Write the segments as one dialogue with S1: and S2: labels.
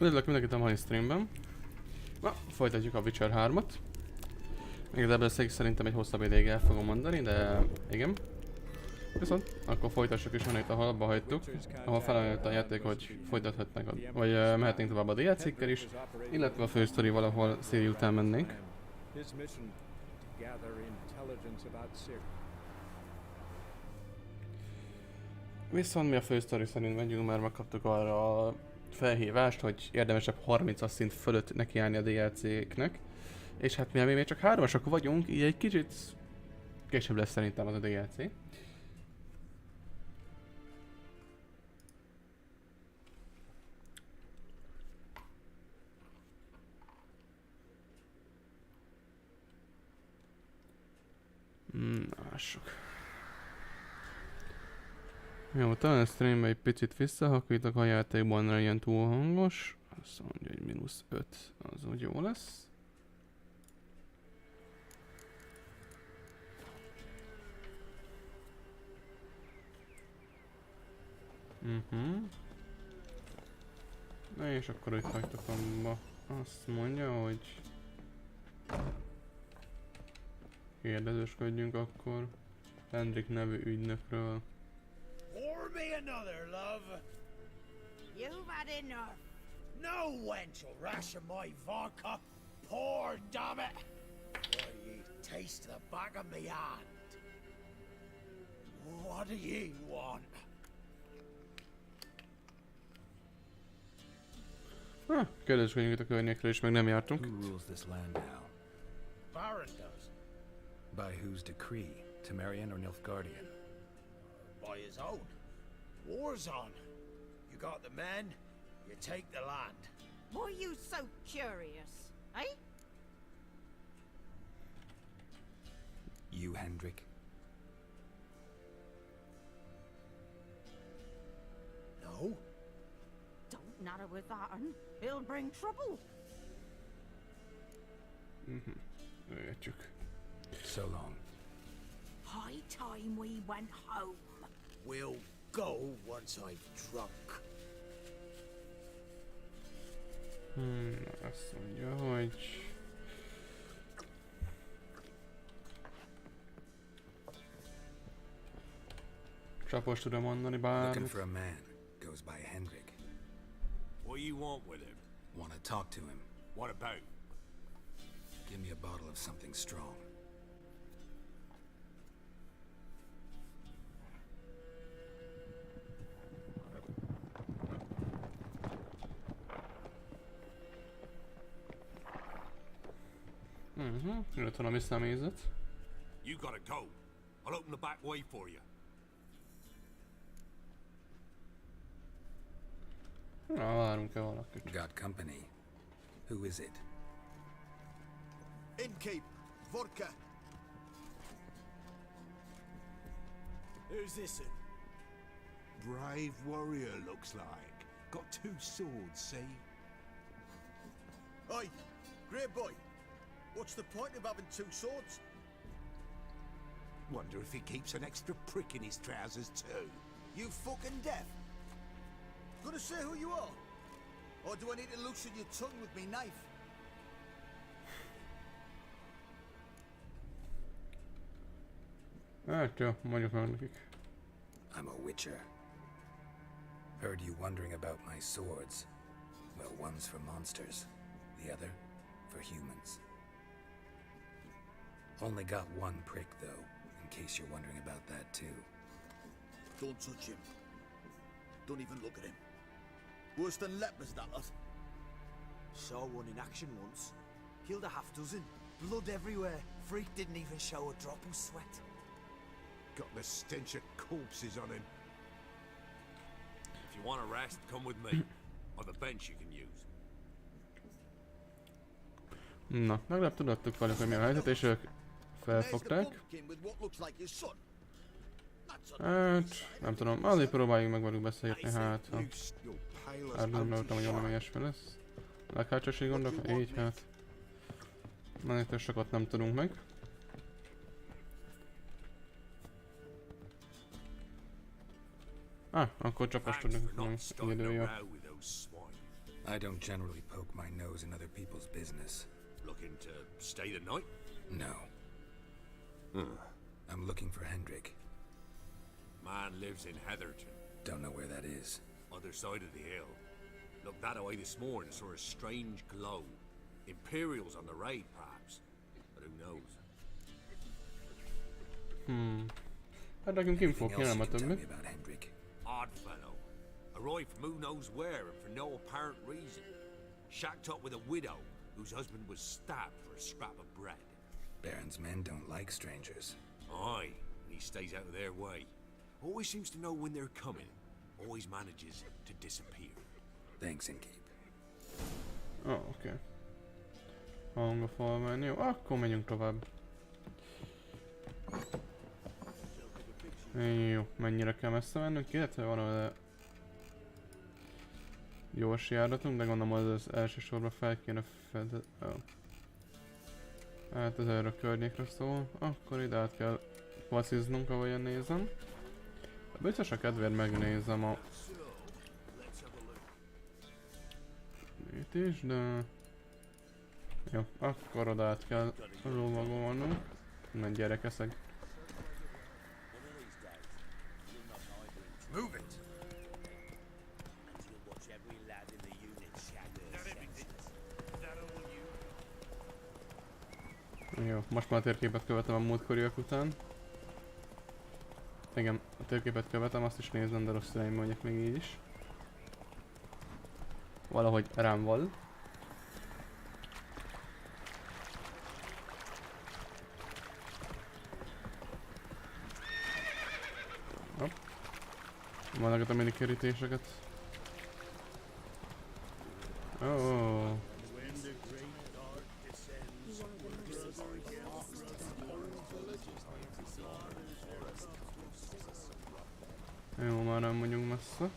S1: Üdvözlök mindenkit a mai streamben. Na, folytatjuk a Witcher 3-at. Igazából szerintem egy hosszabb ideig el fogom mondani, de igen. Viszont akkor folytassuk is onnan, ahol abba hagytuk, ahol felajánlott a játék, hogy folytathatnak, vagy mehetnénk tovább a DLC-kkel is, illetve a fősztorival, ahol Ciri után mennénk. Viszont mi a fősztori szerint megyünk, mert megkaptuk arra a felhívást, hogy érdemesebb 30-as szint fölött nekiállni a DLC-knek. És hát mivel mi még csak 3-asok vagyunk, így egy kicsit később lesz szerintem az a DLC. Lássuk. Jó, talán a streamben egy picit visszahakítok, a játékban ne legyen túl hangos. Azt mondja, hogy -5, az úgy jó lesz. Na és akkor itt hagytok abba. Azt mondja, hogy kérdezősködjünk akkor Hendrik nevű ügynökről.
S2: Pour me another, love.
S3: You've had enough.
S2: No wench will ration my vodka. Pour, damn it. Why, ye taste the back of me hand. What do ye want?
S1: Kérdezősködjünk itt a környékről is, meg nem jártunk.
S4: Who rules this land now?
S2: Baron does.
S4: By whose decree? Temerian or Nilfgaardian?
S2: By his own. War's on. You got the men, you take the land.
S3: Why are you so curious, eh?
S4: You, Hendrik?
S2: No?
S3: Don't natter with that, un. It'll bring trouble.
S1: Értjük.
S4: So long.
S3: High time we went home.
S2: We'll go once I've drunk.
S1: Azt mondja, hogy... Csapos tudom mondani
S4: Looking
S1: bármit.
S4: for a man. Goes by Hendrik.
S5: What do you want with him?
S4: Want to talk to him.
S5: What about?
S4: Give me a bottle of something strong.
S1: Jött valami személyzet.
S5: You gotta go. I'll open the back way for you.
S1: Na, várunk-e valakit?
S4: Got company. Who is it?
S2: Innkeep, vodka. Who's this?
S6: Brave warrior looks like. Got 2 swords, see?
S2: Oi, great boy. What's the point of having 2 swords?
S6: Wonder if he keeps an extra prick in his trousers too.
S2: You fucking deaf? Gonna say who you are? Or do I need to loosen your tongue with me knife?
S1: Hát jó, mondjuk meg nekik.
S4: I'm a witcher. Heard you wondering about my swords. Well, one's for monsters, the other for humans. Only got one prick, though, in case you're wondering about that, too.
S2: Don't touch him. Don't even look at him. Worse than lepers, that lot.
S7: Saw one in action once. Killed a half dozen. Blood everywhere. Freak didn't even show a drop of sweat.
S6: Got the stench of corpses on him.
S5: If you want a rest, come with me. Or the bench you can use.
S1: Na, legalább tudattuk velük, hogy mi a helyzet, és ők felfogták. Hát, nem tudom, azért próbáljunk meg velük beszélgetni, hát ha... Hát nem láttam, hogy valami ilyesmi lesz. Leghátsósi gondok, így hát... Mennétől sokat nem tudunk meg. Akkor csapást tudnak, nem idő jó.
S4: I don't generally poke my nose in other people's business.
S5: Looking to stay the night?
S4: No. I'm looking for Hendrik.
S5: Man lives in Heatherton,
S4: Don't know where that is.
S5: other side of the hill. Looked that away this morning, saw a strange glow. Imperials on the raid, perhaps. But who knows?
S1: Hát nekünk info
S4: Anything
S1: kéne,
S4: else you
S1: nem a
S4: can tell me
S1: többi.
S4: about Hendrik?
S5: Odd fellow. Arrived from who knows where and for no apparent reason. Shacked up with a widow whose husband was stabbed for a scrap of bread.
S4: Baron's men don't like strangers.
S5: Aye, he stays out of their way. Always seems to know when they're coming. Always manages to disappear.
S4: Thanks, Innkeep.
S1: Oké. Hang a falván, jó, akkor menjünk tovább. Jó, mennyire kell messze mennünk, illetve van oda gyors járatunk, de gondolom az elsősorban fel kéne fedez... Hát ez erre a környékre szól, akkor ide át kell vaciznunk, ahogy én nézem. Biztos a kedvéért megnézem a... Itt is, de... Jó, akkor oda át kell lovagolnunk. Menj gyerekeszeg.
S2: Move it.
S1: Jó, most már a térképet követem a múltkoriak után. Igen, a térképet követem, azt is nézem, de rossz irányba megyek még így is. Valahogy rám val. Hopp. Vannak a minikerítéseket. Oh. Jó, már nem mondjuk messze.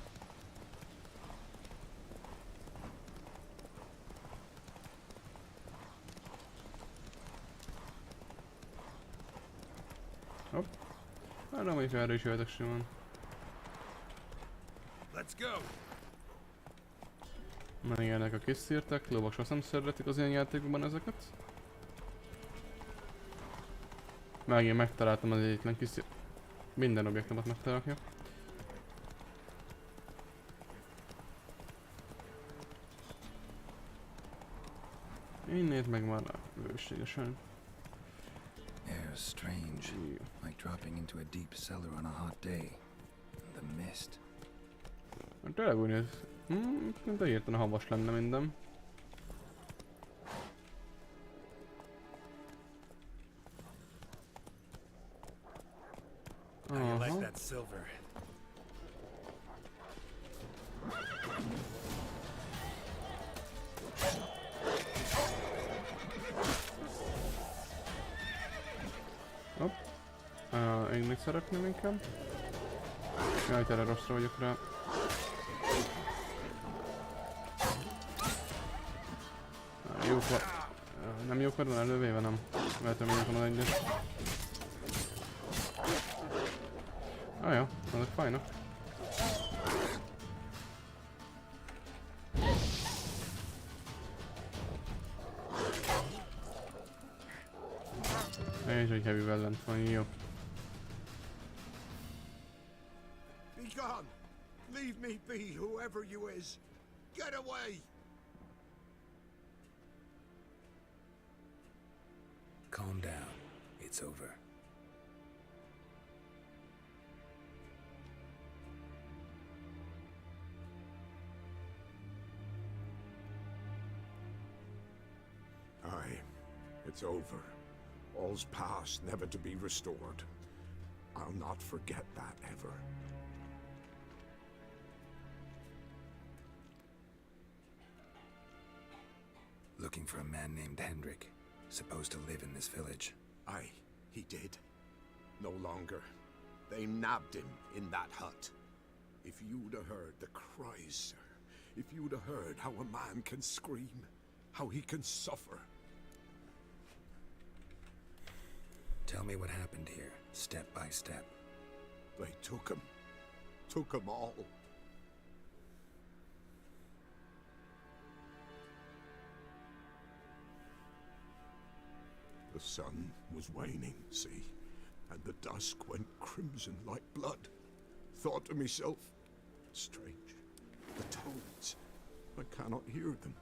S1: Hopp. Hát nem, hogy erre is jöhetek simán.
S2: Let's go.
S1: Na ilyenek a kis szírtek, lovak sosem szeretik az ilyen játékokban ezeket. Megint megtaláltam az egyetlen kis szírt. Minden objektumot megtalálok, jó. Innét meg már bőségesen.
S4: Air's strange.
S1: Jó.
S4: Like dropping into a deep cellar on a hot day. The mist.
S1: Hát tényleg úgy néz. Mint a hirtelen havas lenne minden.
S2: How you like
S1: Aha.
S2: that silver?
S1: Hopp. Égni szeretném inkább. Jaj, erre rosszra vagyok rá. Jók van. Nem jók van elővéve, nem. Lehet, hogy mondjuk van az egyes. Jó, azok fajnak. És hogy heavy-vel lent van, jó.
S2: Be gone. Leave me be, whoever you is. Get away.
S4: Calm down. It's over.
S6: Aye, it's over. All's past, never to be restored. I'll not forget that ever.
S4: Looking for a man named Hendrik. Supposed to live in this village.
S6: Aye, he did. No longer. They nabbed him in that hut. If you'd have heard the cries, sir. If you'd have heard how a man can scream, how he can suffer.
S4: Tell me what happened here, step by step.
S6: They took him. Took him all. The sun was waning, see, and the dusk went crimson like blood. Thought to myself, strange, the toads, I cannot hear them.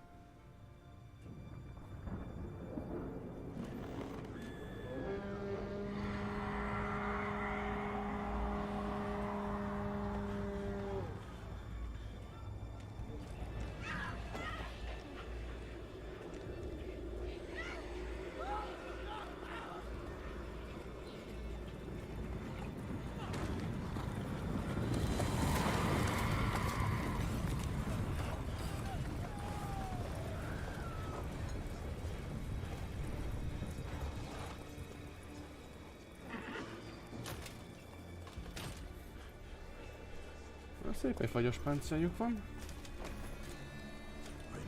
S1: Szép egy fagyos páncéljuk van.
S6: I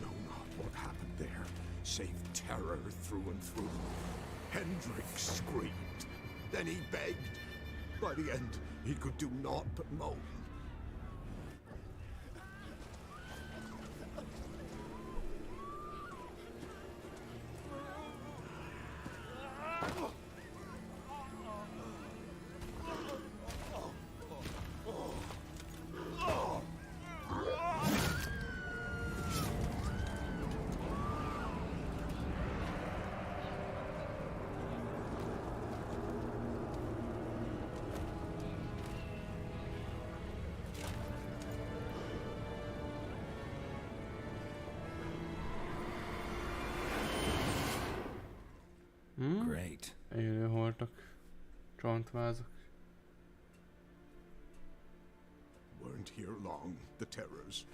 S6: know not what happened there, save terror through and through. Hendrik screamed. Then he begged. By the end, he could do naught but moan.
S4: Great.
S1: Élő holtak. Csontvázak.
S6: Weren't here long, the terrors.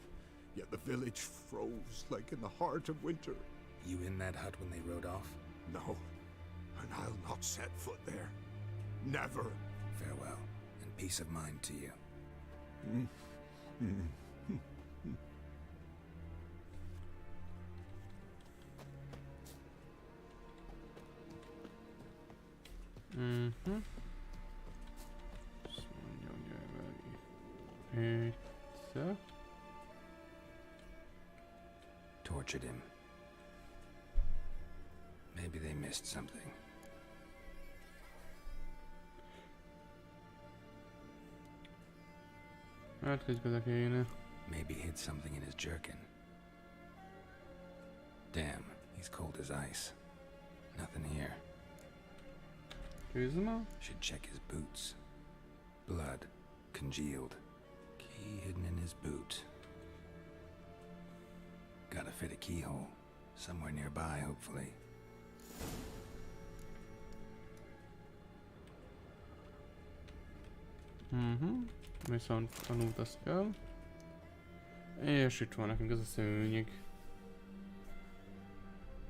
S6: Yet the village froze like in the heart of winter.
S4: You in that hut when they rode off?
S6: No, and I'll not set foot there. Never.
S4: Farewell, and peace of mind to you.
S1: Mhm. Azt mondja, hogy itt.
S4: Tortured him. Maybe they missed something.
S1: Hát közben kéne.
S4: Maybe hid something in his jerkin. Damn, he's cold as ice. Nothing here.
S1: Kuzma?
S4: Should check his boots. Blood, congealed. Key hidden in his boot. Gotta fit a keyhole. Somewhere nearby, hopefully.
S1: Viszont tanult azt kell. És itt van nekünk ez a szőnyeg.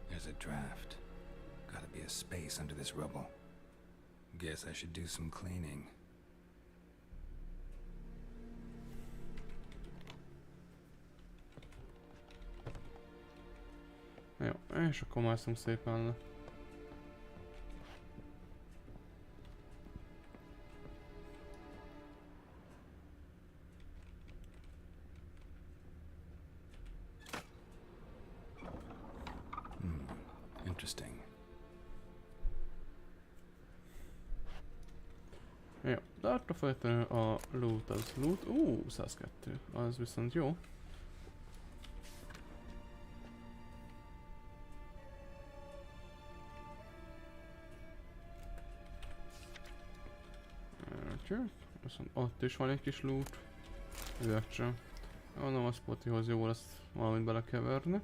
S4: There's a draft. Gotta be a space under this rubble. Guess I should do some cleaning.
S1: Jó, és akkor mászunk szépen le.
S4: Interesting.
S1: Jó, de attól feltétlenül a loot az loot. 102. Az viszont jó. Viszont ott is van egy kis loot. Üvegcső. Mondom, a spotihoz jó lesz valamit belekeverni.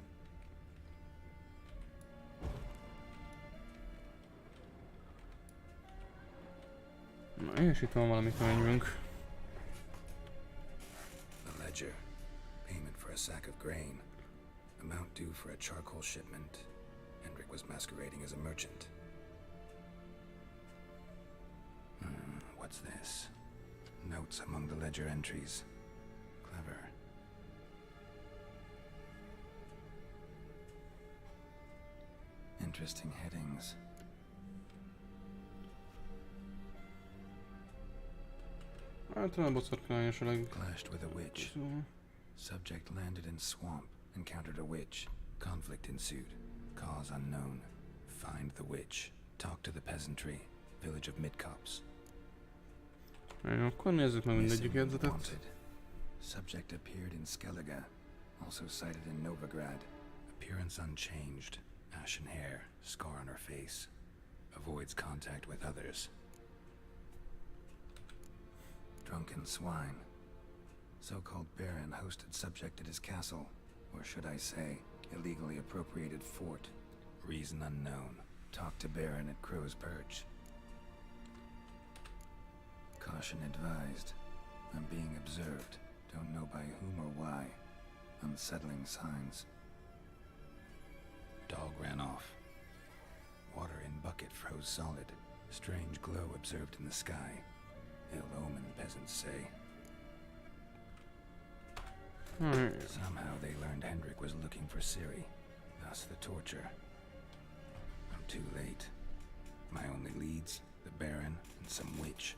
S1: Na, és itt van valami könyvünk.
S4: The ledger. Payment for a sack of grain. Amount due for a charcoal shipment. Hendrik was masquerading as a merchant. What's this? Notes among the ledger entries. Clever. Interesting headings.
S1: Hát nem boszorkányos a
S4: Clashed with a witch. Subject landed in swamp. Encountered a witch. Conflict ensued. Cause unknown. Find the witch. Talk to the peasantry, village of Midcops.
S1: Jó, akkor nézzük meg mindegyik
S4: Missing,
S1: jegyzetet.
S4: wanted. Subject appeared in Skellige, also sighted in Novigrad. Appearance unchanged, ashen hair, scar on her face. Avoids contact with others. Drunken swine. So-called baron hosted subject at his castle, or should I say, illegally appropriated fort. Reason unknown. Talk to baron at Crow's Perch. Caution advised. I'm being observed. Don't know by whom or why. Unsettling signs. Dog ran off. Water in bucket froze solid. Strange glow observed in the sky. Ill omen, peasants say. Somehow they learned Hendrik was looking for Ciri. Thus the torture. I'm too late. My only leads, the Baron and some witch.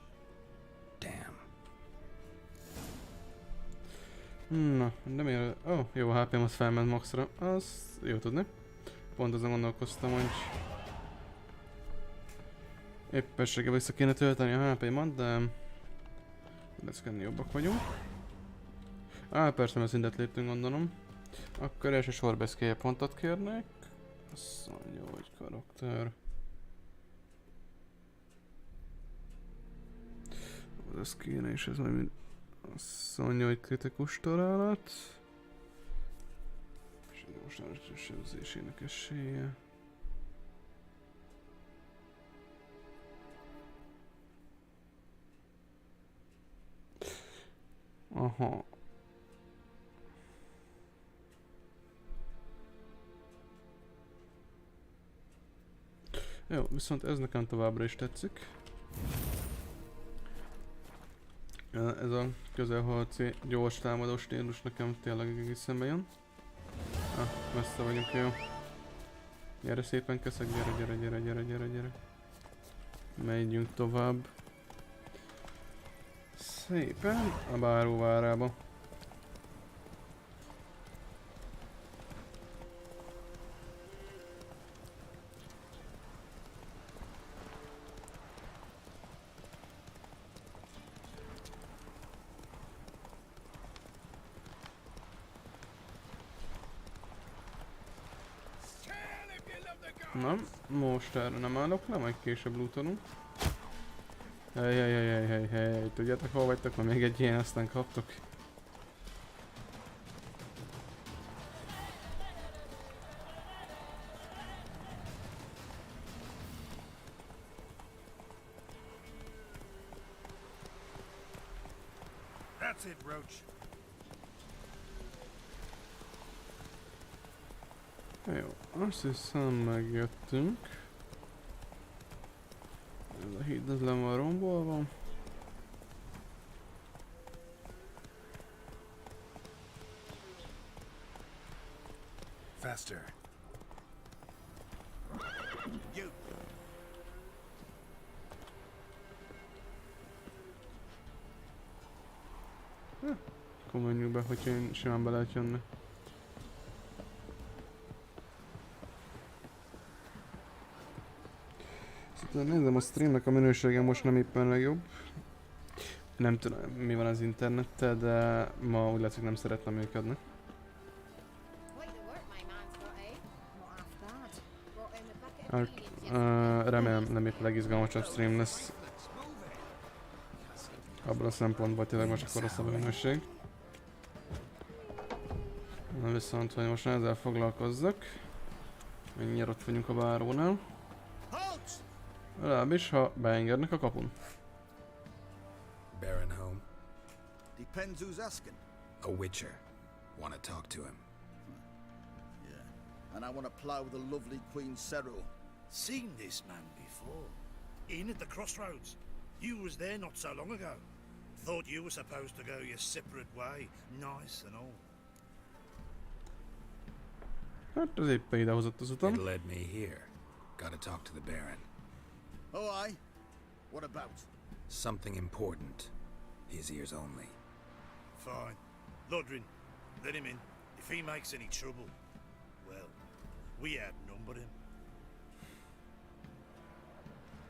S4: Damn.
S1: Na, de miért? Ó, jó, HP-m az felment maxra. Az jó tudni. Pont azon gondolkoztam, hogy éppességgel vissza kéne tölteni a HP-mat, de leszkenni jobbak vagyunk. Persze, mert szintet léptünk, gondolom. Akkor első sorba escape pontot kérnék. Azt mondja, hogy karakter. Ez kéne, és ez majd mind... Azt mondja, hogy kritikus találat. És egy mostanában sebzésének esélye. Aha. Jó, viszont ez nekem továbbra is tetszik. Ez a közelharci gyors támadó stílus nekem tényleg egészen bejön. Messze vagyunk, jó. Gyere szépen, keszek, gyere. Megyünk tovább. Szépen a báróvárába. Na, most erre nem állok le, majd később lootolunk. Hey, tudjátok hol vagytok, mert még egy ilyen aztán kaptok.
S2: That's it, Roach.
S1: Jó, azt hiszem megjöttünk. Ez a híd az le van rombolva.
S4: Faster.
S2: You.
S1: Akkor menjünk be, hogyha én simán be lehet jönni. Szóval nézem, a streamnek a minősége most nem éppen legjobb. Nem tudom, mi van az internettel, de ma úgy látszik nem szeretne működni. Remélem nem épp legizgalmasabb stream lesz. Abban a szempontból tényleg most akkor rosszabb a minőség. Na viszont, hogy most ezzel foglalkozzak. Mindjárt ott vagyunk a bárónál. Legalábbis, ha beengednek a kapun.
S4: Baron home?
S2: Depends who's asking.
S4: A witcher. Want to talk to him.
S2: Yeah. And I want to plow the lovely Queen Ciri. Seen this man before. In at the crossroads. You was there not so long ago. Thought you were supposed to go your separate way. Nice and all.
S1: Hát az éppen idehozott az utam.
S4: It led me here. Gotta talk to the Baron.
S2: Oh, aye? What about?
S4: Something important. His ears only.
S2: Fine. Lodrin, let him in. If he makes any trouble, well, we outnumber him.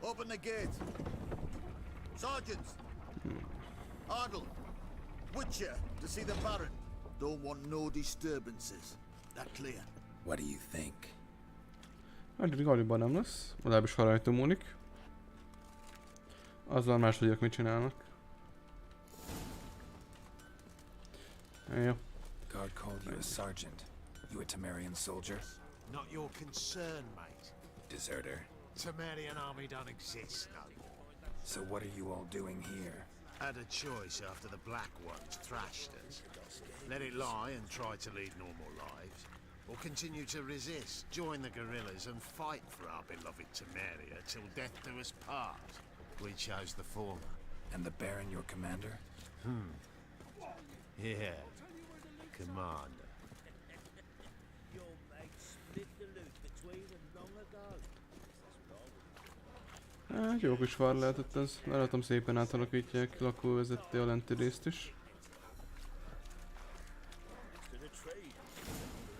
S2: Open the gate. Sergeants. Ardle. Witcher to see the Baron. Don't want no disturbances. That clear?
S4: What do you think?
S1: Hát galiban nem lesz, legalábbis ha rajta múlik. Azzal más tudják mit csinálnak. Jó.
S4: Guard called you a sergeant. You a Temerian soldier?
S8: Not your concern, mate.
S4: Deserter.
S8: Temerian army don't exist no more.
S4: So what are you all doing here?
S8: Had a choice after the Black Ones thrashed us. Let it lie and try to lead normal lives, or continue to resist, join the guerrillas and fight for our beloved Temeria till death do us part. We chose the former.
S4: And the Baron your commander?
S8: Yeah, commander.
S1: Hát jó kis vár lehetett ez. Látom szépen átalakítják lakóvezetté a lenti részt is.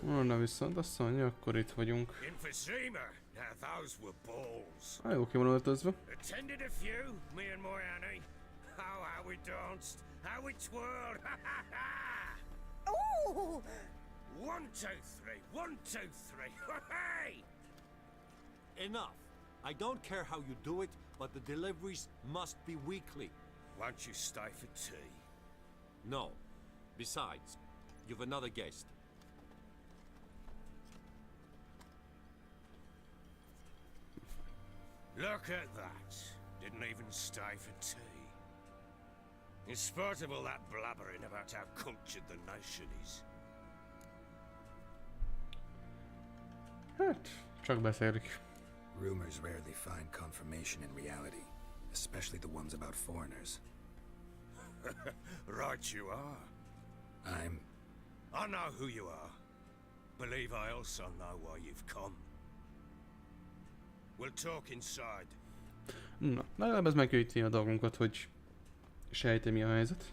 S1: Na viszont azt mondja, akkor itt vagyunk. Jó, ki van öltözve.
S5: Attended a few, me and my Annie. How we danced, how we twirled,
S3: Ooh!
S5: 1, 2, 3, 1, 2, 3, hey!
S9: Enough. I don't care how you do it, but the deliveries must be weekly.
S5: Won't you stay for tea?
S9: No. Besides, you've another guest.
S5: Look at that. Didn't even stay for tea. In spite of all that blabbering about how cultured the nation is.
S1: Hát, csak beszélik.
S4: Rumors rarely find confirmation in reality, especially the ones about foreigners.
S5: Right you are. I know who you are. Believe I also know why you've come. We'll talk inside.
S1: Na, legalább ez megkönnyíti a dolgunkat, hogy sejti mi a helyzet.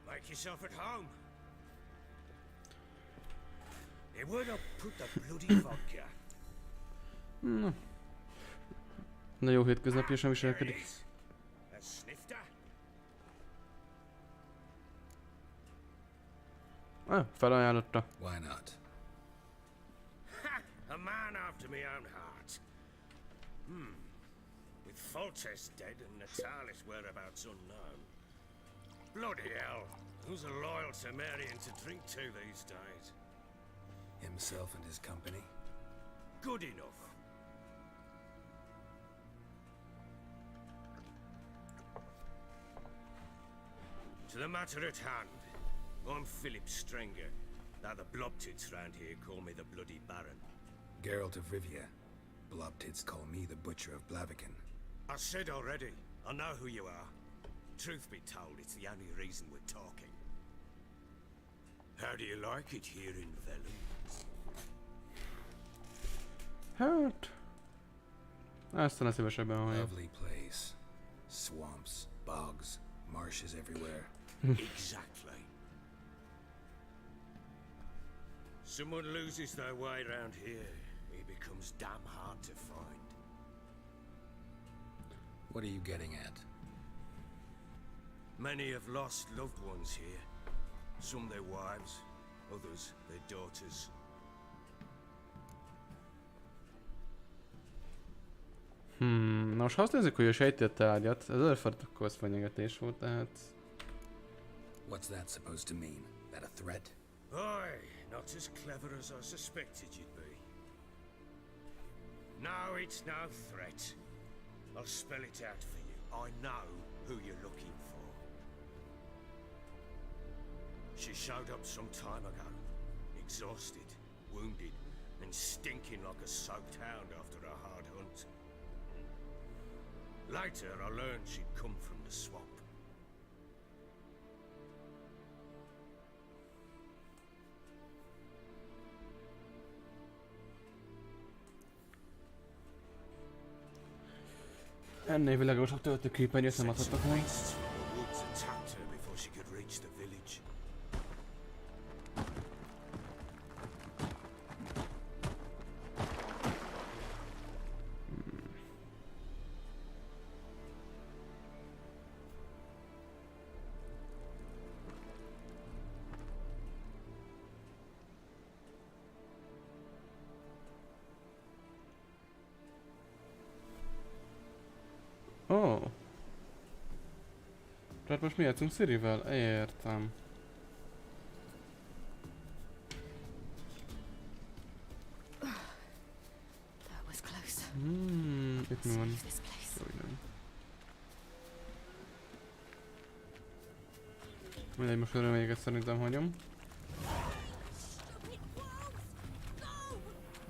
S5: Make yourself at home. Hey, where to put the bloody vodka?
S1: Na. Na jó hétköznapi sem
S5: There it
S1: viselkedik.
S5: is. A snifter?
S1: Felajánlotta.
S4: Why not?
S5: Ha! A man after my own heart. With Foltest dead and Natalis' whereabouts unknown. Bloody hell. Who's a loyal Temerian to drink to these days?
S4: Himself and his company?
S5: Good enough. To the matter at hand. I'm Philip Strenger. Now the Blobtits round here call me the Bloody Baron.
S4: Geralt of Rivia. Blobtits call me the Butcher of Blaviken.
S5: I said already, I know who you are. Truth be told, it's the only reason we're talking. How do you like it here in Velen?
S1: Hát... Aztán a szívesebben hallja.
S4: Lovely place. Swamps, bogs, marshes everywhere.
S5: Exactly. Someone loses their way round here, he becomes damn hard to find.
S4: What are you getting at?
S5: Many have lost loved ones here. Some their wives, others their daughters.
S1: Na most ha azt nézzük, hogy ő sejti a tárgyat, ez előforduló fenyegetés volt, tehát...
S4: What's that supposed to mean? That a threat?
S5: Aye, not as clever as I suspected you'd be. No, it's no threat. I'll spell it out for you. I know who you're looking for. She showed up some time ago, exhausted, wounded, and stinking like a soaked hound after a hard hunt. Later, I learned she'd come from the swamp.
S1: Ennél világosabb töltőképernyőt nem adhattak meg.
S5: The woods attacked her before she could reach the village.
S1: Tehát most mi játszunk Cirivel? Értem.
S3: That was close.
S1: Itt mi van?
S3: Save this place.
S1: Jó, nem. Mindegy, most öröményeket szerintem hagyom.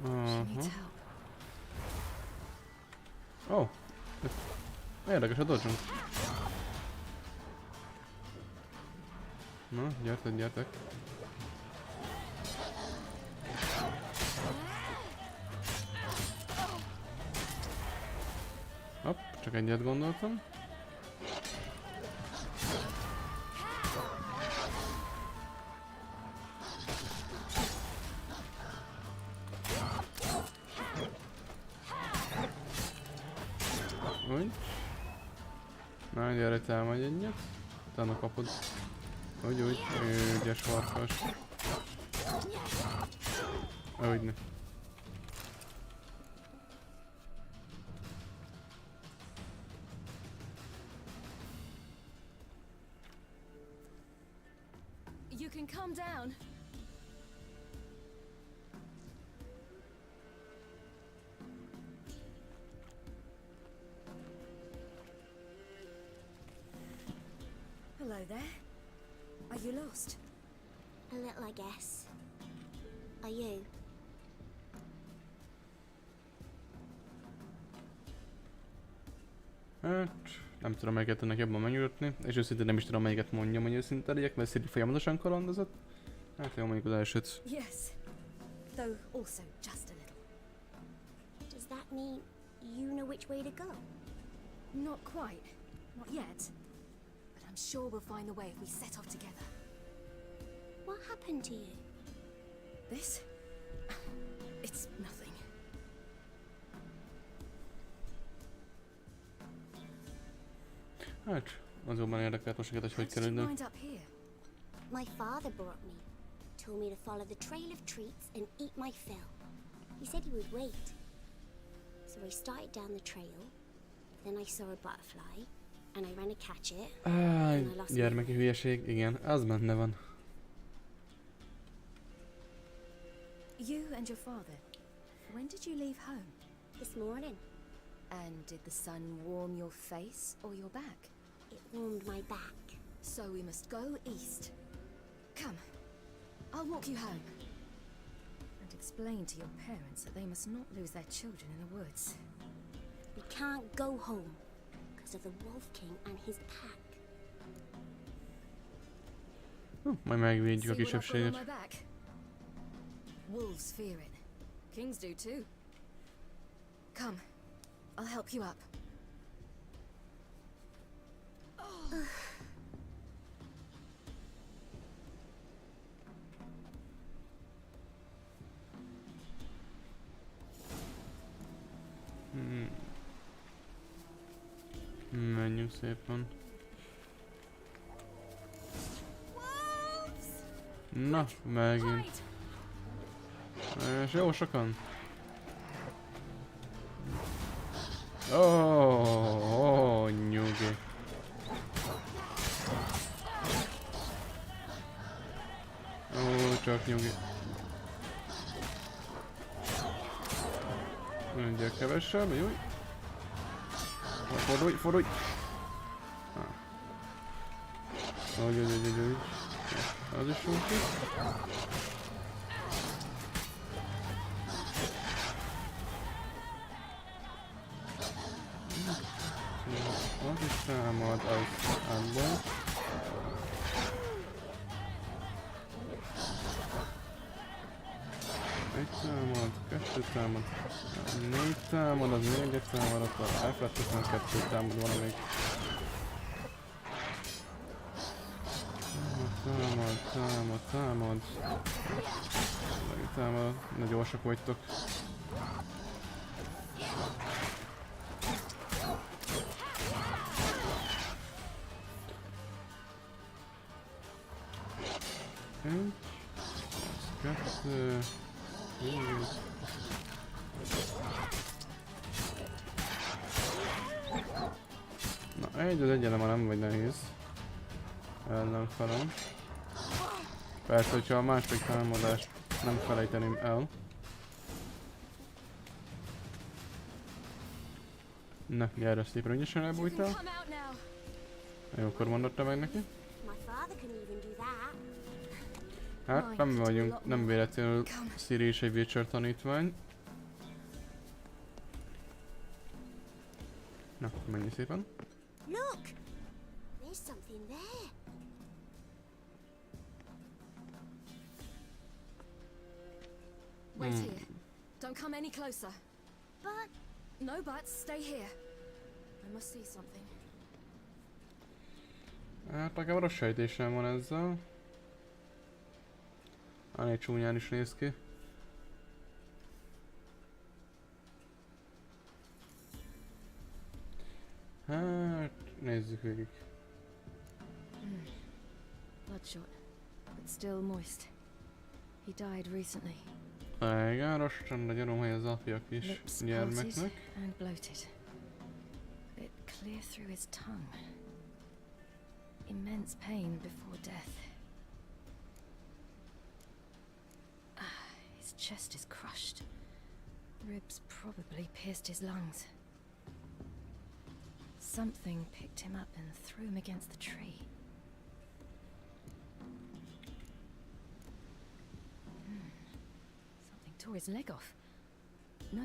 S3: She
S1: Aha.
S3: needs help.
S1: Oh. Érdekes a dodge-unk. Na, gyertek, gyertek. Hopp, csak egyet gondoltam. Úgy. Na, gyere, támadj egyet. Utána kapod. Úgy, ügyes farkas. Úgy ne.
S3: You can come down. Hello there. Are you lost?
S10: A little, I guess. Are you?
S1: Hát, nem tudom melyiket ennek jobban megnyugodni, és őszintén nem is tudom melyiket mondjam, hogy őszinte legyek, mert Ciri folyamatosan kalandozott. Hát jó, mondjuk az elsőt.
S3: Yes. Though also just a little.
S10: Does that mean you know which way to go?
S3: Not quite. Not yet. But I'm sure we'll find the way if we set off together.
S10: What happened to you?
S3: This? It's nothing.
S1: Hát, azonban érdekelt most neked, hogy
S3: How did you
S1: kerülnöm.
S3: wind up here?
S10: My father brought me. Told me to follow the trail of treats and eat my fill. He said he would wait. So I started down the trail. Then I saw a butterfly. And I ran to catch it.
S1: Áj, gyermeki hülyeség, igen, az benne van.
S3: You and your father. When did you leave home?
S10: This morning.
S3: And did the sun warm your face or your back?
S10: It warmed my back.
S3: So we must go east. Come, I'll walk you home. And explain to your parents that they must not lose their children in the woods.
S10: We can't go home because of the Wolf King and his pack.
S1: Majd megvédjük a
S3: See what I've got on
S1: kisebbséget.
S3: my back? Wolves fear it. Kings do too. Come, I'll help you up.
S1: Menjünk szépen. Na, megint. És jó sokan. Nyugi. Csak nyugi. Mindjárt kevesebb, jó. Fordulj! Úgy. Az is jó ki. Az is támad, az abban. Egy támad, kettő támad, négy támad, az négyet támad, akkor elfelejtettem, kettő támad valamelyik. Támad. Megint támad, ne gyorsak vagytok. Egy, kettő, négy. Na, egy az egyenle már nem vagy nehéz. ellenfelem. Persze, hogyha a második támadást nem felejteném el. Na, gyere, szépen ügyesen elbújtál.
S3: Come out now.
S1: Jó, akkor mondotta meg neki.
S10: My father couldn't even do that.
S1: Hát, nem vagyunk, nem véletlenül Ciri is egy Witcher tanítvány. Na, menj szépen.
S10: Look! There's something there.
S3: Wait here. Don't come any closer.
S10: But
S3: No buts, stay here. I must see something.
S1: Hát nekem rossz sejtésem van ezzel. Elég csúnyán is néz ki. Hát, nézzük végig.
S3: Bloodshot, but still moist. He died recently.
S1: Igen, rosszan a gyanúm, hogy az apja kis
S3: Lips parted
S1: gyermeknek.
S3: and bloated. A bit clear through his tongue. Immense pain before death. His chest is crushed. Ribs probably pierced his lungs. Something picked him up and threw him against the tree. Something tore his leg off. No,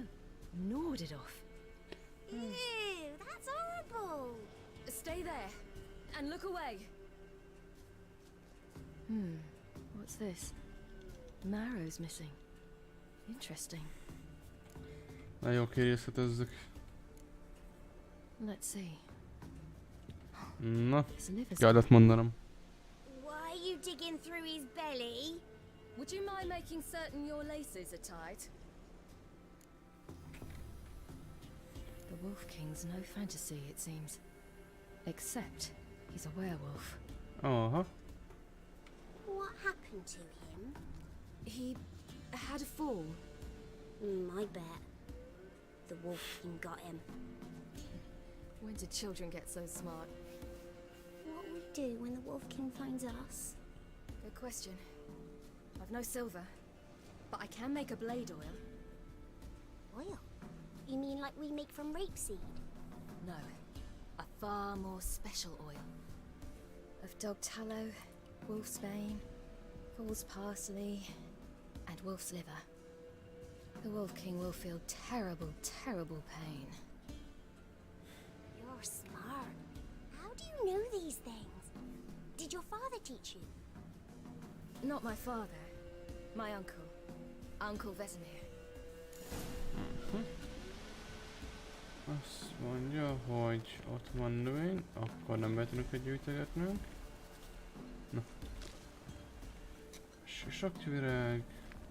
S3: gnawed it off.
S10: ew, that's horrible.
S3: Stay there and look away. What's this? Marrow's missing. Interesting.
S1: Na jó, kirészletezzük.
S3: Let's see.
S1: Na,
S3: His liver's
S1: kellett mondanom.
S10: Why are you digging through his belly?
S3: Would you mind making certain your laces are tight? The Wolf King's no fantasy, it seems. Except he's a werewolf.
S1: Aha.
S10: What happened to him?
S3: He had a fall.
S10: I bet. The Wolf King got him.
S3: When did children get so smart?
S10: What will we do when the Wolf King finds us?
S3: Good question. I've no silver, but I can make a blade oil.
S10: Oil? You mean like we make from rapeseed?
S3: No, a far more special oil. Of dog tallow, wolfsbane, fool's parsley, and wolf's liver. The Wolf King will feel terrible, terrible pain.
S10: You're smart. How do you know these things? Did your father teach you?
S3: Not my father, my uncle, Uncle Vesemir.
S1: Azt mondja, hogy ott van növény, akkor nem vetünk egy gyűjtögetnünk. Na. Sisakvirág,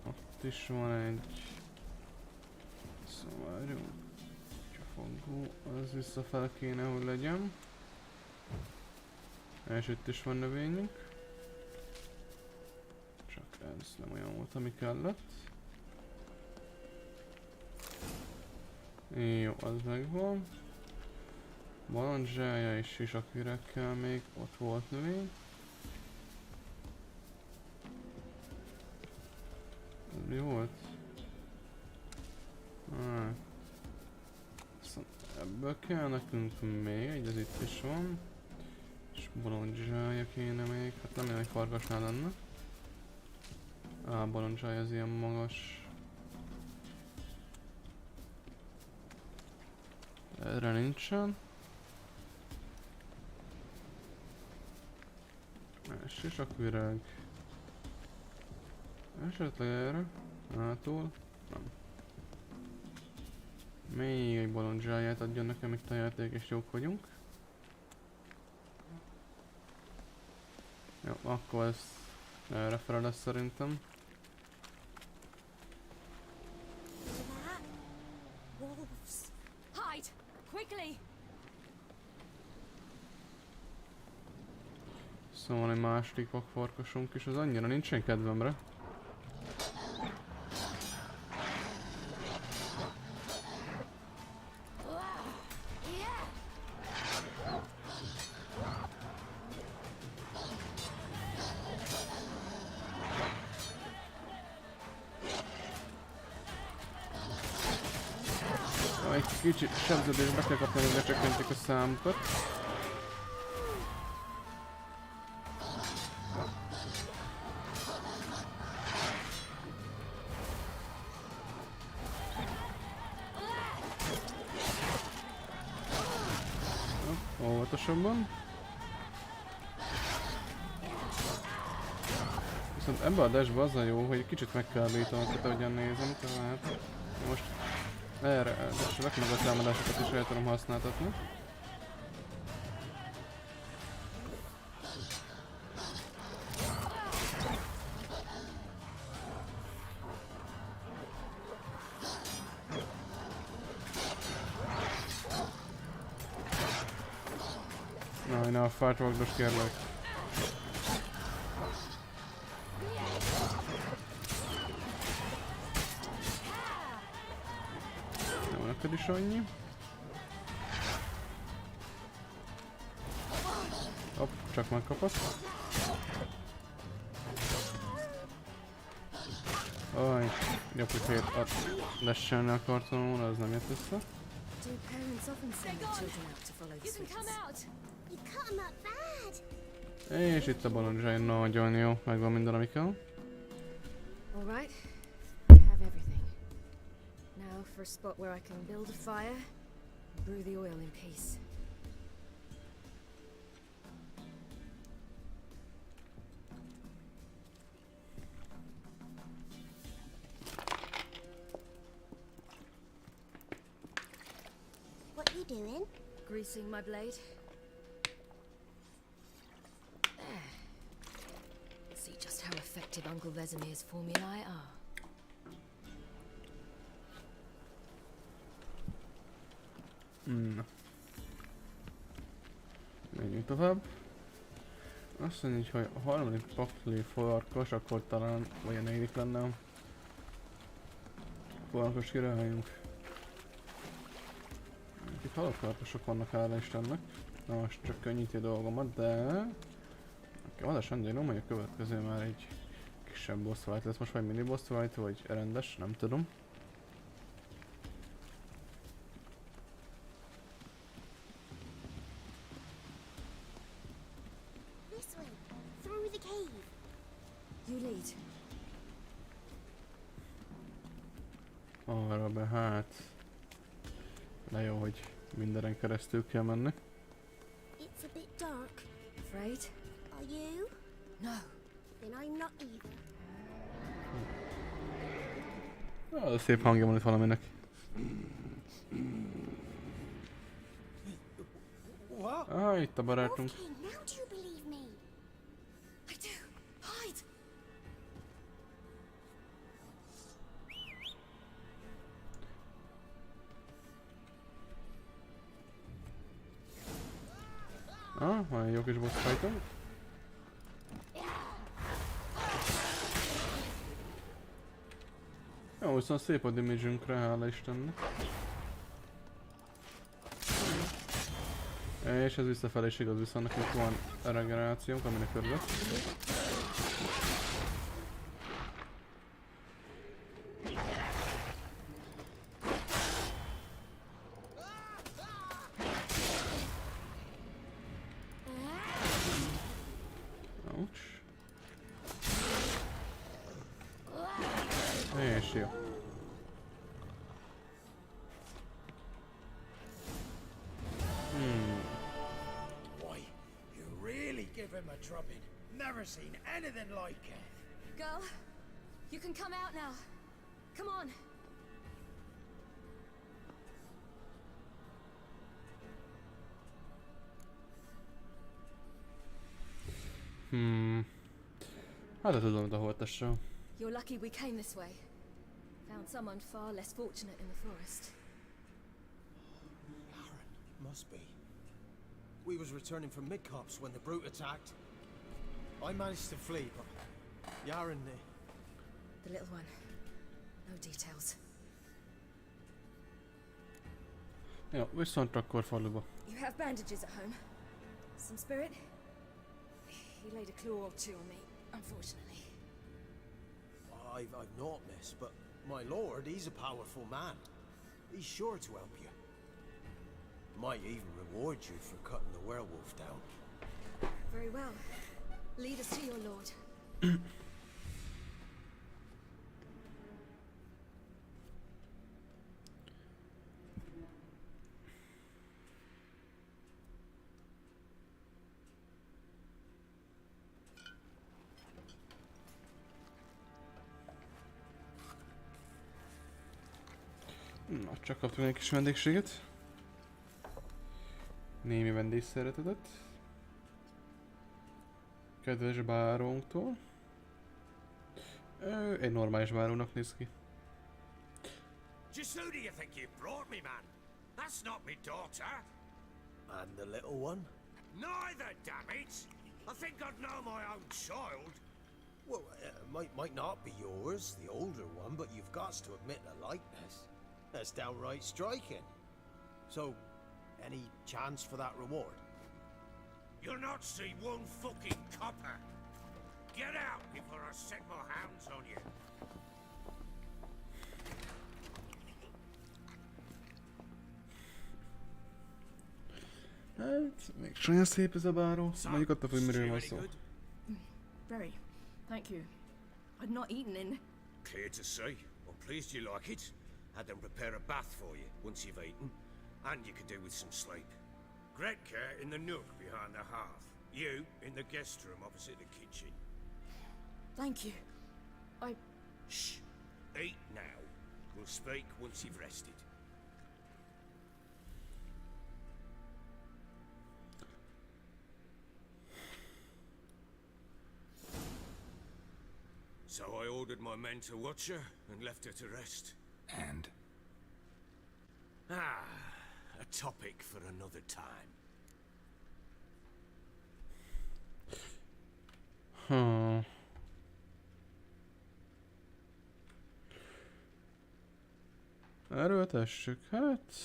S1: ott is van egy... Szóval jó. Csafogó, az visszafele kéne, hogy legyen. És itt is van növényünk. Csak ez nem olyan volt, ami kellett. Jó, az megvan. Balandzsája és sisakvirágkel még ott volt növény. Ez mi volt? Ebből kell nekünk még egy, ez itt is van. És balandzsája kéne még, hát nem olyan, hogy farkasnál lenne. Balandzsája az ilyen magas. Erre nincsen. Sisakvirág. Esetleg erre? Hátul? Nem. Még egy balandzsáját adjon nekem, itt a játék, és jók vagyunk. Jó, akkor ez erre fel lesz szerintem.
S10: Wolves.
S3: Hide! Quickly!
S1: Szóval egy második vakfarkasunk is, az annyira nincsen kedvemre. kicsit sebződésbe kell kapni, hogy lecsökkentik a számukat. Óvatosabban. Viszont ebben a dashben az a jó, hogy kicsit megkábítom, ahogyan nézem, tehát most erre meg a támadásokat is el tudom használtatni. Na, a fájtvagdos kérlek. Jó, neked is annyi. Hopp, csak megkapott. Aj, gyapukét lesselni akartam volna, az nem jött össze.
S3: Do parents often send their children out to follow the sweets?
S10: You cut 'em up bad.
S1: És itt a balonzsány nagyon jó, megvan minden, ami kell.
S3: All right, I have everything. Now for a spot where I can build a fire, and brew the oil in peace.
S10: What you doing?
S3: Greasing my blade. There. See just how effective Uncle Vesemir's formulae are.
S1: Na. Menjünk tovább. Azt mondja, hogy a harmadik pakli farkas, akkor talán vagy a negyedik lenne a farkas királyunk. Itt halott farkasok vannak, hála Istennek. Na most csak könnyíti a dolgomat, de... Adásan gyanom, hogy a következő már egy kisebb boss fight lesz. Most vagy mini boss fight, vagy rendes, nem tudom.
S10: This way, through the cave.
S3: You lead.
S1: Arra be, hát... De jó, hogy mindenen keresztül kell menni.
S10: It's a bit dark.
S3: Afraid?
S10: Are you?
S3: No.
S10: Then I'm not either.
S1: Az szép hangja van itt valaminek. Ah, itt a barátunk.
S10: Okay, now do you believe me?
S3: I do. Hide.
S1: Ah, van egy jó kis boss fightom. Jó, viszont szép a damage-ünkre, hála Istennek. És ez visszafelé is igaz, viszont nekünk van regenerációnk, aminek örülök. Ouch. És jó.
S7: Boy, you really give him a drubbing. Never seen anything like it.
S3: Girl, you can come out now. Come on.
S1: Hát de tudom, ahol tessem.
S3: You're lucky we came this way. Found someone far less fortunate in the forest.
S7: Must be. We was returning from Midcops when the brute attacked. I managed to flee, but Yaren,
S3: The little one. No details.
S1: Jó, viszont akkor faluba.
S3: You have bandages at home? Some spirit? He laid a claw or two on me, unfortunately.
S7: I've not, miss, but my lord, he's a powerful man. He's sure to help you. Might even reward you for cutting the werewolf down.
S3: Very well. Lead us to your lord.
S1: Na, csak kaptunk egy kis vendégséget. Némi vendégszeretetet. Kedves bárónktól. Egy normális bárónak néz ki.
S5: Just who do you think you brought me, man? That's not me daughter.
S7: And the little one?
S5: Neither, damn it! I think I'd know my own child.
S7: Well, might not be yours, the older one, but you've got to admit the likeness. That's downright striking. So, any chance for that reward?
S5: You'll not see one fucking copper. Get out before I set my hounds on you.
S1: Hát, még sajnos szép ez a báró. Mondjuk attól függ, miről van szó.
S3: Very. Thank you. I'd not eaten in.
S5: Clear to see. I'm pleased you like it. Had them prepare a bath for you once you've eaten, and you could do with some sleep. Gretka in the nook behind the hearth. You in the guest room opposite the kitchen.
S3: Thank you.
S5: Shh. Eat now. We'll speak once you've rested. So I ordered my men to watch her and left her to rest.
S4: And?
S5: A topic for another time.
S1: Erőltessük, hát...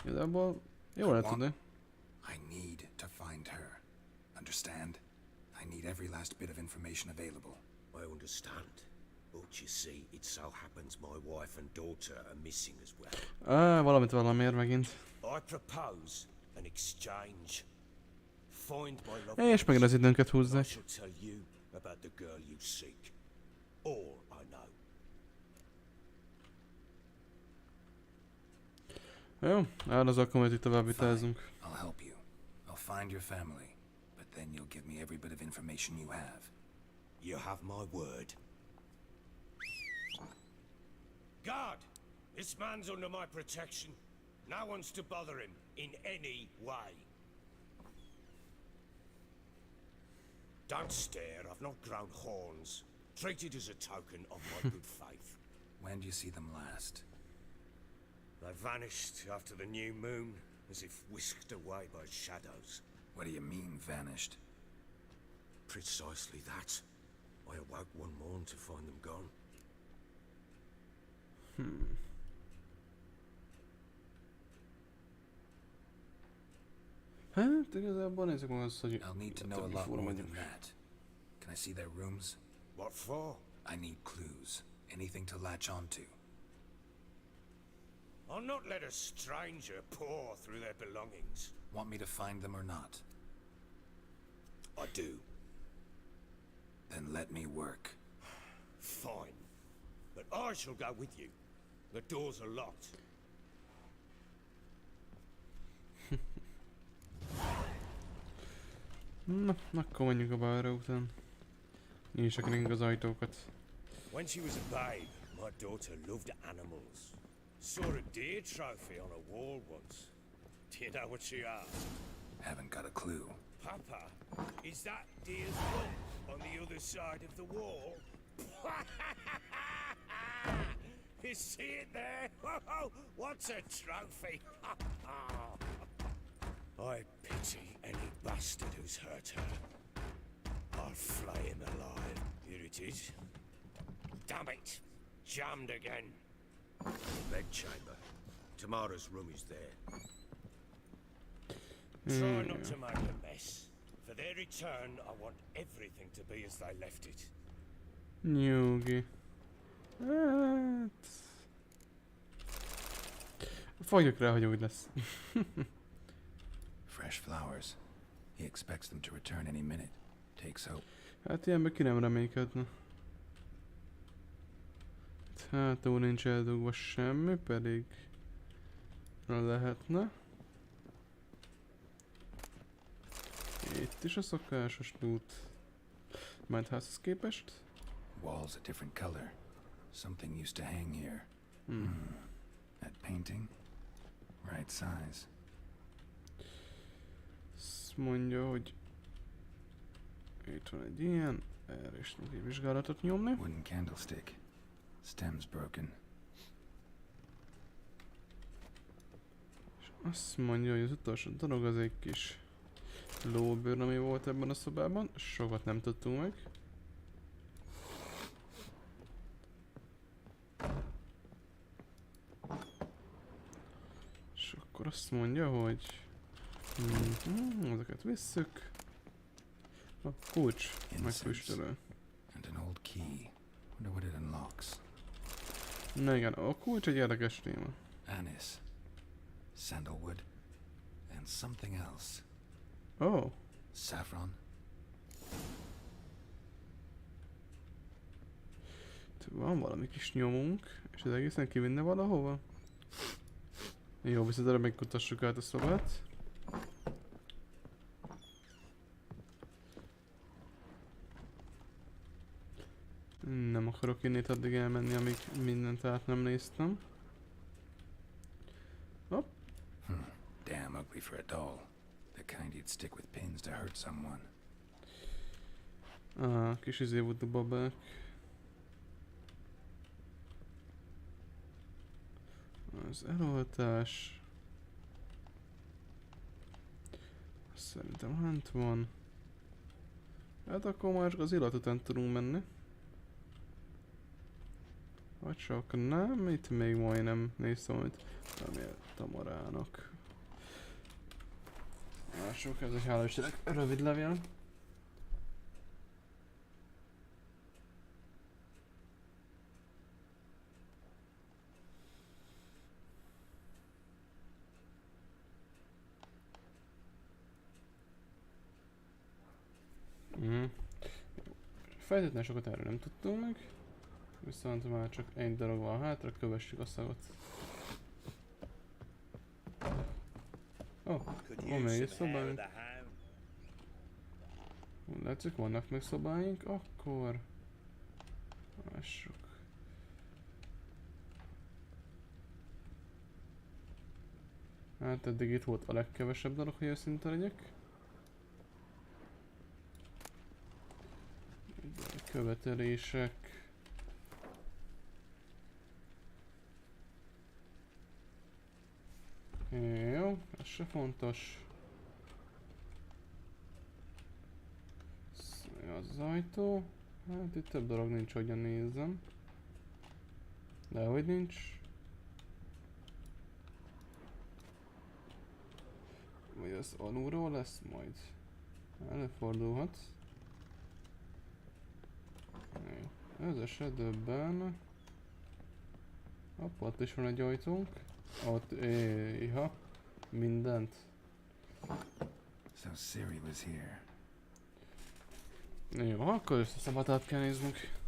S1: Igazából jól lehet tudni.
S4: I need to find her. Understand? I need every last bit of information available.
S5: I understand. But you see, it so happens my wife and daughter are missing as well.
S1: Valamit valamiért megint.
S5: I propose an exchange. Find my loved
S1: És megint az időnket
S5: I
S1: húzzák.
S5: shall tell you about the girl you seek. All I know.
S1: Jó, azokkal majd itt tovább vitázunk.
S4: I'll help you. I'll find your family. But then you'll give me every bit of information you have.
S5: You have my word. Guard! This man's under my protection. No one's to bother him in any way. Don't stare, I've not grown horns. Treat it as a token of my good faith.
S4: When do you see them last?
S5: They vanished after the new moon, as if whisked away by shadows.
S4: What do you mean, vanished?
S5: Precisely that. I awoke one morn to find them gone.
S1: Hát igazából nézzük meg azt, hogy...
S4: I'll need to know a lot more than that. Can I see their rooms?
S5: What for?
S4: I need clues. Anything to latch onto.
S5: I'll not let a stranger pore through their belongings.
S4: Want me to find them or not?
S5: I do.
S4: Then let me work.
S5: Fine. But I shall go with you. The doors are locked.
S1: Na, akkor menjünk a bárra után. Nyissuk nekünk az ajtókat.
S5: When she was a babe, my daughter loved animals. Saw a deer trophy on a wall once. Do you know what she asked?
S4: Haven't got a clue.
S5: Papa, is that deer's rump on the other side of the wall? You see it there? What's a trophy? I pity any bastard who's hurt her. I'll flay him alive. Here it is. Damn it! Jammed again. Bedchamber. Tamara's room is there. Try not to make a mess. For their return, I want everything to be as they left it.
S1: Nyugi. Hát... Fogjuk rá, hogy úgy lesz.
S4: Fresh flowers. He expects them to return any minute. Takes hope.
S1: Hát ilyenben ki nem reménykedne. Hát túl nincs eldugva semmi, pedig lehetne. Itt is a szokásos loot. Majd házhoz képest.
S4: Walls a different color. Something used to hang here. That painting? Right size.
S1: Azt mondja, hogy itt van egy ilyen, erre is tudjuk vizsgálatot nyomni.
S4: Wooden candlestick. Stem's broken.
S1: És azt mondja, hogy az utolsó dolog az egy kis lóbőr, ami volt ebben a szobában. Sokat nem tudtunk meg. És akkor azt mondja, hogy ezeket visszük. A kulcs, meg füstölő.
S4: And an old key. Wonder what it unlocks.
S1: Na igen, a kulcs egy érdekes téma.
S4: Anise. Sandalwood. And something else.
S1: Oh,
S4: Saffron.
S1: van valami kis nyomunk, és ez egészen kivinne valahova? Jó, viszont erre megkutassuk át a szobát. Nem akarok innét addig elmenni, amíg mindent át nem néztem. Hopp.
S4: Damn ugly for a doll. The kind you'd stick with pins to hurt someone.
S1: Kis voodoo babák. Az eloltás. Szerintem hánt van. Hát akkor már csak az illat után tudunk menni. Vagy csak nem, itt még majdnem néztem, amit remélt a marának. Mások, ez egy hála Istennek rövid levél. Feltétlenül sokat erről nem tudtunk meg. Viszont már csak egy darab van hátra, kövessük a szagot. Van még egy szobánk. Látszik, vannak még szobáink, akkor... Lássuk. Hát eddig itt volt a legkevesebb dolog, hogy őszinte legyek. Követelések. Jó, ez se fontos. Az ajtó. Hát itt több dolog nincs, hogyan nézzem. Dehogy nincs. Vagy az alulról lesz majd. Előfordulhat. Jó. Ez esetben... Hopp, ott is van egy ajtónk. Ott, iha. Mindent.
S4: So Ciri was here.
S1: Jó, akkor ezt a szabadát kell néznünk.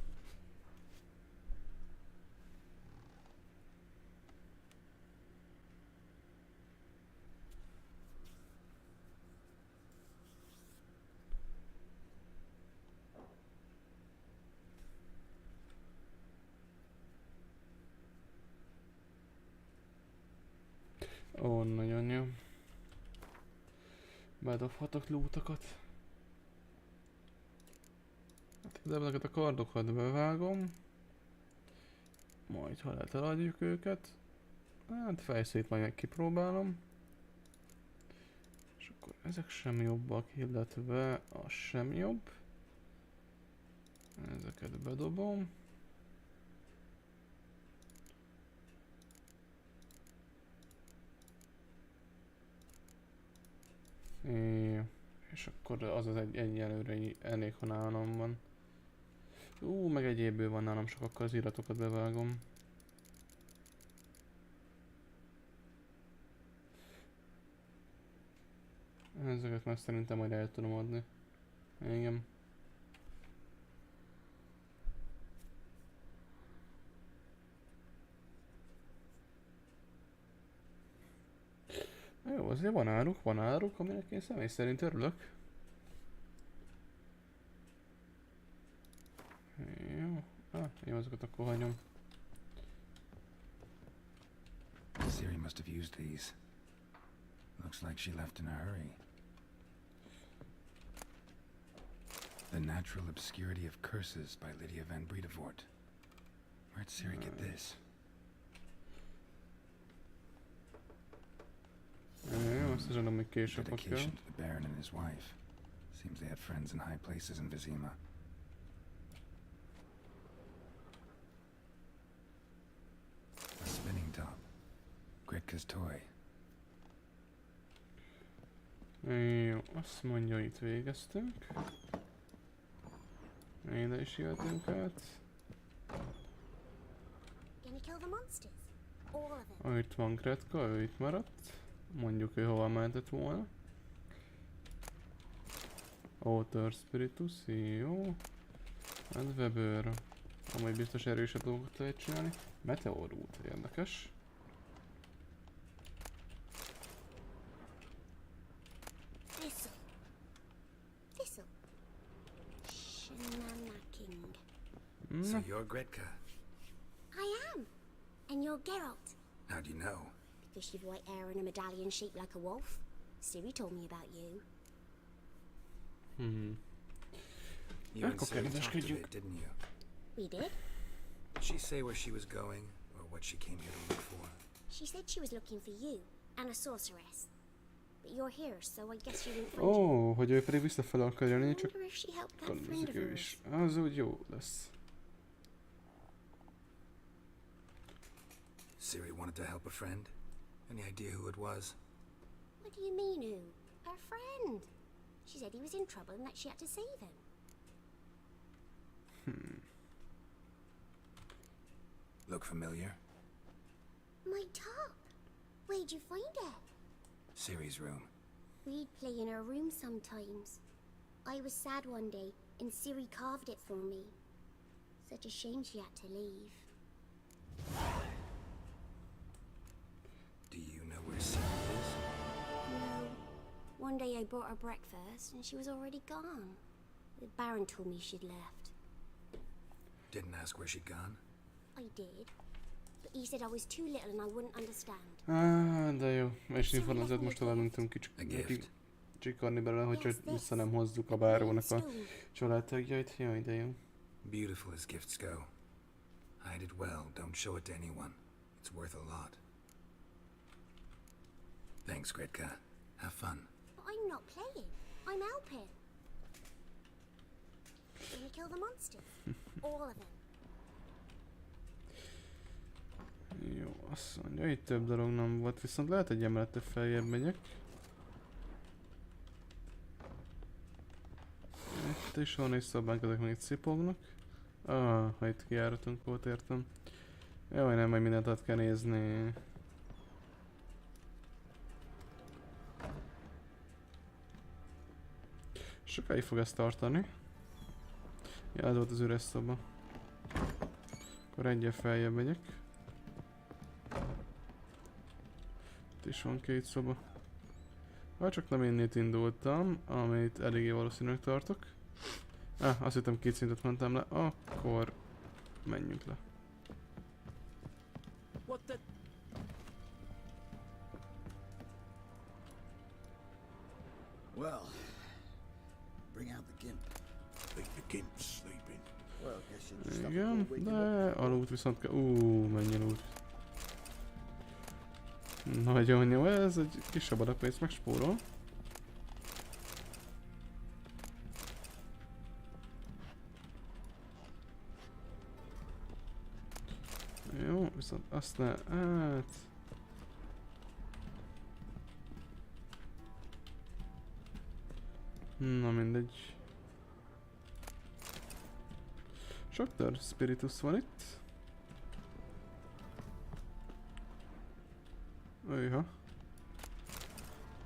S1: Ó, nagyon jó. Bedobhatok lootokat. Hát ezeket a kardokat bevágom. Majd ha lehet eladjuk őket. Hát fejszét majd meg kipróbálom. És akkor ezek sem jobbak, illetve az sem jobb. Ezeket bedobom. És akkor az az egyelőre elég, ha nálam van. Meg egyébből van nálam, csak akkor az iratokat bevágom. Ezeket meg szerintem majd el tudom adni. Igen. Jó, azért van áruk, aminek én személy szerint örülök. Jó, jó, azokat akkor hagyom.
S4: Ciri must have used these. Looks like she left in a hurry. The Natural Obscurity of Curses by Lydia van Bredevoort. Where'd Ciri get this?
S1: Jó, azt is adom még később, akkor.
S4: Dedication to the Baron and his wife. Seems they had friends in high places in Vizima. A spinning top. Gretka's toy.
S1: Jó, azt mondja, itt végeztünk. Ide is jöttünk át.
S10: Gonna kill the monsters? All of them.
S1: Itt van Gretka, ő itt maradt. Mondjuk ő hova mentett volna. Outer Spiritus, jó. Hát Weber. Amúgy biztos erősebb dolgokat lehet csinálni. Meteorút, érdekes.
S10: Thistle. Shenanacking.
S4: So you're Gretka.
S10: I am. And you're Geralt.
S4: How do you know?
S10: Because you've white hair and a medallion shaped like a wolf. Ciri told me about you.
S4: You and Ciri talked a bit, didn't you?
S10: We did?
S4: Did she say where she was going, or what she came here to look for?
S10: She said she was looking for you and a sorceress. But you're here, so I guess you didn't find
S1: Ó, hogy ő pedig visszafele akar jönni,
S10: I
S1: csak
S10: wonder if she helped that friend of
S1: ő
S10: hers.
S1: is. Az úgy jó lesz.
S4: Ciri wanted to help a friend? Any idea who it was?
S10: What do you mean who? Her friend. She said he was in trouble and that she had to save him.
S4: Look familiar?
S10: My top. Where'd you find it?
S4: Ciri's room.
S10: We'd play in her room sometimes. I was sad one day and Ciri carved it for me. Such a shame she had to leave.
S4: Do you know where Ciri is?
S10: No. One day I brought her breakfast and she was already gone. The Baron told me she'd left.
S4: Didn't ask where she'd gone?
S10: I did. But he said I was too little and I wouldn't understand.
S1: De jó. És információt most tovább nem tudom kicsikarni belőle, hogyha vissza nem hozzuk a bárónak a családtagjait. Jaj, de jó.
S4: Beautiful as gifts go. Hide it well, don't show it to anyone. It's worth a lot. Thanks, Gretka. Have fun.
S10: But I'm not playing. I'm helping. Gonna kill the monsters. All of them.
S1: Jó, azt mondja, itt több dolog nem volt, viszont lehet egy emelete feljebb megyek. Itt is van egy szobánk, ezek még itt szipognak. Ha itt kijáratunk volt, értem. Jaj, nem, majd mindent át kell nézni. Sokáig fog ezt tartani. Ja, ez volt az üres szoba. Akkor egyel feljebb megyek. Itt is van két szoba. Ha csak nem innét indultam, amit eléggé valószínűleg tartok. Azt hittem két szintet mentem le, akkor menjünk le.
S9: What the?
S2: Well, bring out the gimp.
S5: Think the gimp's sleeping.
S2: Well, I guess you just have
S1: Igen,
S2: to
S1: de alút viszont kell. Mennyi lút. Nagyon jó, ez egy kisebb adag pénzt megspórol. Jó, viszont azt ne, hát... Na mindegy. Sok Spiritus van itt. Őha.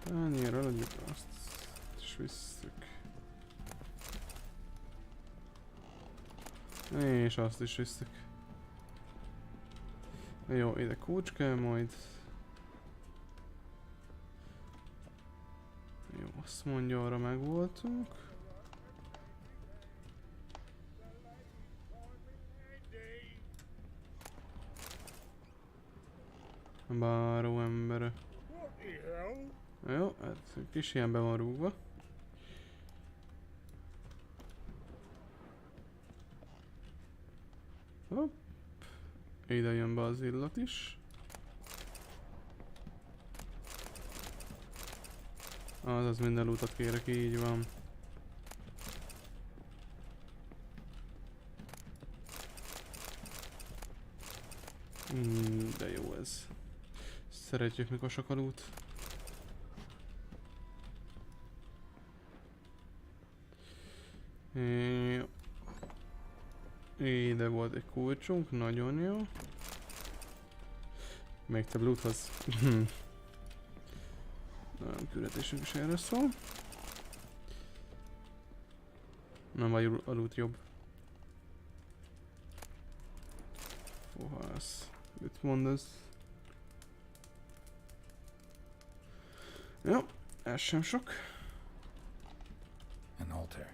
S1: Annyira adjuk azt. visszük. És azt is visszük. Jó, ide kulcs kell majd. Jó, azt mondja, arra megvoltunk. Báró embere. Jó, hát kis ilyen be van rúgva. Hopp. Ide jön be az illat is. Azaz minden lootot kérek, így van. De jó ez. Szeretjük, mikor sok a loot. Jó. Ide volt egy kulcsunk, nagyon jó. Még több loothoz. Nem, küldetésünk is erre szól. Nem vagy a loot jobb. Fohász. Mit mondasz? Jó, ez sem sok.
S4: An altar.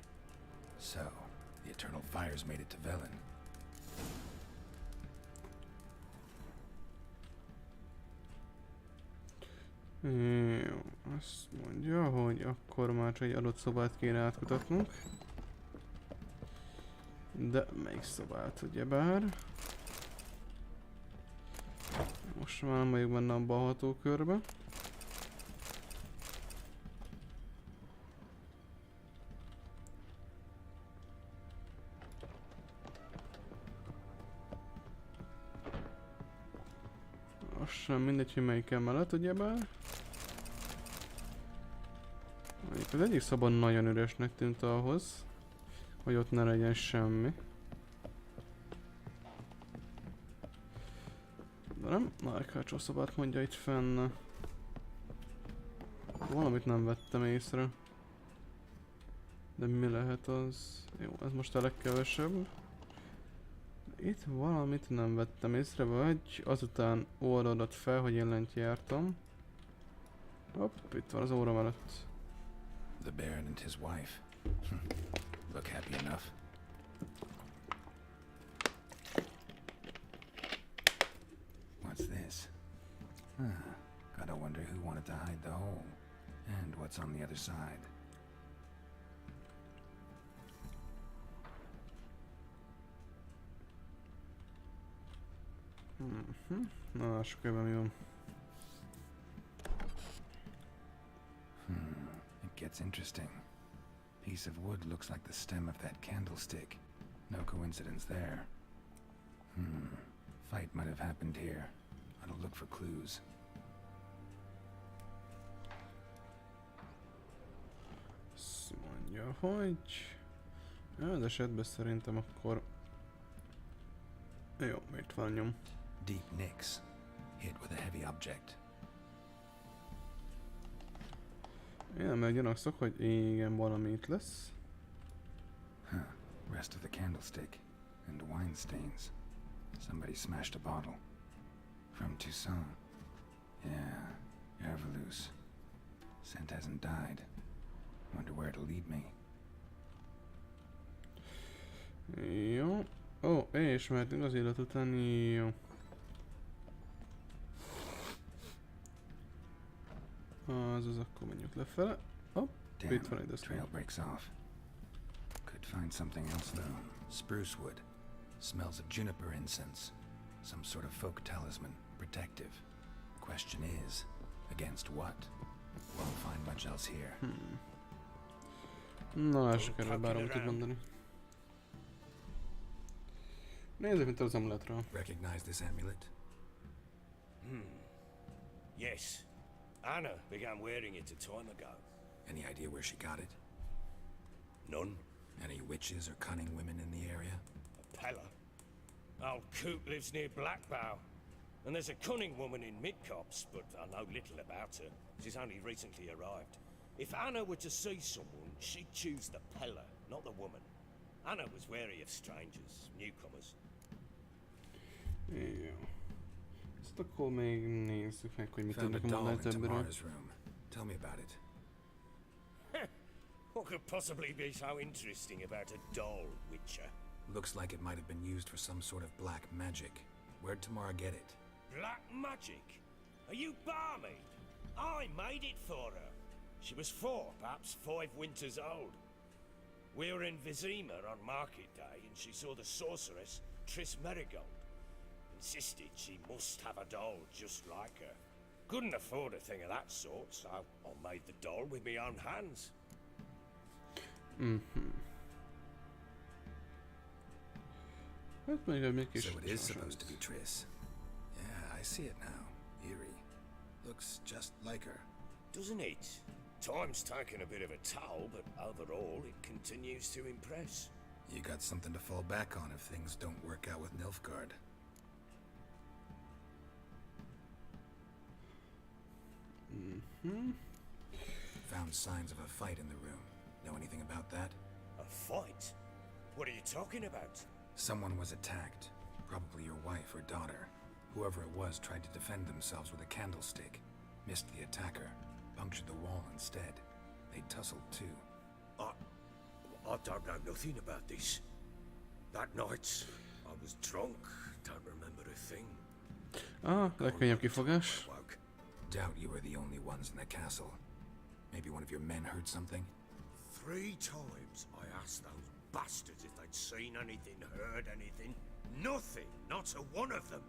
S4: So, the eternal fires made it to Velen.
S1: Jó, azt mondja, hogy akkor már csak egy adott szobát kéne átkutatnunk. De melyik szobát, ugyebár? Most már nem vagyok benne abban a hatókörbe. Most sem mindegy, hogy melyiken mellett, ugyebár. Az egyik szoba nagyon üresnek tűnt ahhoz, hogy ott ne legyen semmi. De nem, Narkácsó szobát mondja itt fenn. Valamit nem vettem észre. De mi lehet az? Jó, ez most a legkevesebb. Itt valamit nem vettem észre, vagy azután oldalad fel, hogy én lent jártam. Hopp, itt van az óra mellett.
S4: The Baron and his wife. Look happy enough. What's this? Gotta wonder who wanted to hide the hole. And what's on the other side.
S1: Na, lássuk ebben mi van.
S4: It gets interesting. Piece of wood looks like the stem of that candlestick. No coincidence there. Fight might have happened here. I'll look for clues.
S1: Azt mondja, hogy... Az esetben szerintem akkor... Jó, itt van nyom.
S4: Deep nicks. Hit with a heavy object.
S1: Én meg gyanakszok, hogy igen, valami itt lesz.
S4: Rest of the candlestick. And wine stains. Somebody smashed a bottle. From Toussaint. Yeah, Ervelus. Scent hasn't died. Wonder where it'll lead me.
S1: Jó. Ó, és mehetünk az élet után, jó. Azaz, akkor menjünk lefele. Hopp, itt van egy
S4: Damn, trail breaks off. Could find something else though. Spruce wood. Smells of juniper incense. Some sort of folk talisman. Protective. Question is, against what? Won't find much else here.
S1: Na, lássuk erről bármit tud mondani. Nézzük, mint az amuletről.
S4: Recognize this amulet?
S5: Yes. Anna began wearing it a time ago.
S4: Any idea where she got it?
S5: None.
S4: Any witches or cunning women in the area?
S5: A Pella. Old Coot lives near Blackbow. And there's a cunning woman in Midcopse, but I know little about her. She's only recently arrived. If Anna were to see someone, she'd choose the Peller, not the woman. Anna was wary of strangers, newcomers.
S1: Jó. Ezt akkor még nézzük meg, hogy mit
S4: Found a
S1: tudnak
S4: doll
S1: mondani
S4: in
S1: többről.
S4: Tamara's room. Tell me about it.
S5: What could possibly be so interesting about a doll, Witcher?
S4: Looks like it might have been used for some sort of black magic. Where'd Tamara get it?
S5: Black magic? Are you barmaid? I made it for her. She was 4, perhaps 5 winters old. We were in Vizima on market day, and she saw the sorceress, Triss Merigold. Insisted she must have a doll just like her. Couldn't afford a thing of that sort, so I made the doll with my own hands.
S1: Hát még egy kis
S4: So it is
S1: sors.
S4: supposed to be Triss. Yeah, I see it now. Eerie. Looks just like her.
S5: Doesn't it? Time's taken a bit of a toll, but overall it continues to impress.
S4: You got something to fall back on if things don't work out with Nilfgaard. Found signs of a fight in the room. Know anything about that?
S5: A fight? What are you talking about?
S4: Someone was attacked. Probably your wife or daughter. Whoever it was tried to defend themselves with a candlestick. Missed the attacker. Punctured the wall instead. They tussled too.
S5: I don't know nothing about this. That night, I was drunk, don't remember a thing.
S1: Legkönnyebb kifogás.
S5: Woke.
S4: Doubt you were the only ones in the castle. Maybe one of your men heard something?
S5: 3 times I asked those bastards if they'd seen anything, heard anything. Nothing, not a one of them.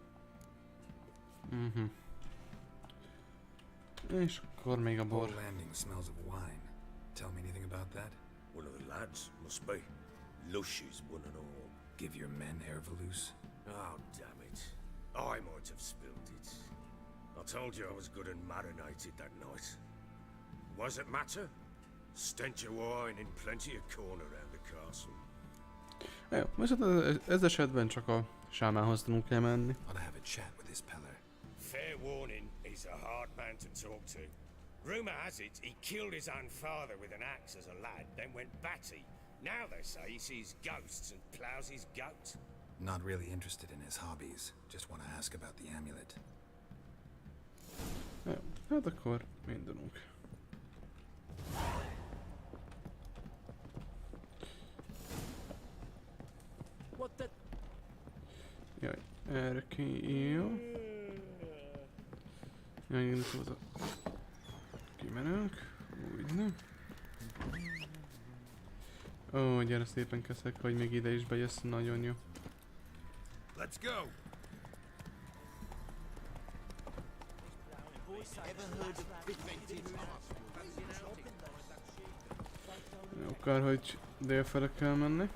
S1: És akkor még a
S4: Whole
S1: bor.
S4: landing smells of wine. Tell me anything about that?
S5: One of the lads, must be. Lushes, one and all.
S4: Give your men Ervelus?
S5: Oh, damn it. I might have spilled it. I told you I was good and marinated that night. Was it matter? Stench of wine in plenty of corn around the castle.
S1: Jó, most hát ez esetben csak a sámánhoz tudunk elmenni.
S4: Ought to have a chat with this Peller.
S5: Fair warning, he's a hard man to talk to. Rumour has it he killed his own father with an axe as a lad, then went batty. Now they say he sees ghosts and ploughs his goat.
S4: Not really interested in his hobbies. Just want to ask about the amulet.
S1: Jó, hát akkor mindununk.
S9: What the?
S1: Jaj, erre ki... Jó. Jaj, én hozzá. Kimenünk. Úgy, nem. Ó, gyere szépen keszek, hogy még ide is bejössz, nagyon jó.
S8: Let's go!
S1: Jó, kár, hogy délfele kell menni.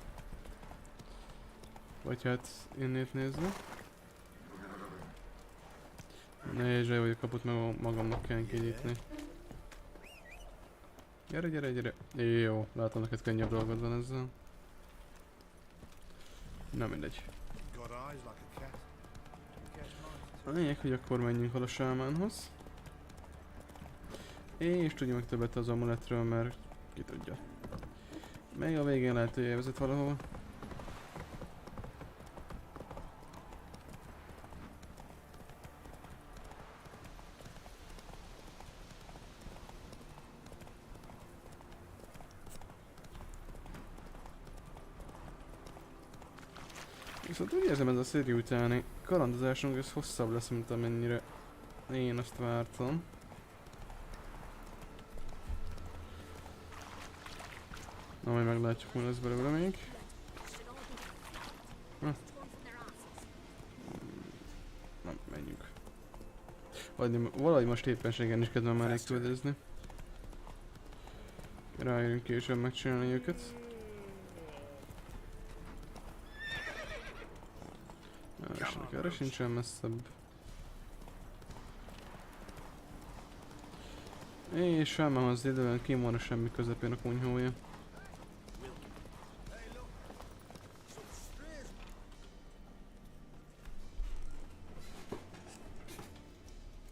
S1: Vagy hát innét nézve. Ne, zsaj, hogy a kaput meg magamnak kell kinyitni. Gyere, gyere, gyere. Jó, látom, neked könnyebb dolgod van ezzel. Na mindegy.
S8: Got eyes like a cat.
S1: A lényeg, hogy akkor menjünk el a sámánhoz. És tudja meg többet az amuletről, mert ki tudja. Még a végén lehet, hogy elvezet valahova. Viszont úgy érzem, ez a Ciri utáni kalandozásunk, ez hosszabb lesz, mint amennyire én azt vártam. Na, majd meglátjuk, mi lesz belőle még. Na, menjünk. Valahogy most éppenségen is kedvem már elküldezni. Rájönünk később megcsinálni őket. Erre sincsen messzebb. És elmehoz időben kim van a semmi közepén a kunyhója.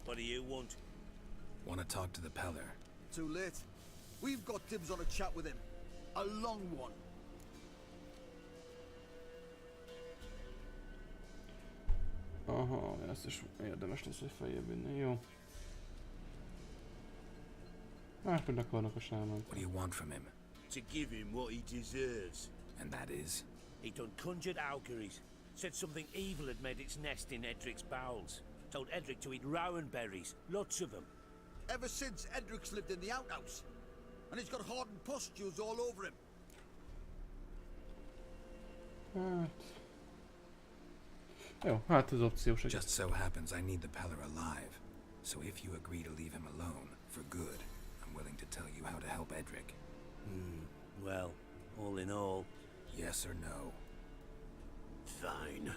S5: What do you want?
S4: Want to talk to the Peller.
S8: Too late.
S2: We've got dibs on a chat with him. A long one.
S1: Aha, ezt is érdemes lesz, hogy feljebb vinni, jó. Hát, hogy akarnak a sámán.
S4: What do you want from him?
S2: To give him what he deserves.
S4: And that is?
S5: He done conjured auguries. Said something evil had made its nest in Edric's bowels. Told Edric to eat rowan berries, lots of them.
S2: Ever since Edric's lived in the outhouse. And he's got hardened pustules all over him.
S1: Hát... Jó, hát az opciós egy.
S4: Just so happens I need the Peller alive. So if you agree to leave him alone, for good, I'm willing to tell you how to help Edric.
S5: Well, all in all...
S4: Yes or no?
S5: Fine.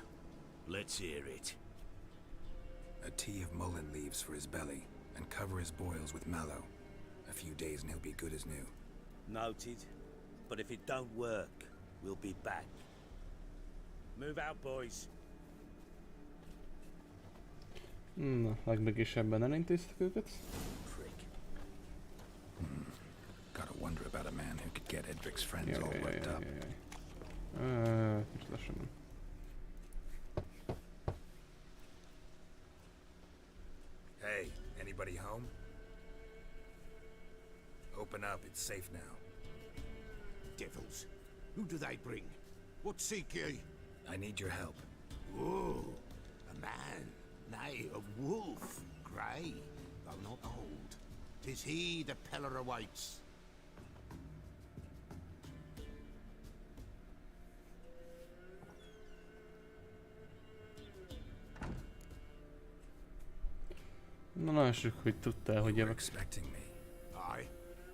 S5: Let's hear it.
S4: A tea of mullein leaves for his belly, and cover his boils with mallow. A few days and he'll be good as new.
S5: Noted. But if it don't work, we'll be back. Move out, boys.
S1: Na, legmegisebben elintéztük őket.
S5: Prick.
S4: Gotta wonder about a man who could get Edric's friends
S1: Jaj,
S4: all
S1: jaj,
S4: worked
S1: jaj,
S4: up.
S1: jaj, jaj. Most lassan.
S4: Hey, anybody home? Open up, it's safe now.
S8: Devils. Who do they bring? What seek ye?
S4: I need your help.
S8: Oh, a man. Nay, a wolf. Grey, though not old. 'Tis he the Peller awaits.
S1: Na lássuk, hogy tudtál, hogy
S4: You were
S1: jövök.
S4: expecting me.
S8: Aye,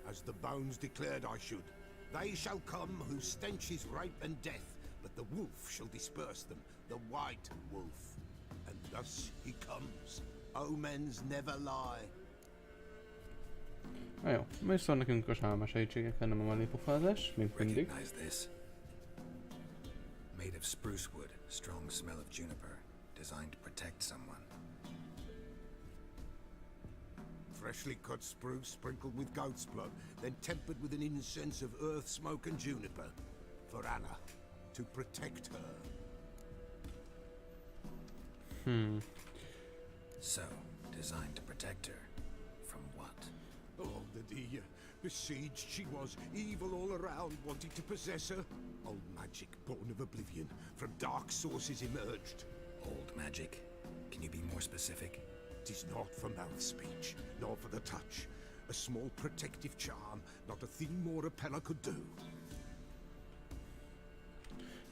S8: as the bones declared I should. They shall come whose stench is rape and death, but the wolf shall disperse them, the white wolf. And thus he comes. Omens never lie.
S1: Na jó, viszont nekünk a sálma segítségekkel, nem a mellépofázás, mint mindig.
S4: Recognize this? Made of spruce wood, strong smell of juniper, designed to protect someone.
S8: Freshly cut spruce sprinkled with goat's blood, then tempered with an incense of earth, smoke and juniper. For Anna, to protect her.
S4: So, designed to protect her. From what?
S8: Oh, the besieged she was, evil all around, wanting to possess her. Old magic, born of oblivion, from dark sources emerged.
S4: Old magic? Can you be more specific?
S8: 'Tis not for mouth speech, nor for the touch. A small protective charm, not a thing more a Peller could do.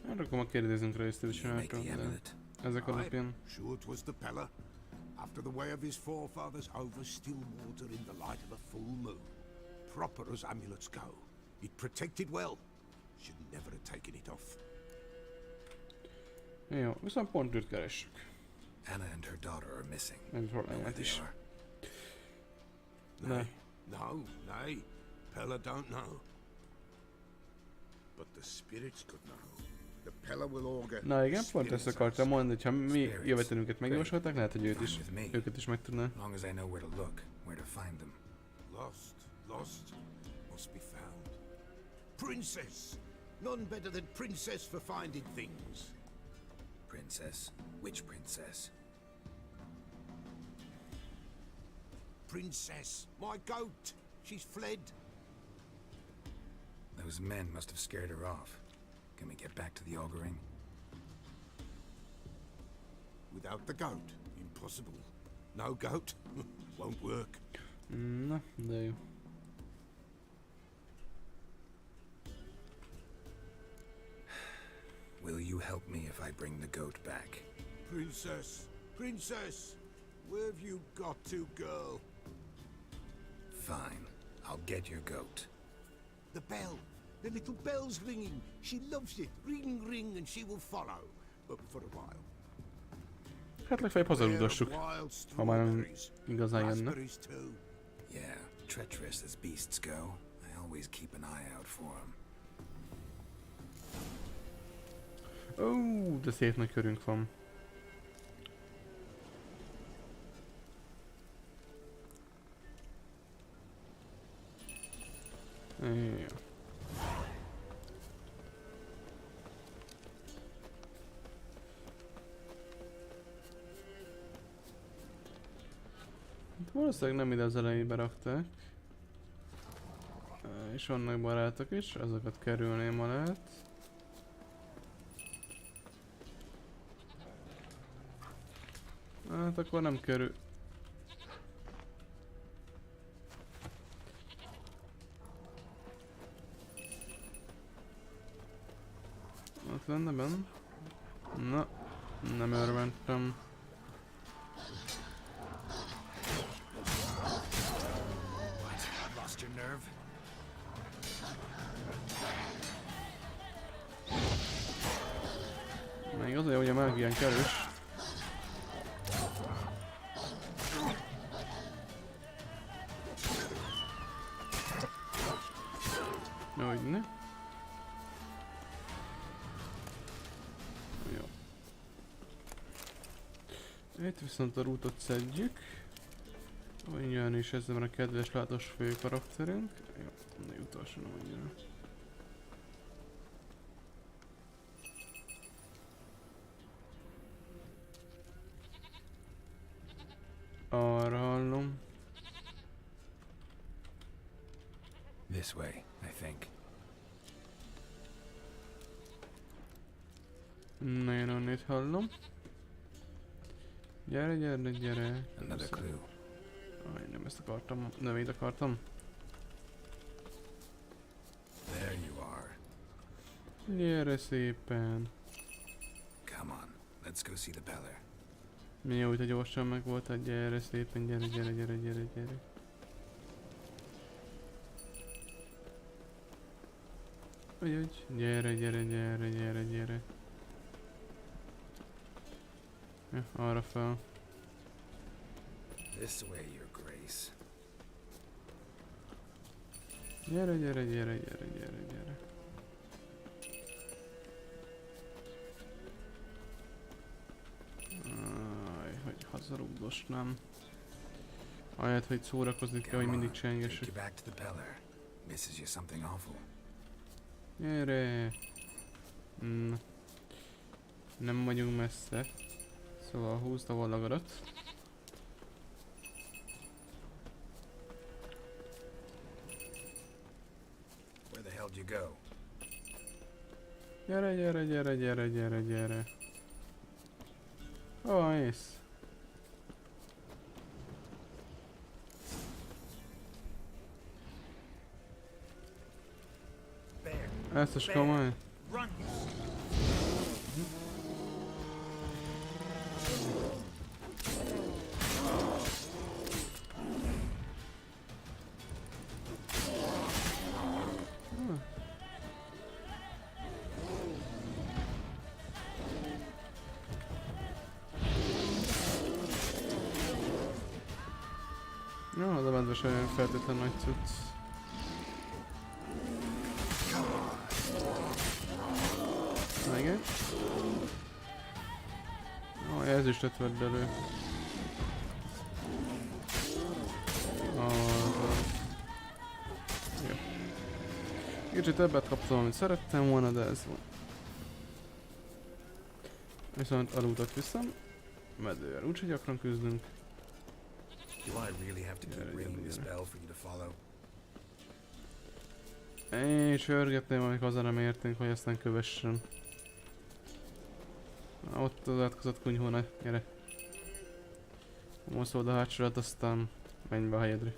S1: Hát akkor ma kérdezünk rá ezt is
S4: You make the
S1: de
S4: amulet.
S1: ezek alapján.
S8: Sure it was the Peller. After the way of his forefathers, over still water in the light of a full moon. Proper as amulets go. It protected well. Should never have taken it off.
S1: Jó, viszont pont őt keressük.
S4: Anna and her daughter are missing.
S1: Ez
S4: Know where
S1: problémát
S4: they
S1: is.
S4: are?
S8: Nay, no, nay. Peller don't know. But the spirits could know. The Peller will augur.
S1: Na igen, pont ezt akartam mondani, hogy ha mi
S4: Spirits.
S1: jövetelünket megjósolták, lehet, hogy őket is meg tudná.
S4: Long as I know where to look, where to find them.
S8: Lost, must be found. Princess! None better than Princess for finding things.
S4: Princess? Which princess?
S8: Princess, my goat! She's fled.
S4: Those men must have scared her off. Can we get back to the auguring?
S8: Without the goat, impossible. No goat, won't work.
S1: Na, de jó.
S4: Will you help me if I bring the goat back?
S8: Princess! Where have you got to, girl?
S4: Fine. I'll get your goat.
S8: The bell! The little bell's ringing. She loves it. Ring, ring, and she will follow. But for a while.
S1: Hát legfeljebb hazarúgassuk,
S8: Wild
S1: ha már nem
S8: strawberries.
S1: igazán jönne.
S8: Raspberries too.
S4: Yeah, treacherous as beasts go. I always keep an eye out for them.
S1: Ó, de szép nagy körünk van. Jó. Valószínűleg nem ide az elejébe rakták. És vannak barátok is, azokat kerülném, ha lehet. Hát akkor nem kerül. Ott lenne benn. Na, nem örventem.
S5: Lost your nerve?
S1: Még azért, hogy a mágián kerős. Hogyne. Jó. Itt viszont a rútot szedjük. Olyan is ezzel van a kedves látos fő karakterünk. Jó, ne utasson annyira. Arra hallom.
S4: This way, I think.
S1: Na, én onnét hallom. Gyere, gyere, gyere.
S4: Another clue.
S1: Aj, nem ezt akartam, növényt akartam.
S4: There you are.
S1: Gyere szépen.
S4: Come on, let's go see the Beller.
S1: Mi jó, hogy te gyorsan meg voltál, gyere szépen, gyere, gyere, gyere, gyere, gyere. Úgy, gyere, gyere, gyere, gyere, gyere. Ja, arra fel.
S4: This way, Your Grace.
S1: Gyere, gyere, gyere, gyere, gyere, gyere. Áj, hogy hazarugdosnám. Ahelyett, hogy szórakozni kell, hogy mindig
S4: Take
S1: csengessük.
S4: you back to the Beller. Misses you something awful.
S1: Gyere! Na. Nem vagyunk messze. Szóval húzd a vallagadat.
S4: Where the hell did you go?
S1: Gyere, gyere, gyere, gyere, gyere, gyere. Hova mész? Ezt is komoly?
S2: Run!
S1: Jó, az a medve sem feltétlen nagy cucc. Meg. Ó, ez is vedd elő. Jó. Kicsit többet kaptam, amit szerettem volna, de ez van. Viszont aludtat viszem. Medővel úgyse gyakran küzdünk.
S4: Do I really have to keep ringing this bell for you to follow?
S1: Én sörgetném, amik haza nem értünk, hogy aztán kövessen. Na, ott az átkozott kunyhóna, gyere. Moszolod a hátsorat, aztán menj be a helyedre.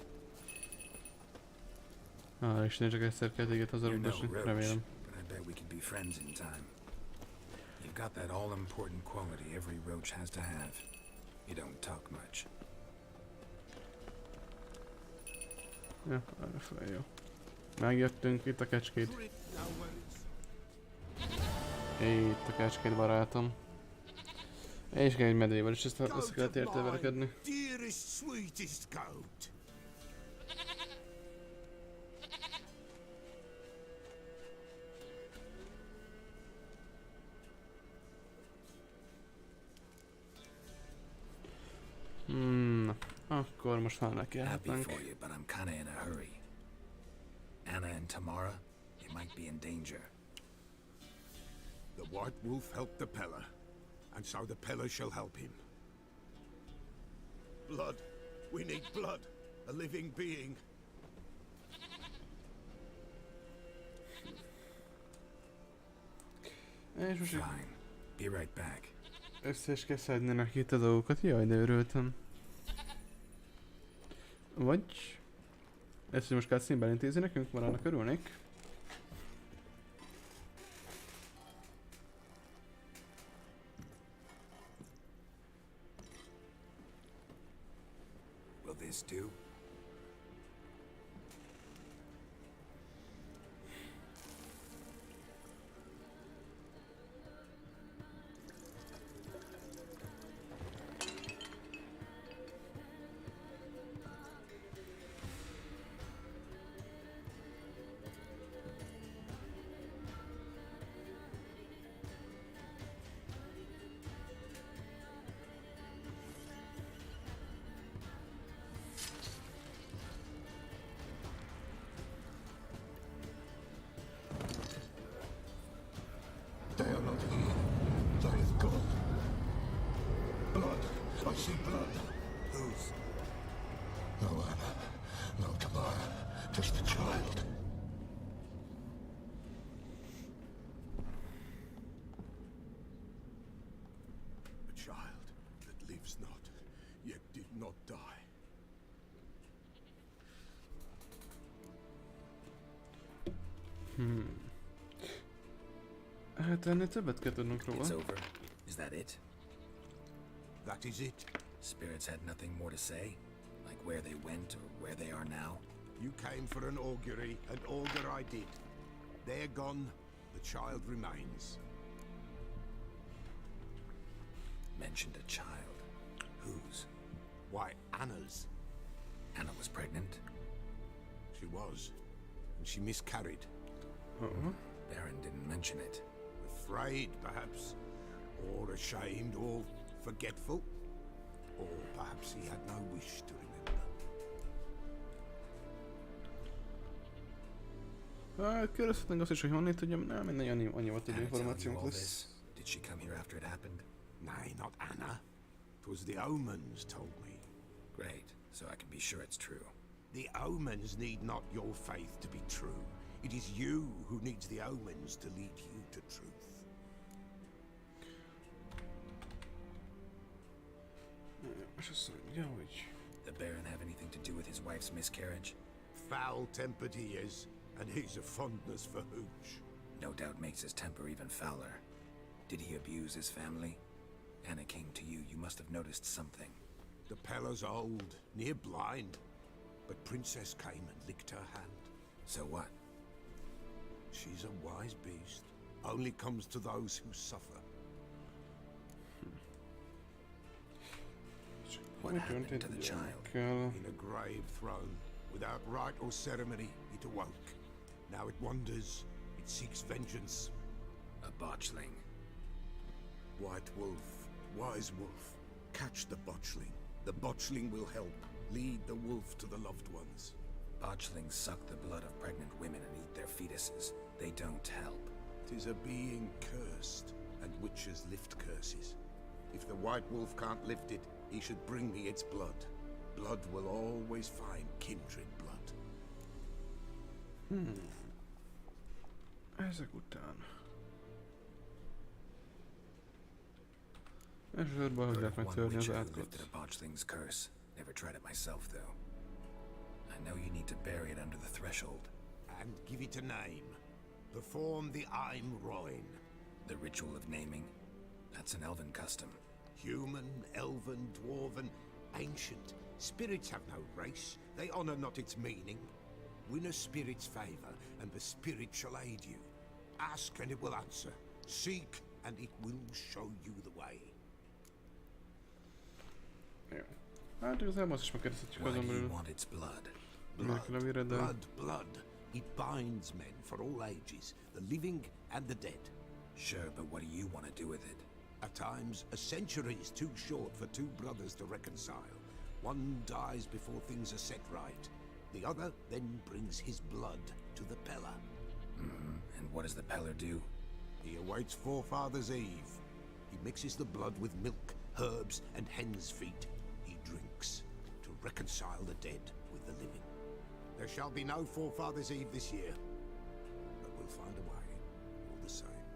S1: Isten, csak egyszer kell téged
S4: You're no
S1: hazarugdosni,
S4: roach,
S1: remélem.
S4: but I bet we could be friends in time. You've got that all-important quality every roach has to have. You don't talk much.
S1: Ja, arra fel, jó. Megjöttünk, itt a kecskét. Itt a kecskét, barátom. És kell egy medvével is, ezt össze kellett érte verekedni.
S2: Dearest, sweetest goat.
S1: Akkor most már
S4: Happy
S1: nekiállhatnánk.
S4: for you, but I'm kinda in a hurry. Anna and Tamara, it might be in danger.
S6: The White Wolf helped the Pella, and so the Pella shall help him. Blood. We need blood. A living being.
S1: És most
S4: Fine. Be right back.
S1: össze is kell szednének itt a dolgokat. Jaj, de örültem. Vagy... ezt, hogy most cutscene-ben intézi nekünk, már annak örülnék.
S4: Will this do?
S6: They are not here. They is gone. Blood. I see blood.
S4: Whose?
S6: No Anna. No Tamara. Just the child. A child that lives not, yet did not die.
S1: Hát ennél többet kell tudnunk
S4: It's
S1: róla.
S4: over. Is that it?
S6: That is it.
S4: Spirits had nothing more to say? Like where they went or where they are now?
S6: You came for an augury, and augur I did. They're gone, the child remains.
S4: Mentioned a child. Whose?
S6: Why, Anna's.
S4: Anna was pregnant?
S6: She was, and she miscarried.
S1: Uh-oh.
S4: Baron didn't mention it.
S6: Afraid, perhaps, or ashamed, or forgetful, or perhaps he had no wish to remember.
S1: Hát kérdezhetnénk azt is, hogy honnét tudjam, nem, mindegy, annyi volt, hogy
S4: Anna tell you
S1: információnk
S4: all
S1: lesz.
S4: this? Did she come here after it happened?
S6: Nay, not Anna. 'Twas the omens told me.
S4: Great, so I can be sure it's true.
S6: The omens need not your faith to be true. It is you who needs the omens to lead you to truth.
S1: És azt mondja, hogy...
S4: The Baron have anything to do with his wife's miscarriage?
S6: Foul-tempered he is, and he's a fondness for hooch.
S4: No doubt makes his temper even fouler. Did he abuse his family? Anna came to you, you must have noticed something.
S6: The Pella's old, near blind, but Princess came and licked her hand.
S4: So what?
S6: She's a wise beast. Only comes to those who suffer.
S4: What happened to the child?
S6: In a grave thrown, without rite or ceremony, it awoke. Now it wanders, it seeks vengeance.
S4: A botchling.
S6: White Wolf, Wise Wolf, catch the botchling. The botchling will help, lead the wolf to the loved ones.
S4: Botchlings suck the blood of pregnant women and eat their fetuses. They don't help.
S6: 'Tis a being cursed, and witches lift curses. If the White Wolf can't lift it, he should bring me its blood. Blood will always find kindred blood.
S1: Ezek után... Elsősorban hogy lehet megtörni az
S4: lifted
S1: átkot.
S4: a botchling's curse. Never tried it myself, though. I know you need to bury it under the threshold.
S6: And give it a name. Perform the Aim Roin.
S4: The ritual of naming? That's an elven custom.
S6: Human, elven, dwarven, ancient. Spirits have no race. They honor not its meaning. Win a spirit's favor, and the spirit shall aid you. Ask, and it will answer. Seek, and it will show you the way.
S1: Jó. Hát igazából azt is megkérdezhetjük
S4: Why
S1: azon
S4: do you
S1: belül.
S4: want its blood?
S6: Blood. It binds men for all ages, the living and the dead.
S4: Sure, but what do you want to do with it?
S6: At times, a century is too short for two brothers to reconcile. One dies before things are set right. The other then brings his blood to the Pellar.
S4: And what does the Peller do?
S6: He awaits Forefather's Eve. He mixes the blood with milk, herbs, and hen's feet. He drinks to reconcile the dead with the living. There shall be no Forefather's Eve this year, but we'll find a way, all the same.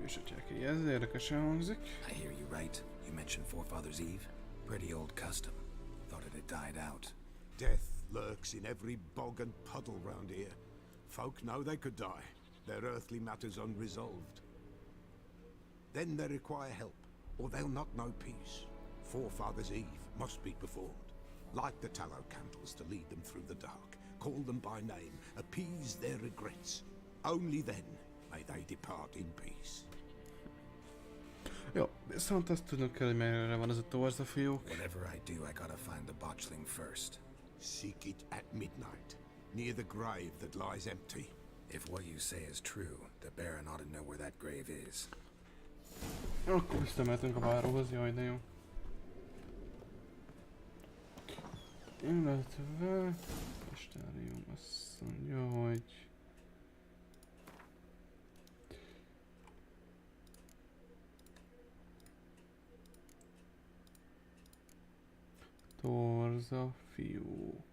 S1: És a csekély, ez érdekesen hangzik.
S4: I hear you right. You mentioned Forefather's Eve. Pretty old custom. Thought it had died out.
S6: Death lurks in every bog and puddle round here. Folk know they could die, their earthly matters unresolved. Then they require help, or they'll not know peace. Forefather's Eve must be performed. Light the tallow candles to lead them through the dark. Call them by name, appease their regrets. Only then may they depart in peace.
S1: Jó, viszont azt tudnunk kell, hogy merre van az a torza fiúk.
S4: Whatever I do, I gotta find the botchling first.
S6: Seek it at midnight, near the grave that lies empty.
S4: If what you say is true, the Baron ought to know where that grave is.
S1: Akkor visszamehetünk a báróhoz, jaj de jó. Illetve... Pestárium azt mondja, hogy... Torza fiúk.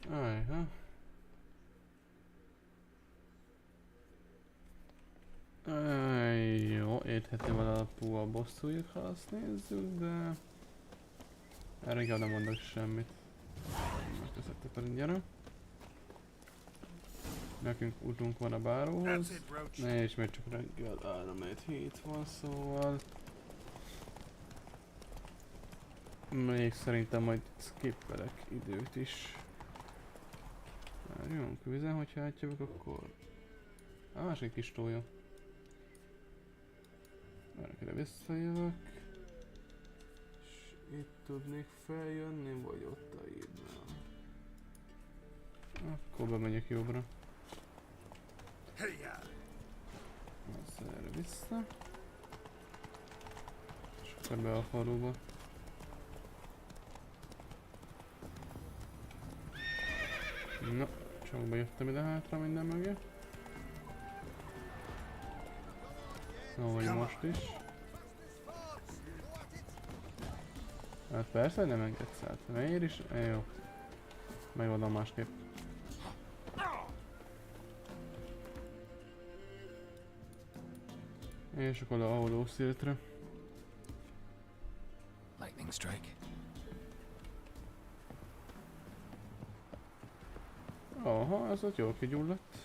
S1: Ajha. Jó, érthető van alapú a bosszújuk, ha azt nézzük, de... Erre inkább nem mondok semmit. Megköszöntek a ringyere. Nekünk utunk van a báróhoz. Ne, és még csak reggel 3-7 van, szóval... Még szerintem majd skippelek időt is. Várjunk, vizen, hogyha átjövök, akkor... A másik kis tója. Várjunk, ide visszajövök. És itt tudnék feljönni, vagy ott a hídnál. Akkor bemegyek jobbra. Az erre vissza. És akkor be a faluba. Na, csak bejöttem ide hátra minden mögé. Ahogy most is. Hát persze, hogy nem engedsz át. Miért is? Jó. Megoldom másképp. És akkor a Hollow Siltre.
S4: Lightning strike.
S1: Aha, ez ott jól kigyulladt.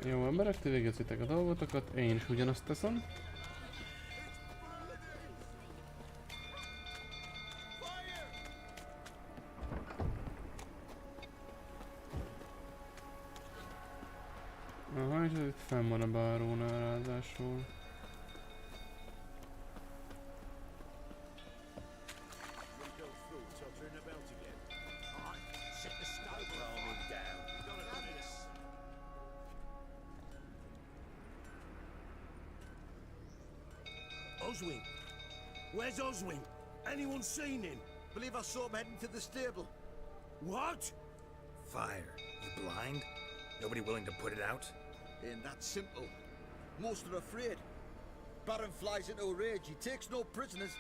S1: Jó emberek, ti végezzitek a dolgotokat, én is ugyanazt teszem. Aha, és ez itt fenn van a bárónál ráadásul.
S2: Oswin? Where's Oswin? Anyone seen him?
S7: Believe I saw him heading to the stable.
S2: What?
S4: Fire. You blind? Nobody willing to put it out?
S7: Ain't that simple. Most are afraid. Baron flies into a rage. He takes no prisoners.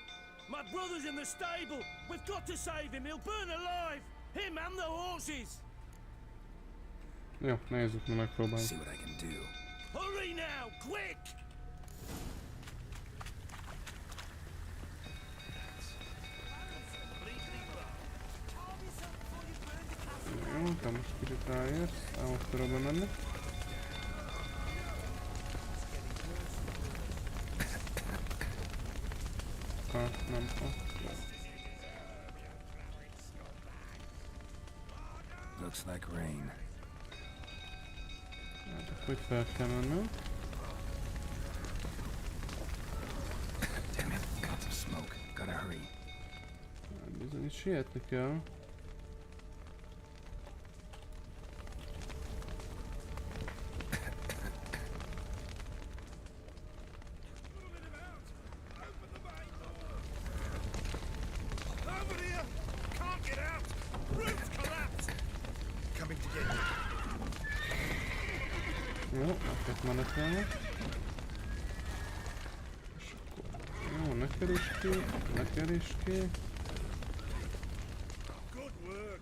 S2: My brother's in the stable. We've got to save him. He'll burn alive. Him and the horses.
S1: Jó, nézzük, mi megpróbáljuk.
S4: See what I can do.
S2: Hurry now, quick!
S1: Jó, te most kicsit ráérsz, ahhoz tudok bemenni. nem fog.
S4: Looks like rain.
S1: Hát akkor itt fel kell mennünk.
S4: Damn it, lots of smoke. Gotta hurry.
S1: Hát bizony itt sietni kell.
S2: Over here! Can't get out! Roof collapsed! Coming to get you.
S1: Jó, neked menetelnek. És akkor... Jó, neked is ki, neked is ki.
S2: Good work.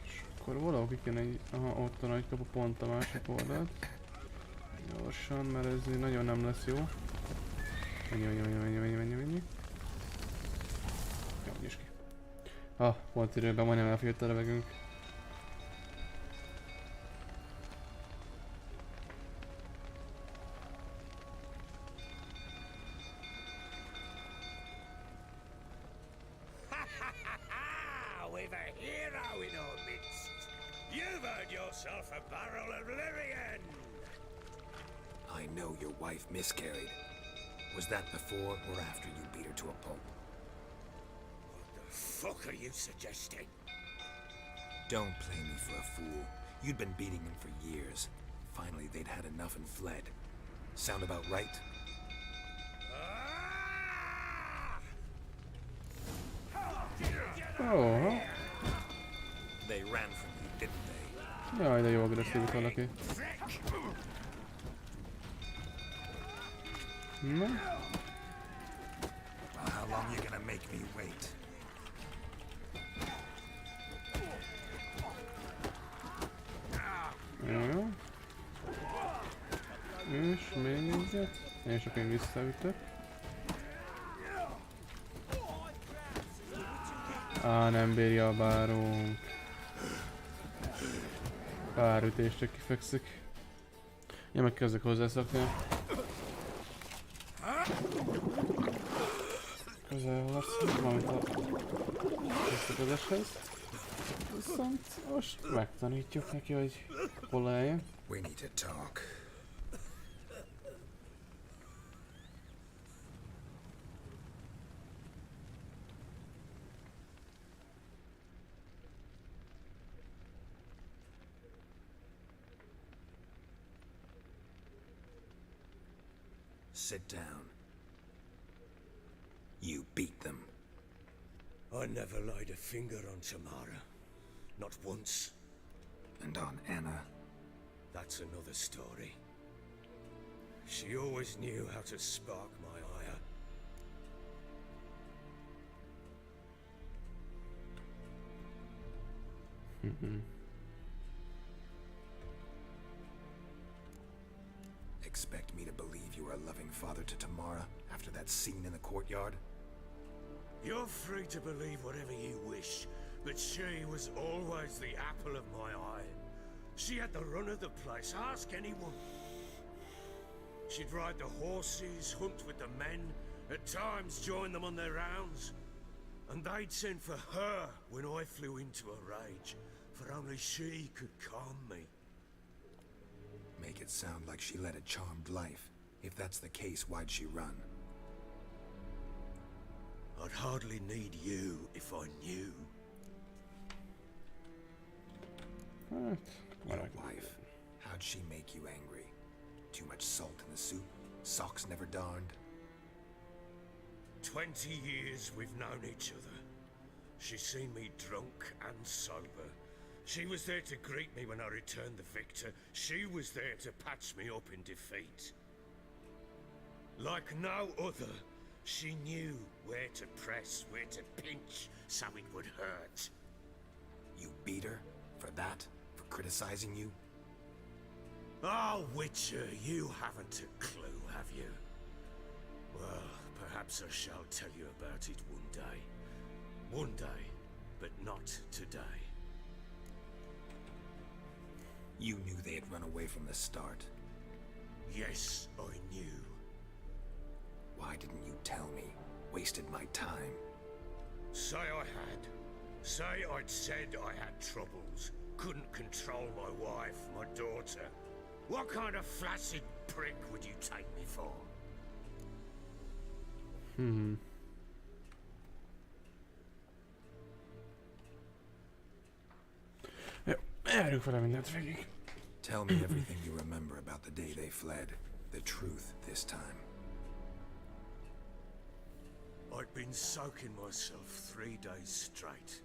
S1: És akkor valahol ki kéne egy... Aha, ott a nagy kapu pont a másik oldalt. Gyorsan, mert ez így nagyon nem lesz jó. Mennyi. Jó, nyisd ki. Ah, pont időben majdnem elfért a levegünk.
S5: We've a hero in our midst. You've earned yourself a barrel of Lyrian.
S4: I know your wife miscarried. Was that before or after you beat her to a pulp?
S5: What the fuck are you suggesting?
S4: Don't play me for a fool. You'd been beating them for years. Finally, they'd had enough and fled. Sound about right?
S1: Oh.
S4: They ran from you, didn't they?
S1: Jaj, de jó agresszív itt valaki. Na,
S4: Well, how long you gonna make me wait?
S1: jó. És még egyet. És akkor én visszaütök. Á, nem bírja a bárónk. Pár ütésre kifekszik. Én meg kezdek hozzászokni. Közel lesz, valamint a összeködéshez. Viszont most megtanítjuk neki, hogy hol álljon.
S4: We need to talk. Sit down. You beat them.
S5: I never laid a finger on Tamara. Not once.
S4: And on Anna.
S5: That's another story. She always knew how to spark my ire.
S4: Expect me to believe you were a loving father to Tamara after that scene in the courtyard?
S5: You're free to believe whatever you wish, but she was always the apple of my eye. She had the run of the place, ask anyone. She'd ride the horses, hunt with the men, at times join them on their rounds. And they'd send for her when I flew into a rage, for only she could calm me.
S4: Make it sound like she led a charmed life. If that's the case, why'd she run?
S5: I'd hardly need you if I knew.
S1: Hát,
S4: Your wife, how'd she make you angry? Too much salt in the soup? Socks never darned?
S5: 20 years we've known each other. She's seen me drunk and sober. She was there to greet me when I returned the victor. She was there to patch me up in defeat. Like no other, she knew where to press, where to pinch, so it would hurt.
S4: You beat her? For that? For criticizing you?
S5: Oh, Witcher, you haven't a clue, have you? Well, perhaps I shall tell you about it one day. One day, but not today.
S4: You knew they had run away from the start.
S5: Yes, I knew.
S4: Why didn't you tell me? Wasted my time.
S5: Say I had. Say I'd said I had troubles. Couldn't control my wife, my daughter. What kind of flaccid prick would you take me for?
S1: Jó, járjunk vele mindent végig.
S4: Tell me everything you remember about the day they fled. The truth this time.
S5: I'd been soaking myself 3 days straight.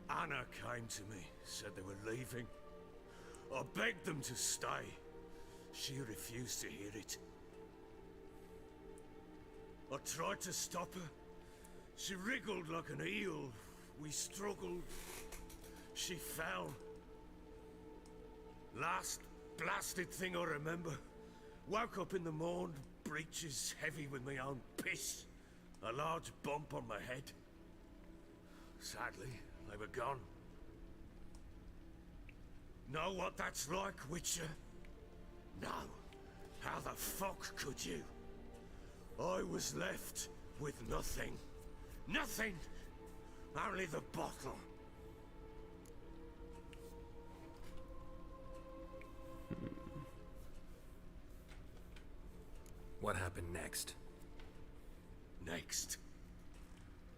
S5: Anna came to me, said they were leaving. I begged them to stay. She refused to hear it. I tried to stop her. She wriggled like an eel. We struggled. She fell. Last blasted thing I remember. Woke up in the morn, breeches heavy with my own piss. A large bump on my head. Sadly, they were gone. Know what that's like, Witcher? No. How the fuck could you? I was left with nothing. Nothing! Only the bottle.
S4: What happened next?
S5: Next.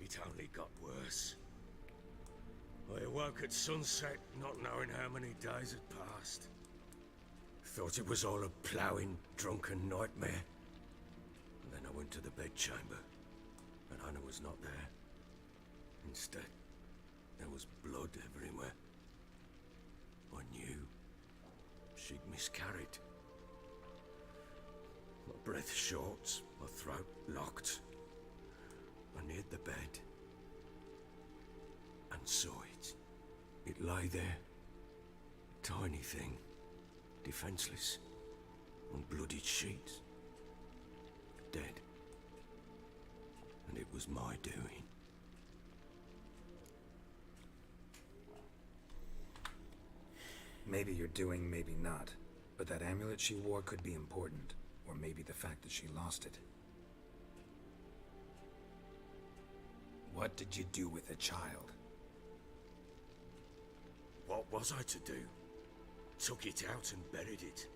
S5: It only got worse. I awoke at sunset, not knowing how many days had passed. Thought it was all a ploughing, drunken nightmare. And then I went to the bedchamber, and Anna was not there. Instead, there was blood everywhere. I knew she'd miscarried. My breath short, my throat locked. I neared the bed and saw it. It lay there, a tiny thing, defenseless, on bloodied sheets, dead. And it was my doing.
S4: Maybe you're doing, maybe not. But that amulet she wore could be important. Or maybe the fact that she lost it. What did you do with the child?
S5: What was I to do? Took it out and buried it.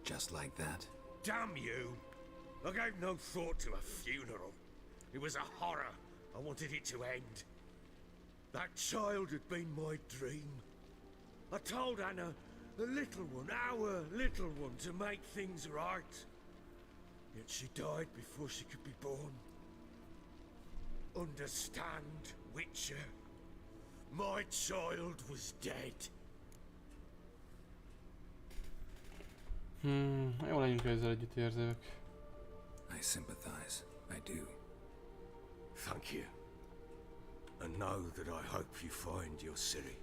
S4: Just like that?
S5: Damn you! I gave no thought to a funeral. It was a horror. I wanted it to end. That child had been my dream. I told Anna, the little one, our little one, to make things right. Yet she died before she could be born. Understand, Witcher? My child was dead.
S1: Jó legyünk ezzel együttérzők.
S4: I sympathize. I do.
S5: Thank you. And know that I hope you find your Ciri.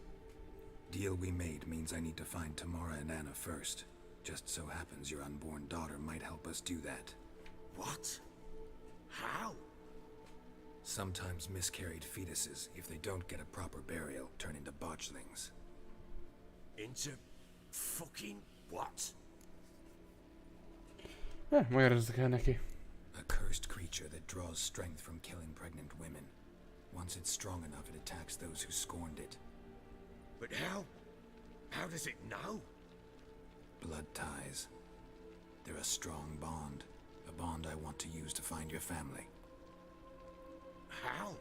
S4: Deal we made means I need to find Tamara and Anna first. Just so happens your unborn daughter might help us do that.
S5: What? How?
S4: Sometimes miscarried fetuses, if they don't get a proper burial, turn into botchlings.
S5: Into fucking what?
S1: Magyarázzak el neki.
S4: A cursed creature that draws strength from killing pregnant women. Once it's strong enough, it attacks those who scorned it.
S5: But how? How does it know?
S4: Blood ties. They're a strong bond. A bond I want to use to find your family.
S5: How?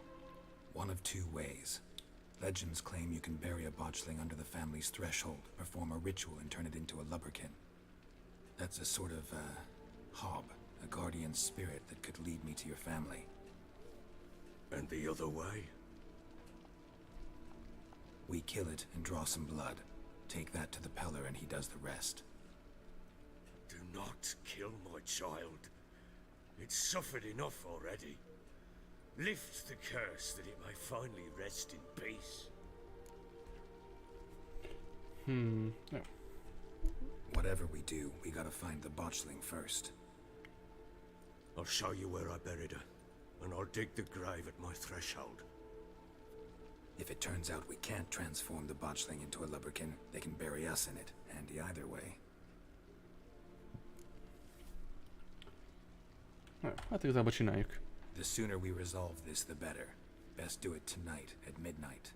S4: One of two ways. Legends claim you can bury a botchling under the family's threshold, perform a ritual and turn it into a lubberkin. That's a sort of, hob, a guardian spirit that could lead me to your family.
S5: And the other way?
S4: We kill it and draw some blood. Take that to the Peller and he does the rest.
S5: Do not kill my child. It's suffered enough already. Lift the curse that it may finally rest in peace.
S1: Jó.
S4: Whatever we do, we gotta find the botchling first.
S5: I'll show you where I buried her, and I'll dig the grave at my threshold.
S4: If it turns out we can't transform the botchling into a lubberkin, they can bury us in it. Handy either way.
S1: Hát igazából csináljuk.
S4: The sooner we resolve this, the better. Best do it tonight at midnight.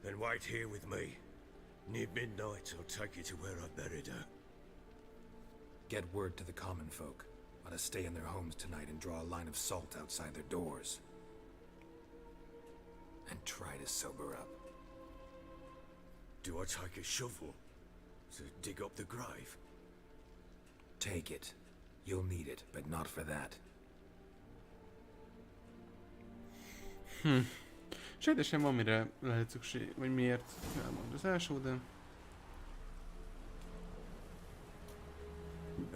S5: Then wait here with me. Near midnight, I'll take you to where I buried her.
S4: Get word to the common folk. Let us stay in their homes tonight and draw a line of salt outside their doors. And try to sober up.
S5: Do I take a shovel to dig up the grave?
S4: Take it. You'll need it, but not for that.
S1: Sejtésem van, mire lehet szükség, vagy miért elmond az első, de...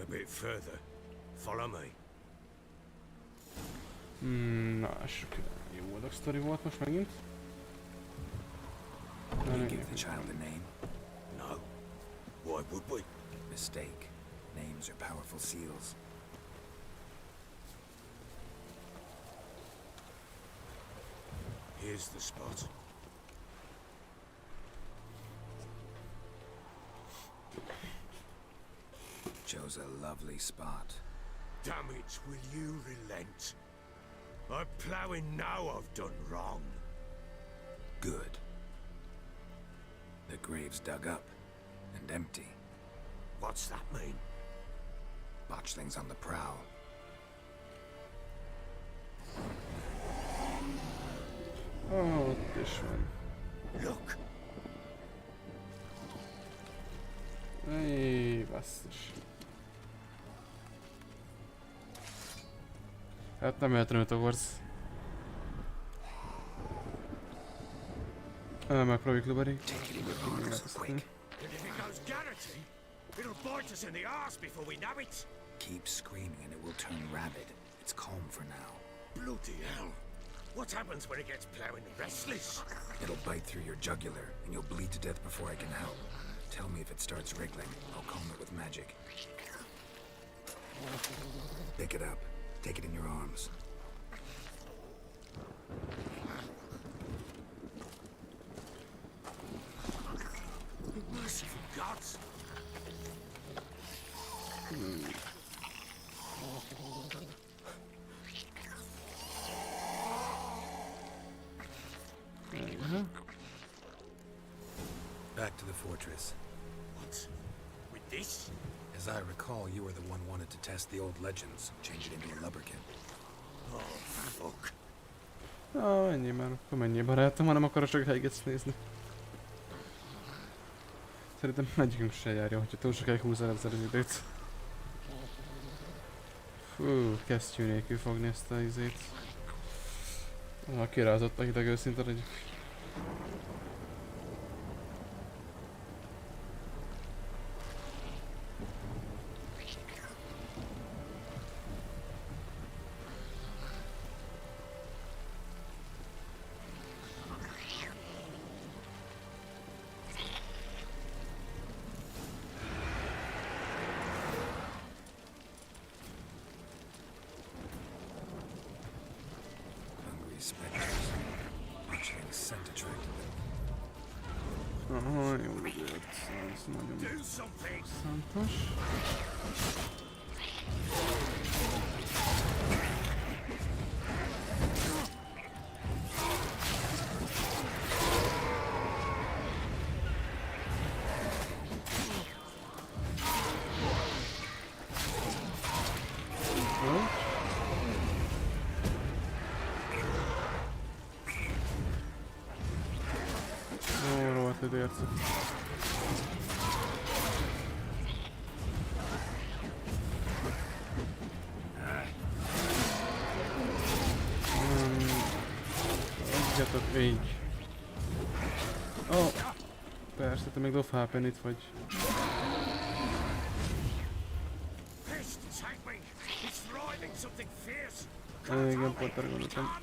S5: A bit further. Follow me.
S1: Na, lássuk. Jó adag sztori volt most megint.
S4: Can you give the child a name?
S5: No. Why would we?
S4: Mistake. Names are powerful seals.
S5: Here's the spot.
S4: Chose a lovely spot.
S5: Damn it, will you relent? I'm ploughing now I've done wrong.
S4: Good. The grave's dug up and empty.
S5: What's that mean?
S4: Botchlings on the prowl.
S1: Ott is van.
S5: Look.
S1: Éj, basszus. Hát nem véletlenül tovarsz. Megpróbáljuk lubari.
S5: And if it goes garroting, it'll bite us in the arse before we know it.
S4: Keep screaming and it will turn rabid. It's calm for now.
S5: Bloody hell. What happens when it gets ploughing restless?
S4: It'll bite through your jugular and you'll bleed to death before I can help. Tell me if it starts wriggling. I'll calm it with magic. Pick it up. Take it in your arms.
S5: Merciful gods.
S4: Back to the fortress.
S5: What? With this?
S4: As I recall, you were the one wanted to test the old legends, change it into a lubberkin.
S5: Oh, fuck.
S1: Ennyi már, akkor mennyi barátom, hanem akarok csak helygets nézni. Szerintem egyikünk se járja, hogyha túl sokáig húzza ezzel az időt. Fú, kesztyű nélkül fogni ezt a izét. Kirázott a hideg őszinte legyek. Aha, jó időt. Ez nagyon szántos. Időércek. Adjatok így. Ó, persze, te még dob HP-n itt vagy. Igen, pont arra gondoltam.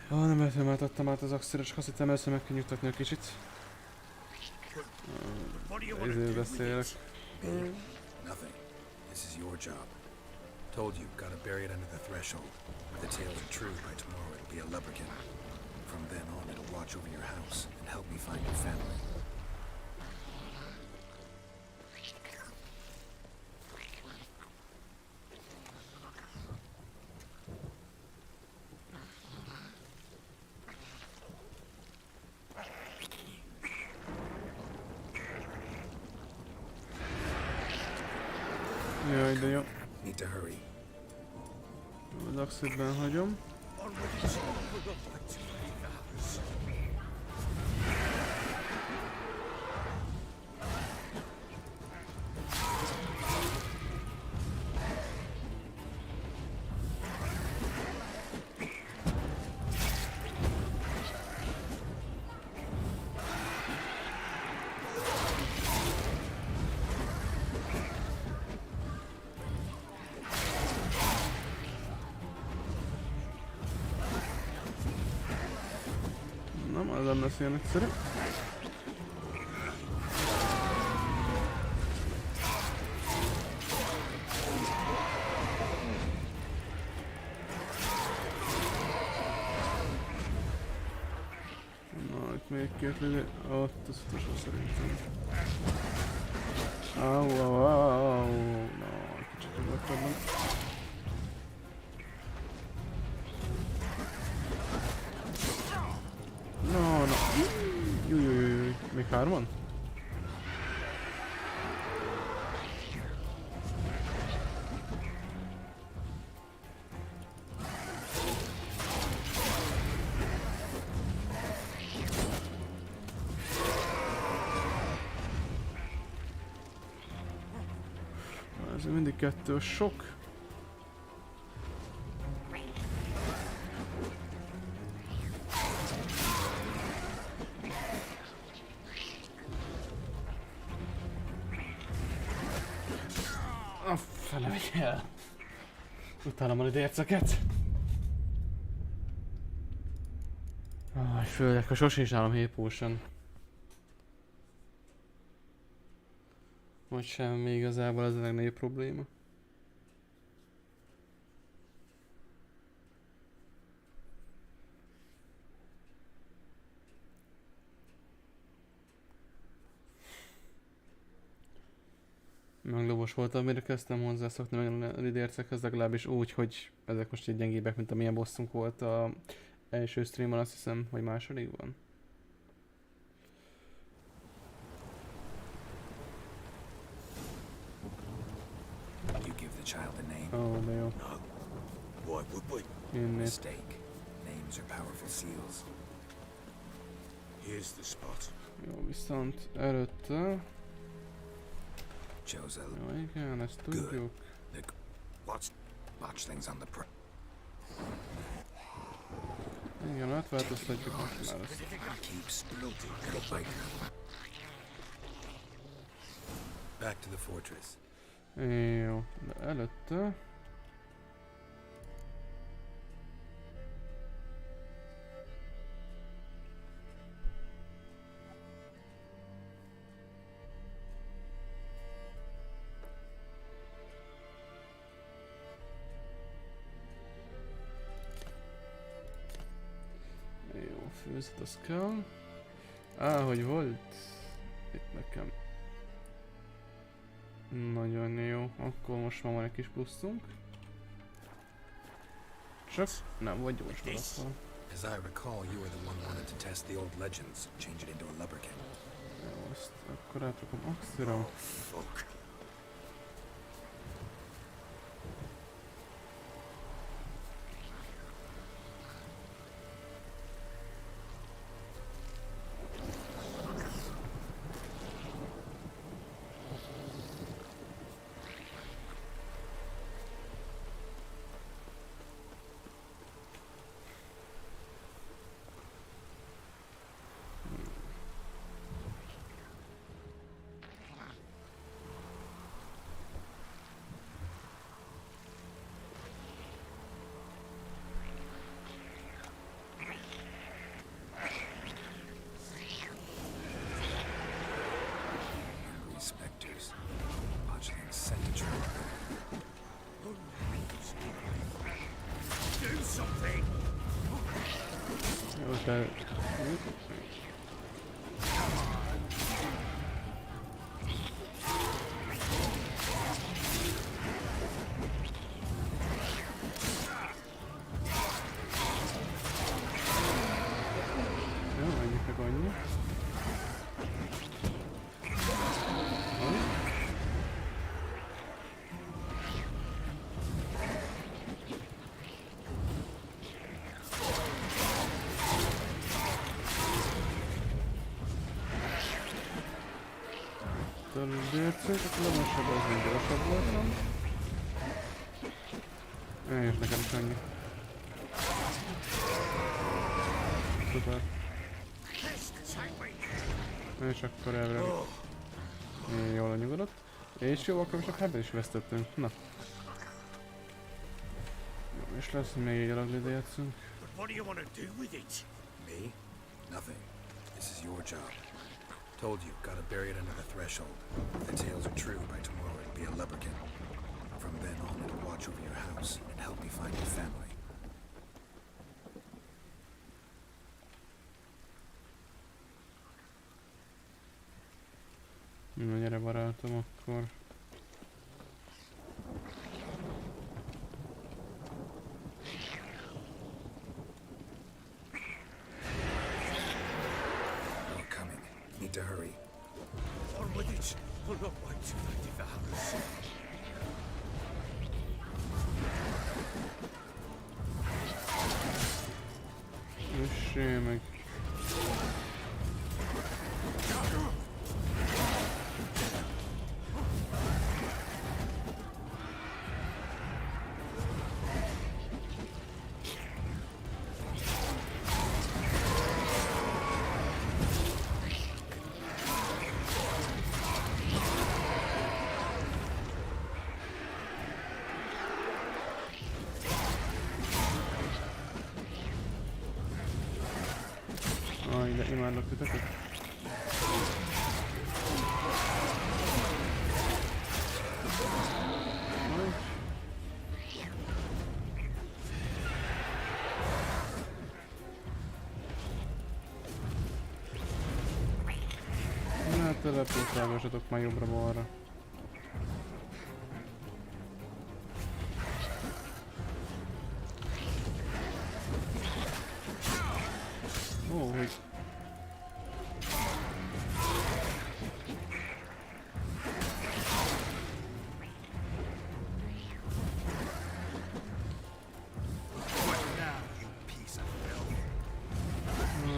S1: Nem értem, adtam át az axéres, azt hittem először meg kell nyugtatni a kicsit. Ezért beszélek.
S4: Nothing. This is your job. Told you, gotta bury it under the threshold. If the tales are true, by tomorrow it'll be a lubberkin. From then on, it'll watch over your house and help me find your family.
S1: Jaj, de jó.
S4: Need to hurry.
S1: Az Axitben hagyom. Nem, az nem lesz ilyen egyszerű. Na, itt még két lövő. Ott az utolsó szerintem. Au. Na, kicsit nyugodtabban. No. Jújjjjjjjj. Még hárman? Ez mindig kettő sok. A fele megy el. Utálom a lidérceket. Főleg, ha sose is nálam Heal Potion. Vagy semmi igazából, ez a legnagyobb probléma. Meglovos voltam, mire kezdtem hozzászokni meg a lidércekhez, legalábbis úgy, hogy ezek most így gyengébbek, mint amilyen bosszunk volt a első streamon, azt hiszem, vagy másodikban.
S4: You give the child a name?
S1: Ó, de jó.
S5: No. Why would we?
S1: Innét.
S4: Mistake. Names are powerful seals.
S5: Here's the spot.
S1: Jó, viszont előtte...
S4: Chose a
S1: Jó, igen, ezt tudjuk.
S4: Watch things on the
S1: Igen, átváltoztatjuk most már ezt.
S4: keeps looting. Back to the fortress.
S1: Jó, de előtte... Jó, főzet az kell. Hogy volt? Itt nekem. Nagyon jó, akkor most már van egy kis pluszunk. Csak nem vagy gyors valakkal.
S4: As I recall, you were the one wanted to test the old legends, change it into a lubricant.
S1: Jó, ezt akkor átrakom Axira.
S5: Fuck.
S1: De... Jó, ennyi meg annyi. Bércünk, akkor lemesebb az még gyorsabb voltam. És nekem is annyi. Szuper. És akkor elvileg jól lenyugodott. És jó, akkor csak ebben is vesztettünk. Na. Jó, és lesz még egy alaglide játszunk.
S2: But what do you want to do with it?
S4: Me? Nothing. This is your job. Told you, gotta bury it under the threshold. If the tales are true, by tomorrow it'll be a lubberkin. From then on, it'll watch over your house and help me find your family.
S1: Na gyere barátom, akkor...
S4: We're coming. Need to hurry.
S2: On with it. We'll not wait till they devour us.
S1: Üssé meg. Aj, de imádlak titeket. Na, teleportálgassatok már jobbra-balra. Ó, hogy...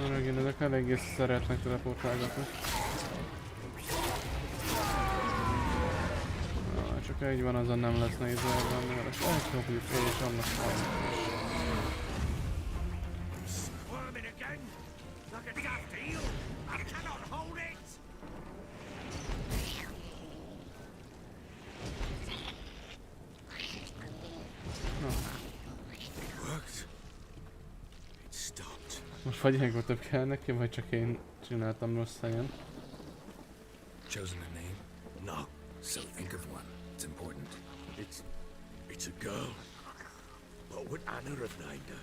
S1: Regén, ezek eléggé szeretnek teleportálgatni. Csak így van, azon nem lesz nehéz elvenni, mert ezt elcsapjuk és annak van.
S2: Squirming again, like a daft eel. I cannot hold it. Worked. It stopped.
S1: Most vagy ilyenkor több kell neki, vagy csak én csináltam rossz helyen.
S4: Chosen a name?
S2: No,
S4: So think of one. It's important.
S2: it's a girl. What would Anna have named her?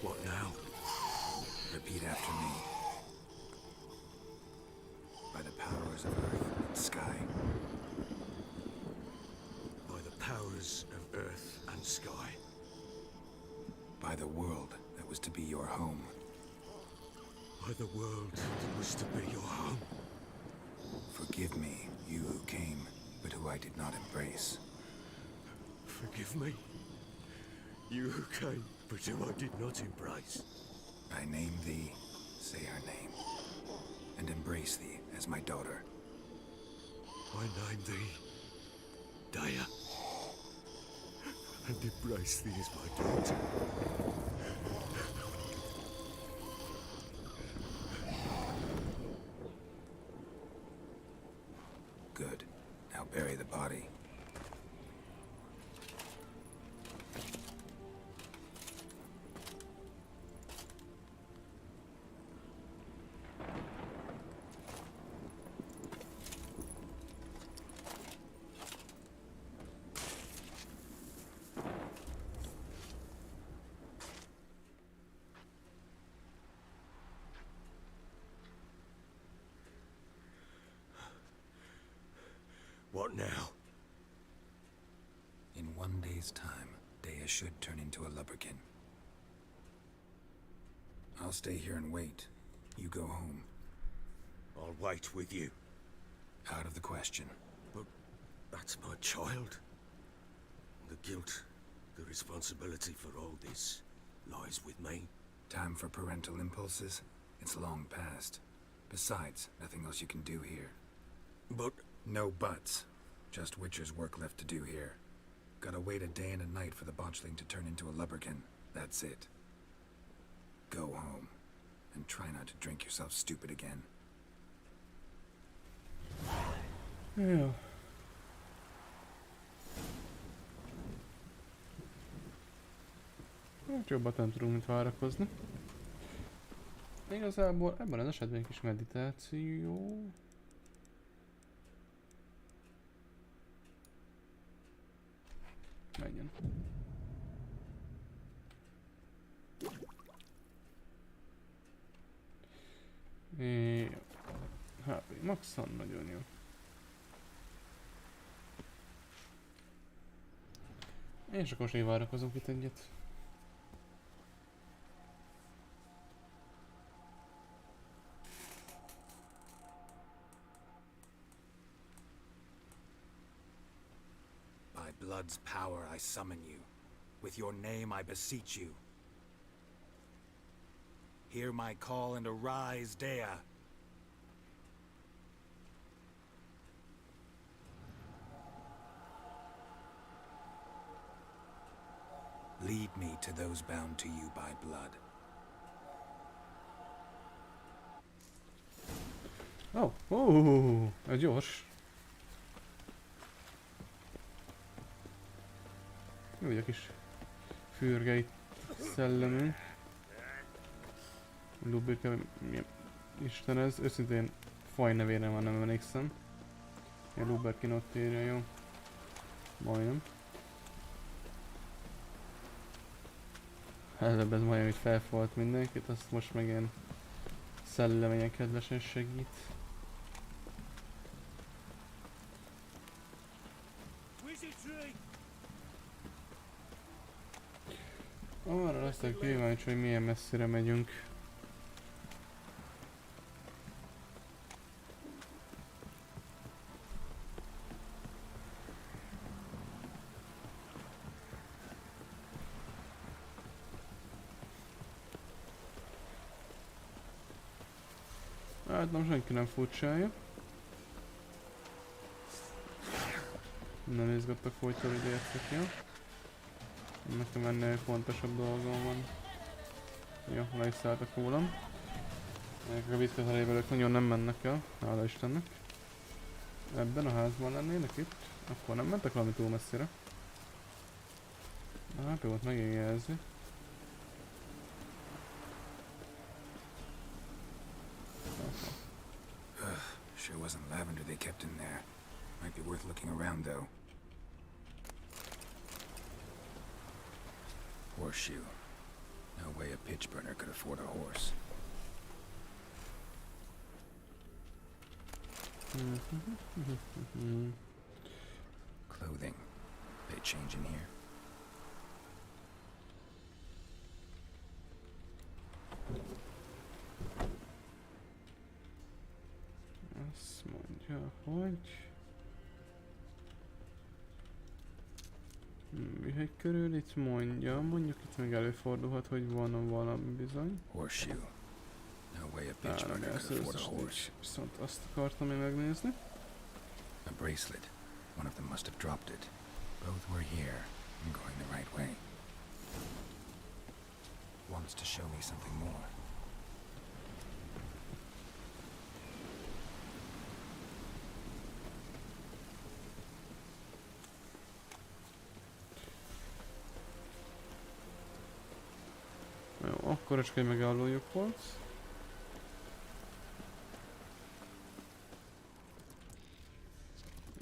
S2: What now?
S4: Repeat after me. By the powers of earth and sky.
S2: By the powers of earth and sky.
S4: By the world that was to be your home.
S2: By the world that was to be your home.
S4: Forgive me, you who came, but who I did not embrace.
S2: Forgive me. You who came, but who I did not embrace.
S4: I name thee, say her name, and embrace thee as my daughter.
S2: I name thee Daya, and embrace thee as my daughter.
S4: Good. Now bury the body.
S5: What now?
S4: In 1 day's time, Dea should turn into a lubberkin. I'll stay here and wait. You go home.
S5: I'll wait with you.
S4: Out of the question.
S5: But that's my child. The guilt, the responsibility for all this lies with me.
S4: Time for parental impulses? It's long past. Besides, nothing else you can do here.
S5: But
S4: No buts. Just Witcher's work left to do here. Gotta wait a day and a night for the botchling to turn into a lubberkin. That's it. Go home. And try not to drink yourself stupid again.
S1: Jó. Hát jobbat nem tudunk, mint várakozni. Igazából ebben az esetben egy kis meditáció. Menjen. Jó. HP maxon nagyon jó. És akkor most még várakozunk itt egyet.
S4: By blood's power I summon you. With your name I beseech you. Hear my call and arise, Dea. Lead me to those bound to you by blood.
S1: Ez gyors. Jó, hogy a kis fürgeit szellemünk. Lubirka, milyen Isten ez? Őszintén faj nevére már nem emlékszem. A Luberkin ott írja, jó. Majdnem. Előbb ez majdnem itt felfolt mindenkit, azt most meg ilyen szelleményen kedvesen segít. Arra leszek kíváncsi, hogy milyen messzire megyünk. Hát nem senki nem furcsája. Nem izgattak folyton, hogy értek, jó? Nekem ennél fontosabb dolgom van. Jó, le is szálltak rólam. Ezek a vízközelébelők nagyon nem mennek el, hála Istennek. Ebben a házban lennének itt, akkor nem mentek valami túl messzire. Hát jó, ott megint jelzi.
S4: Sure wasn't lavender they kept in there. Might be worth looking around, though. Horseshoe. No way a pitch burner could afford a horse. Clothing. They change in here?
S1: Azt mondja, hogy... Műhely körül itt mondja, mondjuk itt meg előfordulhat, hogy van valami bizony.
S4: Horseshoe. No way a pitch burner could afford a horse.
S1: Viszont azt akartam én megnézni.
S4: A bracelet. One of them must have dropped it. Both were here. I'm going the right way. Wants to show me something more.
S1: Jó, akkor csak egy megállójuk volt.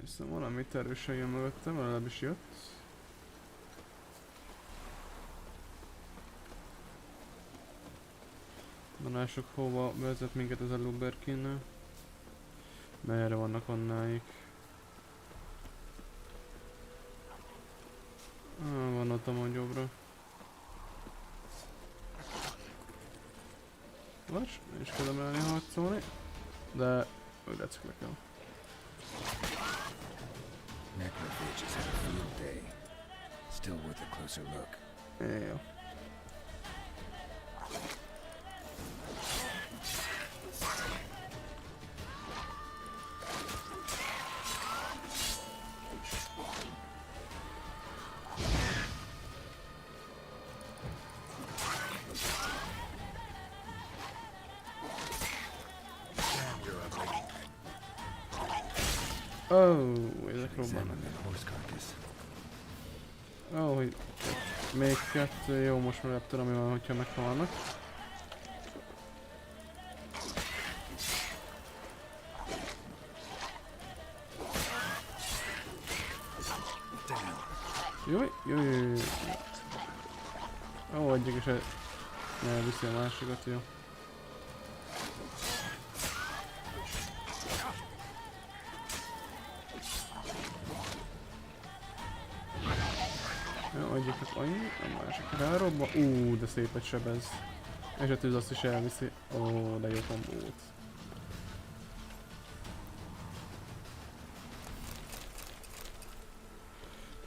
S1: Hiszem valami erősen jön mögöttem, legalábbis jött. Tanások hova vezet minket ez a Luberkin? Merre vannak onnáig? ott a mondjóbra. Vas, és kell emelni harcolni. De úgy látszik le kell.
S4: Necrophages had a field day. Still worth a closer look.
S1: Jó. Ezek robbannak. Hogy még kettő, jó, most már tudom, mi van, hogyha meghalnak. Jó. Egyik is elviszi a másikat, jó. Egyiket annyi, a másik rárobba. De szépet sebez. És a tűz azt is elviszi. De jó kombó volt.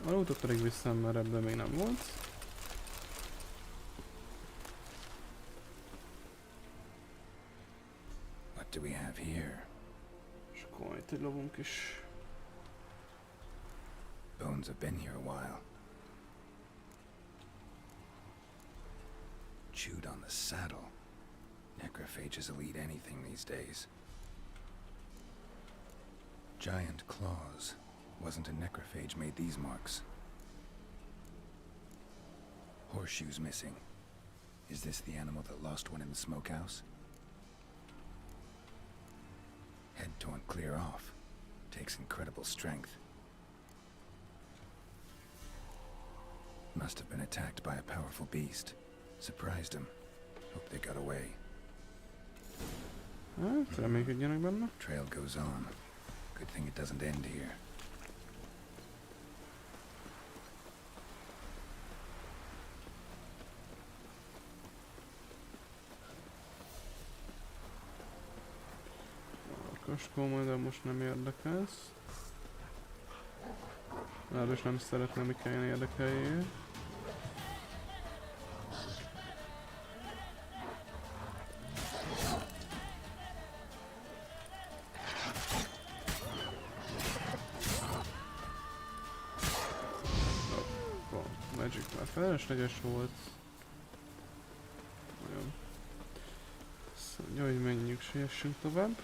S1: A lootot pedig vissza, mert ebben még nem volt.
S4: What do we have here?
S1: És akkor itt egy lovunk is.
S4: Bones have been here a while. Chewed on the saddle. Necrophages will eat anything these days. Giant claws. Wasn't a necrophage made these marks. Horseshoes missing. Is this the animal that lost one in the smokehouse? Head torn clear off. Takes incredible strength. Must have been attacked by a powerful beast. Surprised him. Hope they got away.
S1: Reménykedjenek benne.
S4: Trail goes on. Good thing it doesn't end here.
S1: Kaskó majd most nem érdekelsz. Ráadásul nem szeretném, hogy kelljen érdekeljél. Magic már felesleges volt. Nagyon. Szóval, hogy menjünk, siessünk tovább.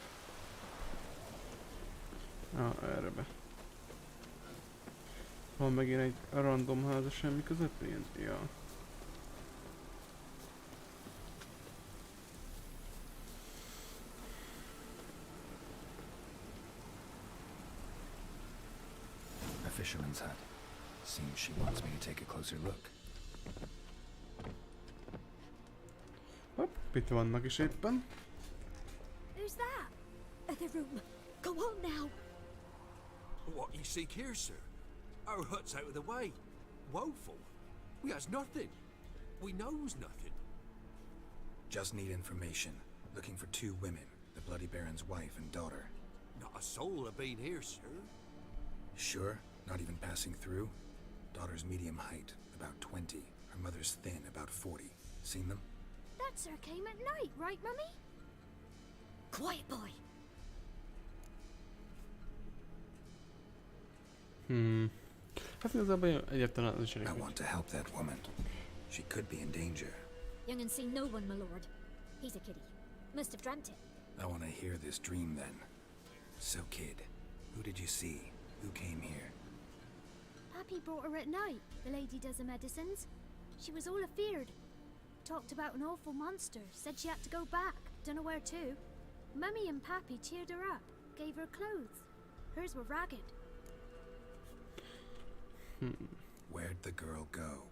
S1: Erre be. Van megint egy random ház a semmi közepén? Ja.
S4: A fisherman's hut. Seems she wants me to take a closer look.
S1: Hopp, itt vannak is éppen.
S3: Who's that? Other room. Go on now.
S5: What you seek here, sir? Our hut's out of the way. Woeful. We has nothing. We knows nothing.
S4: Just need information. Looking for two women, the Bloody Baron's wife and daughter.
S5: Not a soul have been here, sir.
S4: Sure? Not even passing through? Daughter's medium height, about 20. Her mother's thin, about 40. Seen them?
S3: That sir came at night, right, Mummy? Quiet, boy.
S1: Hát igazából egyáltalán az is elég.
S4: I want to help that woman. She could be in danger.
S3: Young and seen no one, my lord. He's a kiddie. Must have dreamt it.
S4: I want to hear this dream then. So kid, who did you see? Who came here?
S3: Pappy brought her at night. The lady does the medicines. She was all afeared. Talked about an awful monster. Said she had to go back. Don't know where to. Mummy and Pappy cheered her up. Gave her clothes. Hers were ragged.
S4: Where'd the girl go?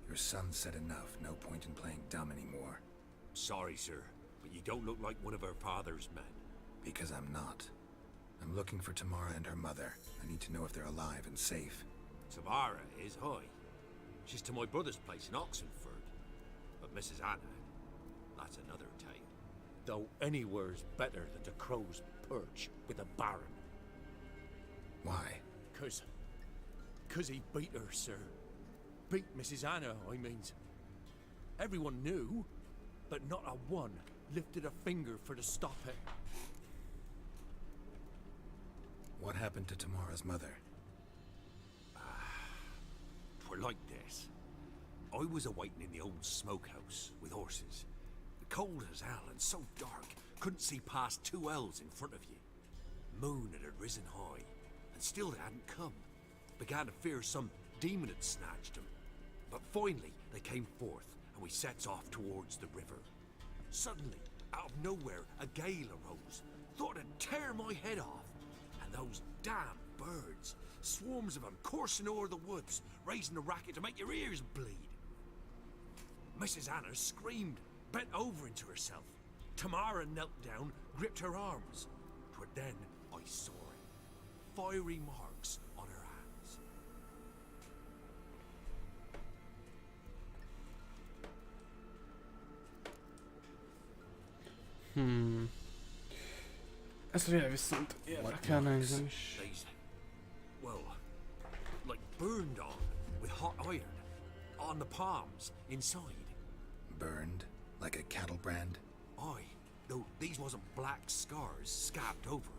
S4: Your son said enough. No point in playing dumb anymore.
S5: Sorry, sir, but you don't look like one of her father's men.
S4: Because I'm not. I'm looking for Tamara and her mother. I need to know if they're alive and safe.
S5: Tamara is high. She's to my brother's place in Oxenford. But Mrs. Anna, that's another tale. Though anywhere's better than the Crow's Perch with a baron.
S4: Why?
S5: Cause he beat her, sir. Beat Mrs. Anna, I means. Everyone knew, but not a one lifted a finger for to stop it.
S4: What happened to Tamara's mother?
S5: Twere like this. I was awaiting in the old smokehouse with horses. Cold as hell and so dark, couldn't see past 2 ells in front of you. Moon had risen high, and still they hadn't come. Began to fear some demon had snatched them. But finally, they came forth, and we sets off towards the river. Suddenly, out of nowhere, a gale arose. Thought it'd tear my head off. And those damn birds, swarms of them coursing o'er the woods, raising a racket to make your ears bleed. Mrs. Anna screamed, bent over into herself. Tamara knelt down, gripped her arms. But then I saw it. Fiery marks on her hands.
S1: Ez ugye viszont érdekelne engem is.
S5: These, well, like burned on with hot iron. On the palms, inside.
S4: Burned? Like a cattle brand?
S5: Aye, though these wasn't black scars scabbed over.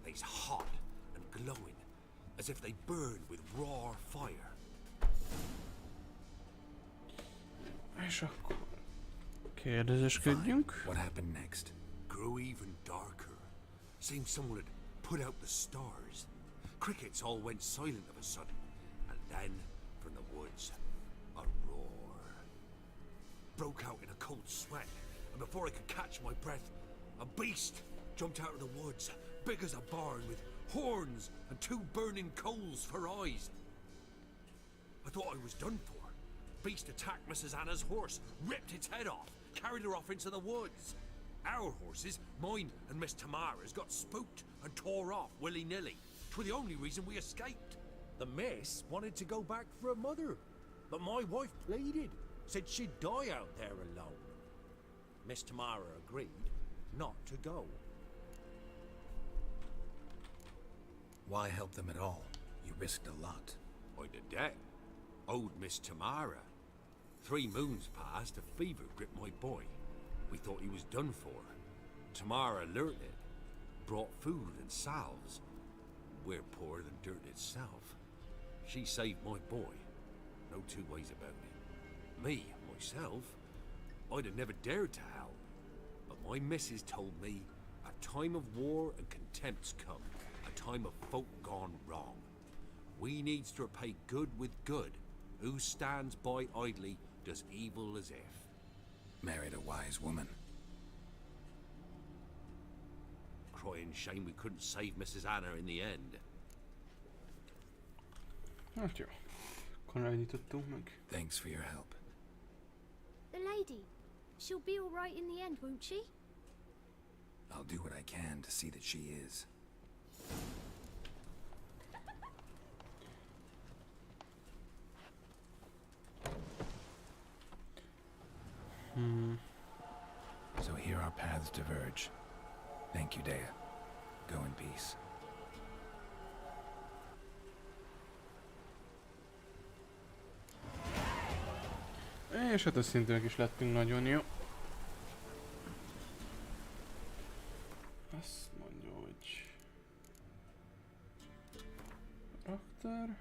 S5: They's hot and glowing, as if they burned with raw fire.
S1: És akkor kérdezéskedjünk.
S4: What happened next?
S5: Grew even darker. Seemed someone had put out the stars. Crickets all went silent of a sudden, and then, from the woods, a roar. Broke out in a cold sweat, and before I could catch my breath, a beast jumped out of the woods, big as a barn, with horns and 2 burning coals for eyes. I thought I was done for. Beast attacked Mrs. Anna's horse, ripped its head off, carried her off into the woods. Our horses, mine and Miss Tamara's, got spooked and tore off willy-nilly. 'Twere the only reason we escaped. The miss wanted to go back for her mother, but my wife pleaded, said she'd die out there alone. Miss Tamara agreed not to go.
S4: Why help them at all? You risked a lot.
S5: I'd a debt. Owed Miss Tamara. 3 moons passed, a fever gripped my boy. We thought he was done for. Tamara learnt it. Brought food and salves. We're poorer than dirt itself. She saved my boy. No 2 ways about it. Me, myself, I'd have never dared to help. But my missus told me a time of war and contempt's come. A time of folk gone wrong. We needs to repay good with good. Who stands by idly does evil as if.
S4: Married a wise woman.
S5: Crying shame we couldn't save Mrs. Anna in the end.
S1: Hát jó. Akkor elnyitottunk meg.
S4: Thanks for your help.
S10: The lady, she'll be all right in the end, won't she?
S4: I'll do what I can to see that she is. So here our paths diverge. Thank you, Dea. Go in peace.
S1: És hát összintűek is lettünk nagyon jó. Azt mondja, hogy... Raktár.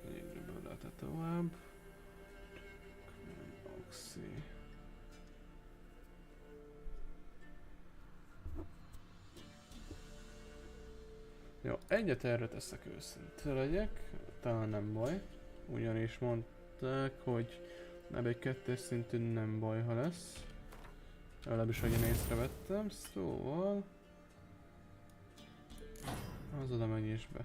S1: Egyébként lehet tovább. Oxy. Jó, egyet erre teszek, őszinte legyek, talán nem baj. Ugyanis mondták, hogy ebből egy 2-es szintű nem baj, ha lesz. Legalábbis, hogy én észrevettem, szóval... Az oda megy is be.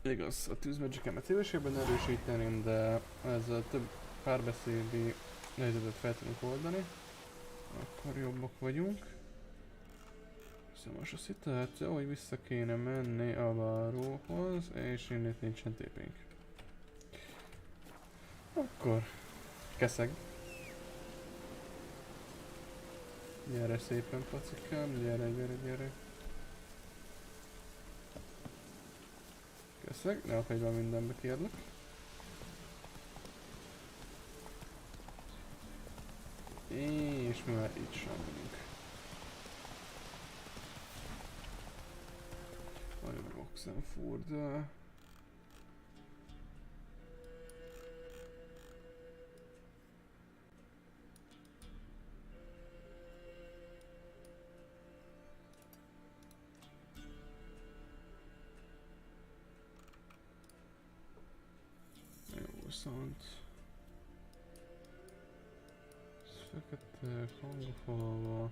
S1: Igaz, a tűzmagickemet szívesebben erősíteném, de ezzel több párbeszédi helyzetet fel tudunk oldani, akkor jobbak vagyunk. Szóval a szituáció, hogy vissza kéne menni a váróhoz, és innét nincsen tépénk. Akkor keszeg. Gyere szépen, pacikám, gyere. Keszeg, ne akadj be mindenbe, kérlek. És mi már itt sem vagyunk. Várj meg Oxenford. Jó, viszont... Fekete, hangfalva...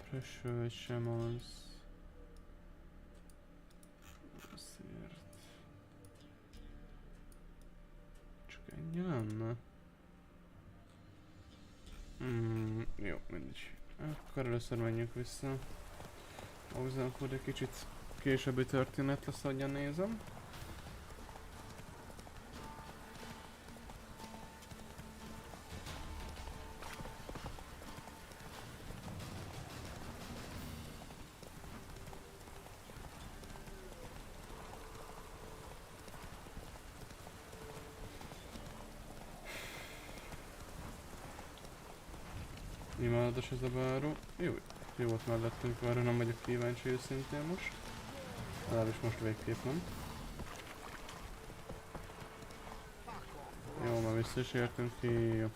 S1: Pressure sem az... Azért... Csak ennyi lenne? Jó, mindegy. Akkor először menjünk vissza. Oxenford egy kicsit későbbi történet lesz, ahogyan nézem. Imádatos ez a báró. Jó volt mellettünk, várja, nem vagyok kíváncsi őszintén most. Legalábbis most végképp nem. Jó, már vissza is értünk ki. Jó.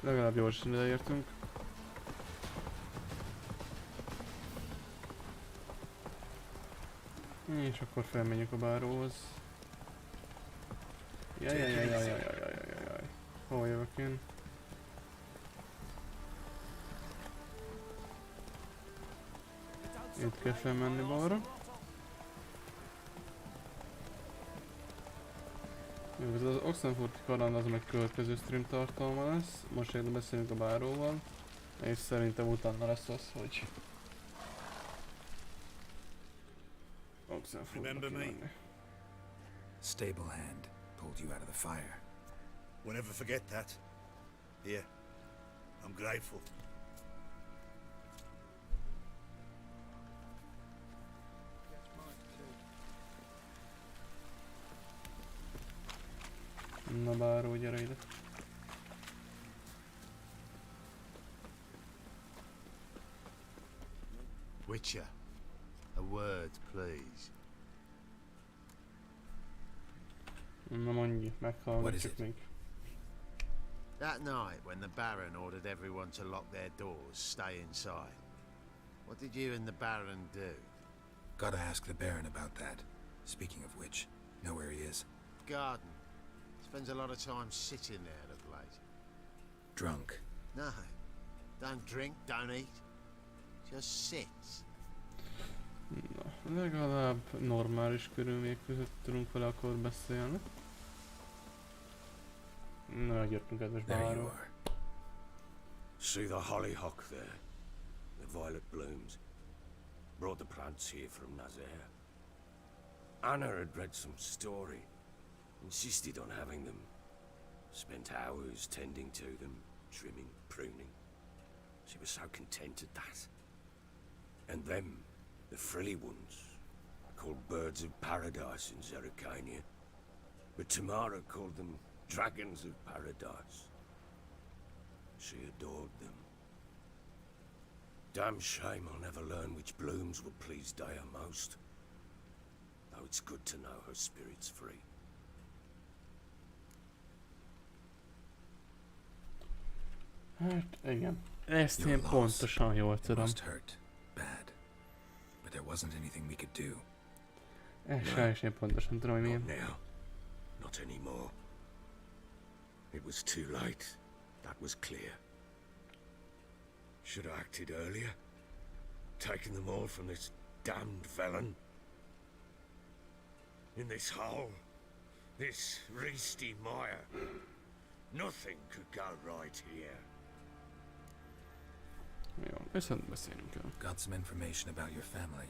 S1: Legalább gyorsan ideértünk. És akkor felmenjünk a báróhoz. Jaj. Hol jövök én? Itt kell felmenni balra. Jó, ez az Oxenford kaland az meg következő stream tartalma lesz. Most egyébként beszélünk a báróval. És szerintem utána lesz az, hogy... Oxenfordba kimenni.
S4: Stable hand pulled you out of the fire.
S2: We'll never forget that. Here, I'm grateful.
S1: Na báró, gyere ide.
S8: Witcher, a word, please.
S1: Na mondj, meghallgatjuk még.
S8: That night when the Baron ordered everyone to lock their doors, stay inside. What did you and the Baron do?
S4: Gotta ask the Baron about that. Speaking of which, know where he is?
S8: Garden. Spends a lot of time sitting there of late.
S4: Drunk.
S8: No. Don't drink, don't eat. Just sits.
S1: Na, legalább normális körülmények között tudunk vele akkor beszélni. Na, gyertünk, kedves báró.
S5: See the hollyhock there? The violet blooms. Brought the plants here from Nazaire. Anna had read some story. Insisted on having them. Spent hours tending to them, trimming, pruning. She was so content at that. And them, the frilly ones, called birds of paradise in Zerrikania. But Tamara called them dragons of paradise. She adored them. Damn shame I'll never learn which blooms will please Daya most. Though it's good to know her spirit's free.
S1: Hát igen, ezt én pontosan jól tudom.
S4: Bad. But there wasn't anything we could do.
S1: És én pontosan tudom, hogy milyen.
S5: Not now. Not anymore. It was too late. That was clear. Should have acted earlier. Taken them all from this damned felon. In this hole. This reesty mire. Nothing could go right here.
S1: Jó, viszont beszélnünk kell.
S4: Got some information about your family.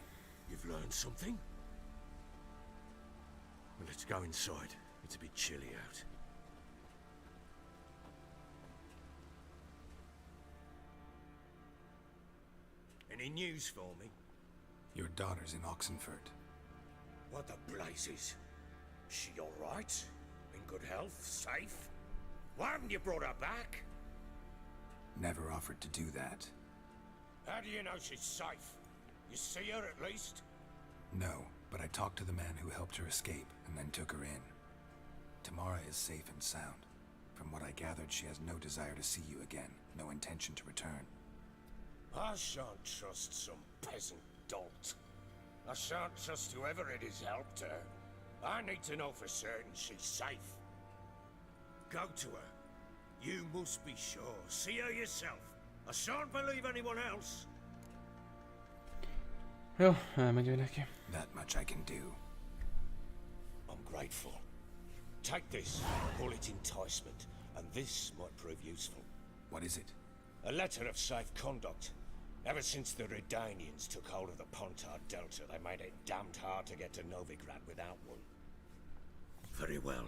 S5: You've learned something? Well, let's go inside. It's a bit chilly out. Any news for me?
S4: Your daughter's in Oxenfurt.
S5: What the blazes? She all right? In good health? Safe? Why haven't you brought her back?
S4: Never offered to do that.
S5: How do you know she's safe? You see her at least?
S4: No, but I talked to the man who helped her escape and then took her in. Tamara is safe and sound. From what I gathered, she has no desire to see you again, no intention to return.
S5: I shan't trust some peasant dolt. I shan't trust whoever it is helped her. I need to know for certain she's safe. Go to her. You must be sure. See her yourself. I shan't believe anyone else.
S1: Jó, elmegyünk neki.
S4: That much I can do.
S5: I'm grateful. Take this, call it enticement, and this might prove useful.
S4: What is it?
S5: A letter of safe conduct. Ever since the Redanians took hold of the Pontard Delta, they made it damned hard to get to Novigrad without one. Very well.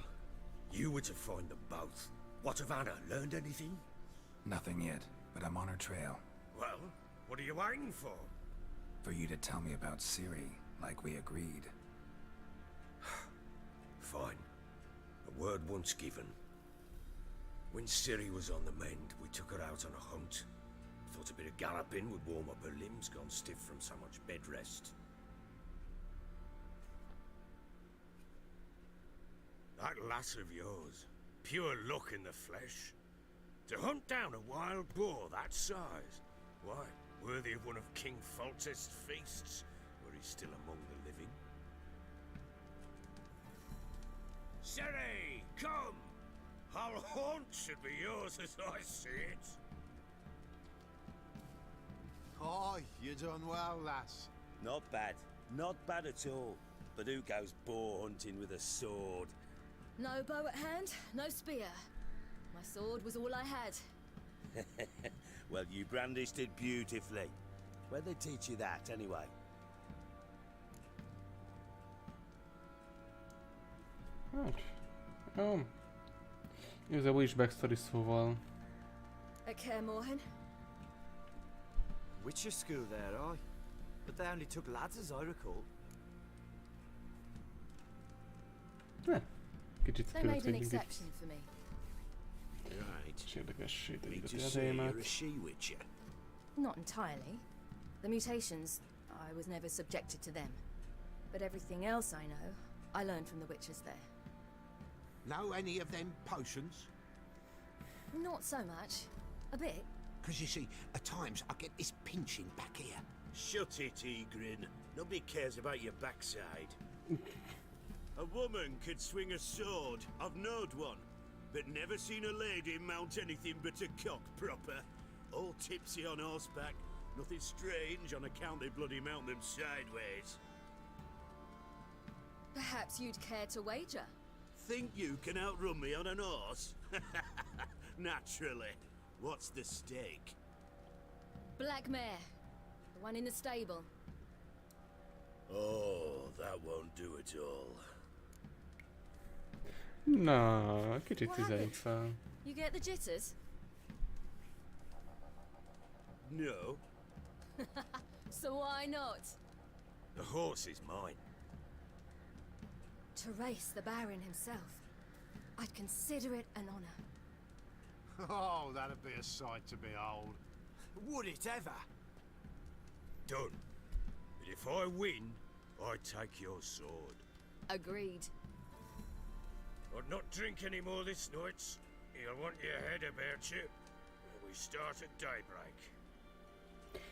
S5: You were to find them both. What of Anna? Learned anything?
S4: Nothing yet, but I'm on her trail.
S5: Well, what are you waiting for?
S4: For you to tell me about Ciri, like we agreed.
S5: Fine. A word once given. When Ciri was on the mend, we took her out on a hunt. Thought a bit of galloping would warm up her limbs, gone stiff from so much bed rest. That lass of yours, pure luck in the flesh. To hunt down a wild boar that size, why, worthy of one of King Foltest's feasts, were he still among the living. Ciri, come! Our haunt should be yours as I see it.
S8: Oh, you done well, lass.
S11: Not bad. Not bad at all. But who goes boar hunting with a sword?
S3: No bow at hand, no spear. My sword was all I had.
S11: Well, you brandished it beautifully. Where'd they teach you that, anyway?
S1: Hát, jó. Igazából is backstory, szóval...
S3: At Kaer Morhen?
S12: Witcher school there, aye. But they only took lads as I recall.
S1: Kicsit
S3: They made an
S1: következünk itt.
S3: exception for me.
S5: Right.
S1: És érdekessé
S5: Mean
S1: teszik
S5: to
S1: a
S5: say you're
S1: témát.
S5: a she-witcher?
S3: Not entirely. The mutations, I was never subjected to them. But everything else I know, I learned from the witches there.
S8: Know any of them potions?
S3: Not so much. A bit.
S8: Because you see, at times I get this pinching back here.
S5: Shut it, Egrin. Nobody cares about your backside. A woman could swing a sword. I've knowed one. But never seen a lady mount anything but a cock proper. All tipsy on horseback. Nothing strange on account they bloody mount them sideways.
S3: Perhaps you'd care to wager?
S5: Think you can outrun me on an horse? Naturally. What's the stake?
S3: Black mare. The one in the stable.
S5: Oh, that won't do it all.
S1: Na, kicsit
S3: What
S1: tüzeljük fel.
S3: You get the jitters?
S5: No,
S3: So why not?
S5: the horse is mine.
S3: To race the Baron himself. I'd consider it an honor.
S8: Oh, that'd be a sight to behold.
S12: Would it ever?
S5: Done. But if I win, I take your sword.
S3: Agreed.
S5: I'd not drink any more this night. You'll want your head about you. We start at daybreak.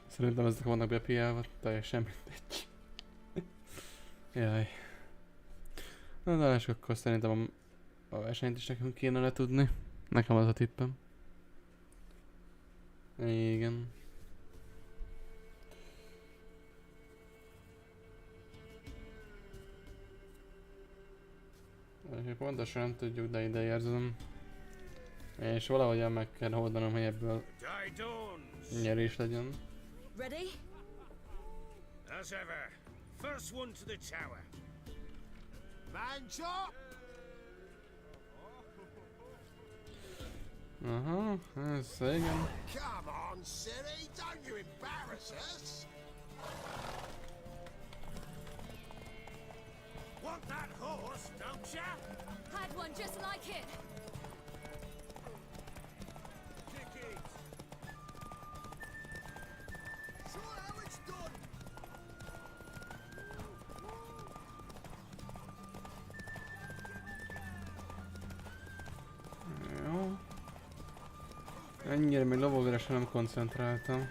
S1: Szerintem ezek vannak bepiálva, teljesen mindegy. Jaj. Na de akkor szerintem a versenyt is nekünk kéne letudni. Nekem az a tippem. Igen. Úgyhogy pontosan nem tudjuk, de ide érzem. És valahogyan meg kell oldanom, hogy ebből nyerés legyen.
S3: Ready?
S5: As ever, first one to the tower.
S8: Man chop!
S1: Aha, ez igen.
S8: Come on, Ciri, don't you embarrass us!
S5: Want that horse, don't ya?
S3: Had one just like it.
S5: Kick it.
S8: Show how it's done!
S1: Jó. Ennyire még lovagra sem nem koncentráltam.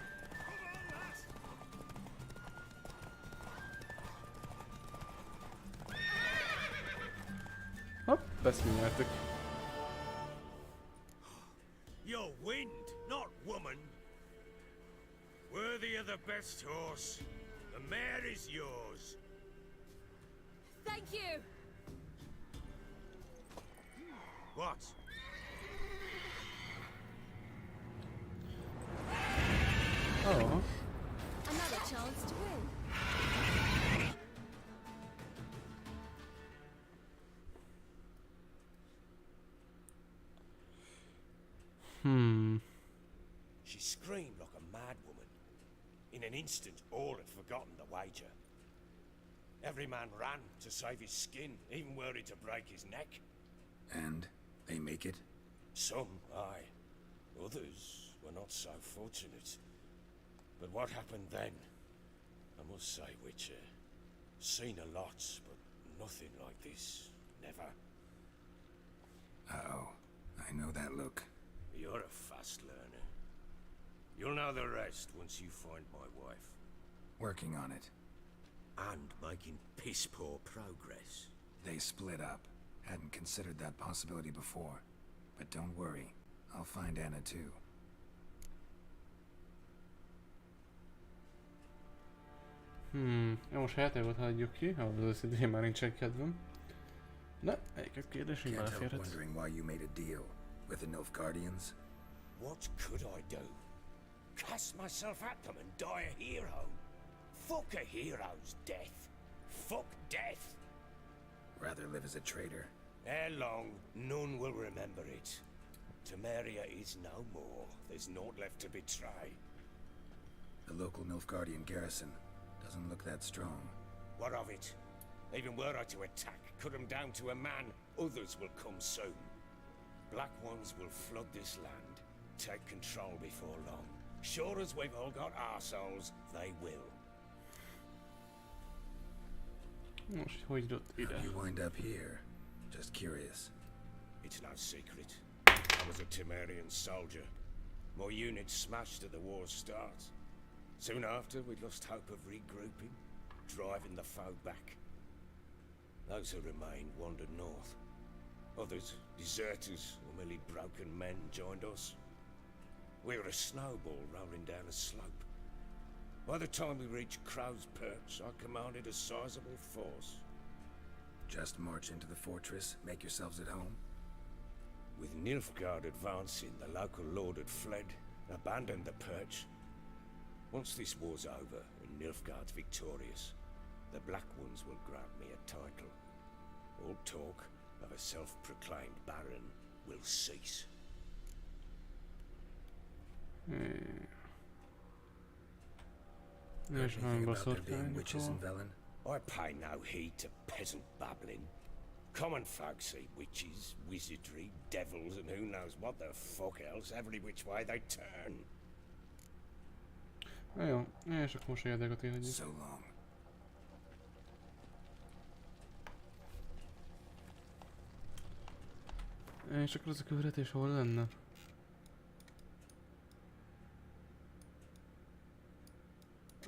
S1: Hopp, ezt mi nyertük.
S5: You're wind, not woman. Worthy of the best horse. The mare is yours.
S3: Thank you.
S5: What?
S1: Oh.
S3: Another chance to win.
S5: She screamed like a mad woman. In an instant, all had forgotten the wager. Every man ran to save his skin, even worried to break his neck.
S4: And they make it?
S5: Some, aye. Others were not so fortunate. But what happened then? I must say, Witcher, seen a lot, but nothing like this. Never.
S4: Uh-oh. I know that look.
S5: You're a fast learner. You'll know the rest once you find my wife.
S4: Working on it.
S5: And making piss-poor progress.
S4: They split up. Hadn't considered that possibility before. But don't worry. I'll find Anna too.
S1: Most játékot hagyjuk ki, ahol az őszintén már nincsen kedvem. Na, egy kérdés, így
S4: Can't help
S1: beleférhet.
S4: wondering why you made a deal with the Nilfgaardians.
S5: What could I do? Cast myself at them and die a hero? Fuck a hero's death. Fuck death.
S4: Rather live as a traitor.
S5: Ere long, none will remember it. Temeria is no more. There's naught left to betray.
S4: The local Nilfgaardian garrison doesn't look that strong.
S5: What of it? Even were I to attack, cut them down to a man, others will come soon. Black ones will flood this land, take control before long. Sure as we've all got arseholes, they will.
S1: Most hogy jutott ide?
S4: How you wind up here? Just curious.
S5: It's no secret. I was a Temerian soldier. My unit smashed at the war's start. Soon after, we lost hope of regrouping, driving the foe back. Those who remained wandered north. Others, deserters or merely broken men, joined us. We were a snowball rolling down a slope. By the time we reached Crow's Perch, I commanded a sizable force.
S4: Just march into the fortress, make yourselves at home?
S5: With Nilfgaard advancing, the local lord had fled, abandoned the Perch. Once this war's over and Nilfgaard's victorious, the Black Ones will grant me a title. All talk of a self-proclaimed baron will cease.
S4: Heard anything about there being witches in Velen?
S5: I pay no heed to peasant babbling. Common folk see witches, wizardry, devils, and who knows what the fuck else every which way they turn.
S1: Na jó, és akkor most a játékot én
S4: So long.
S1: És akkor az a követés hol lenne?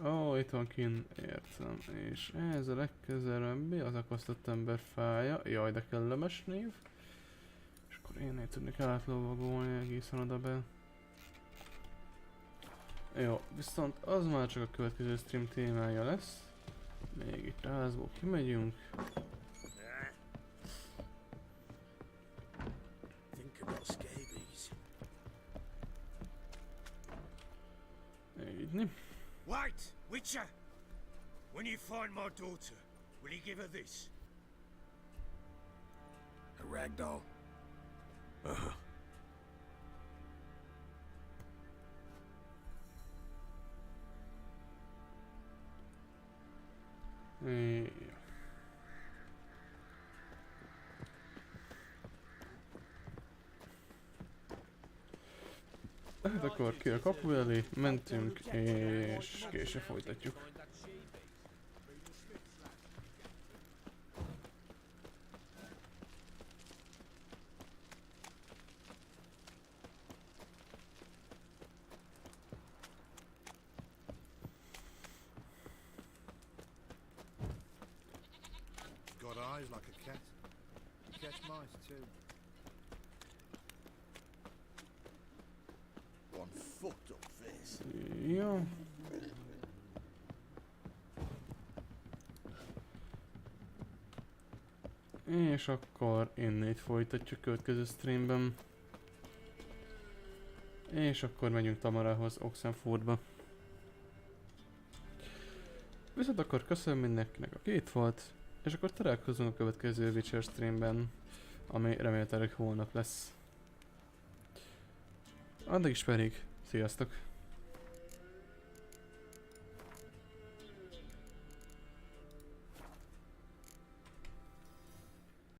S1: Ó, itt van kint, értem. És ez a legközelebbi, az akasztott ember fája. Jaj, de kellemes név. És akkor én így tudnék átlovagolni egészen oda be. Jó, viszont az már csak a következő stream témája lesz. Még itt a házból kimegyünk.
S5: Think I got scabies.
S1: Így.
S5: Wait, Witcher! When you find my daughter, will you give her this?
S4: A ragdoll.
S5: Uh-huh.
S1: Hát akkor ki a kapu elé, mentünk és később folytatjuk.
S8: Got eyes like a cat. Catch mice too.
S2: One fucked up face.
S1: Jó. És akkor innét folytatjuk következő streamben. És akkor megyünk Tamarához, Oxenfordba. Viszont akkor köszönöm mindenkinek, aki itt volt, és akkor találkozunk a következő Witcher streamben, ami remélhetőleg holnap lesz. Addig is pedig, sziasztok!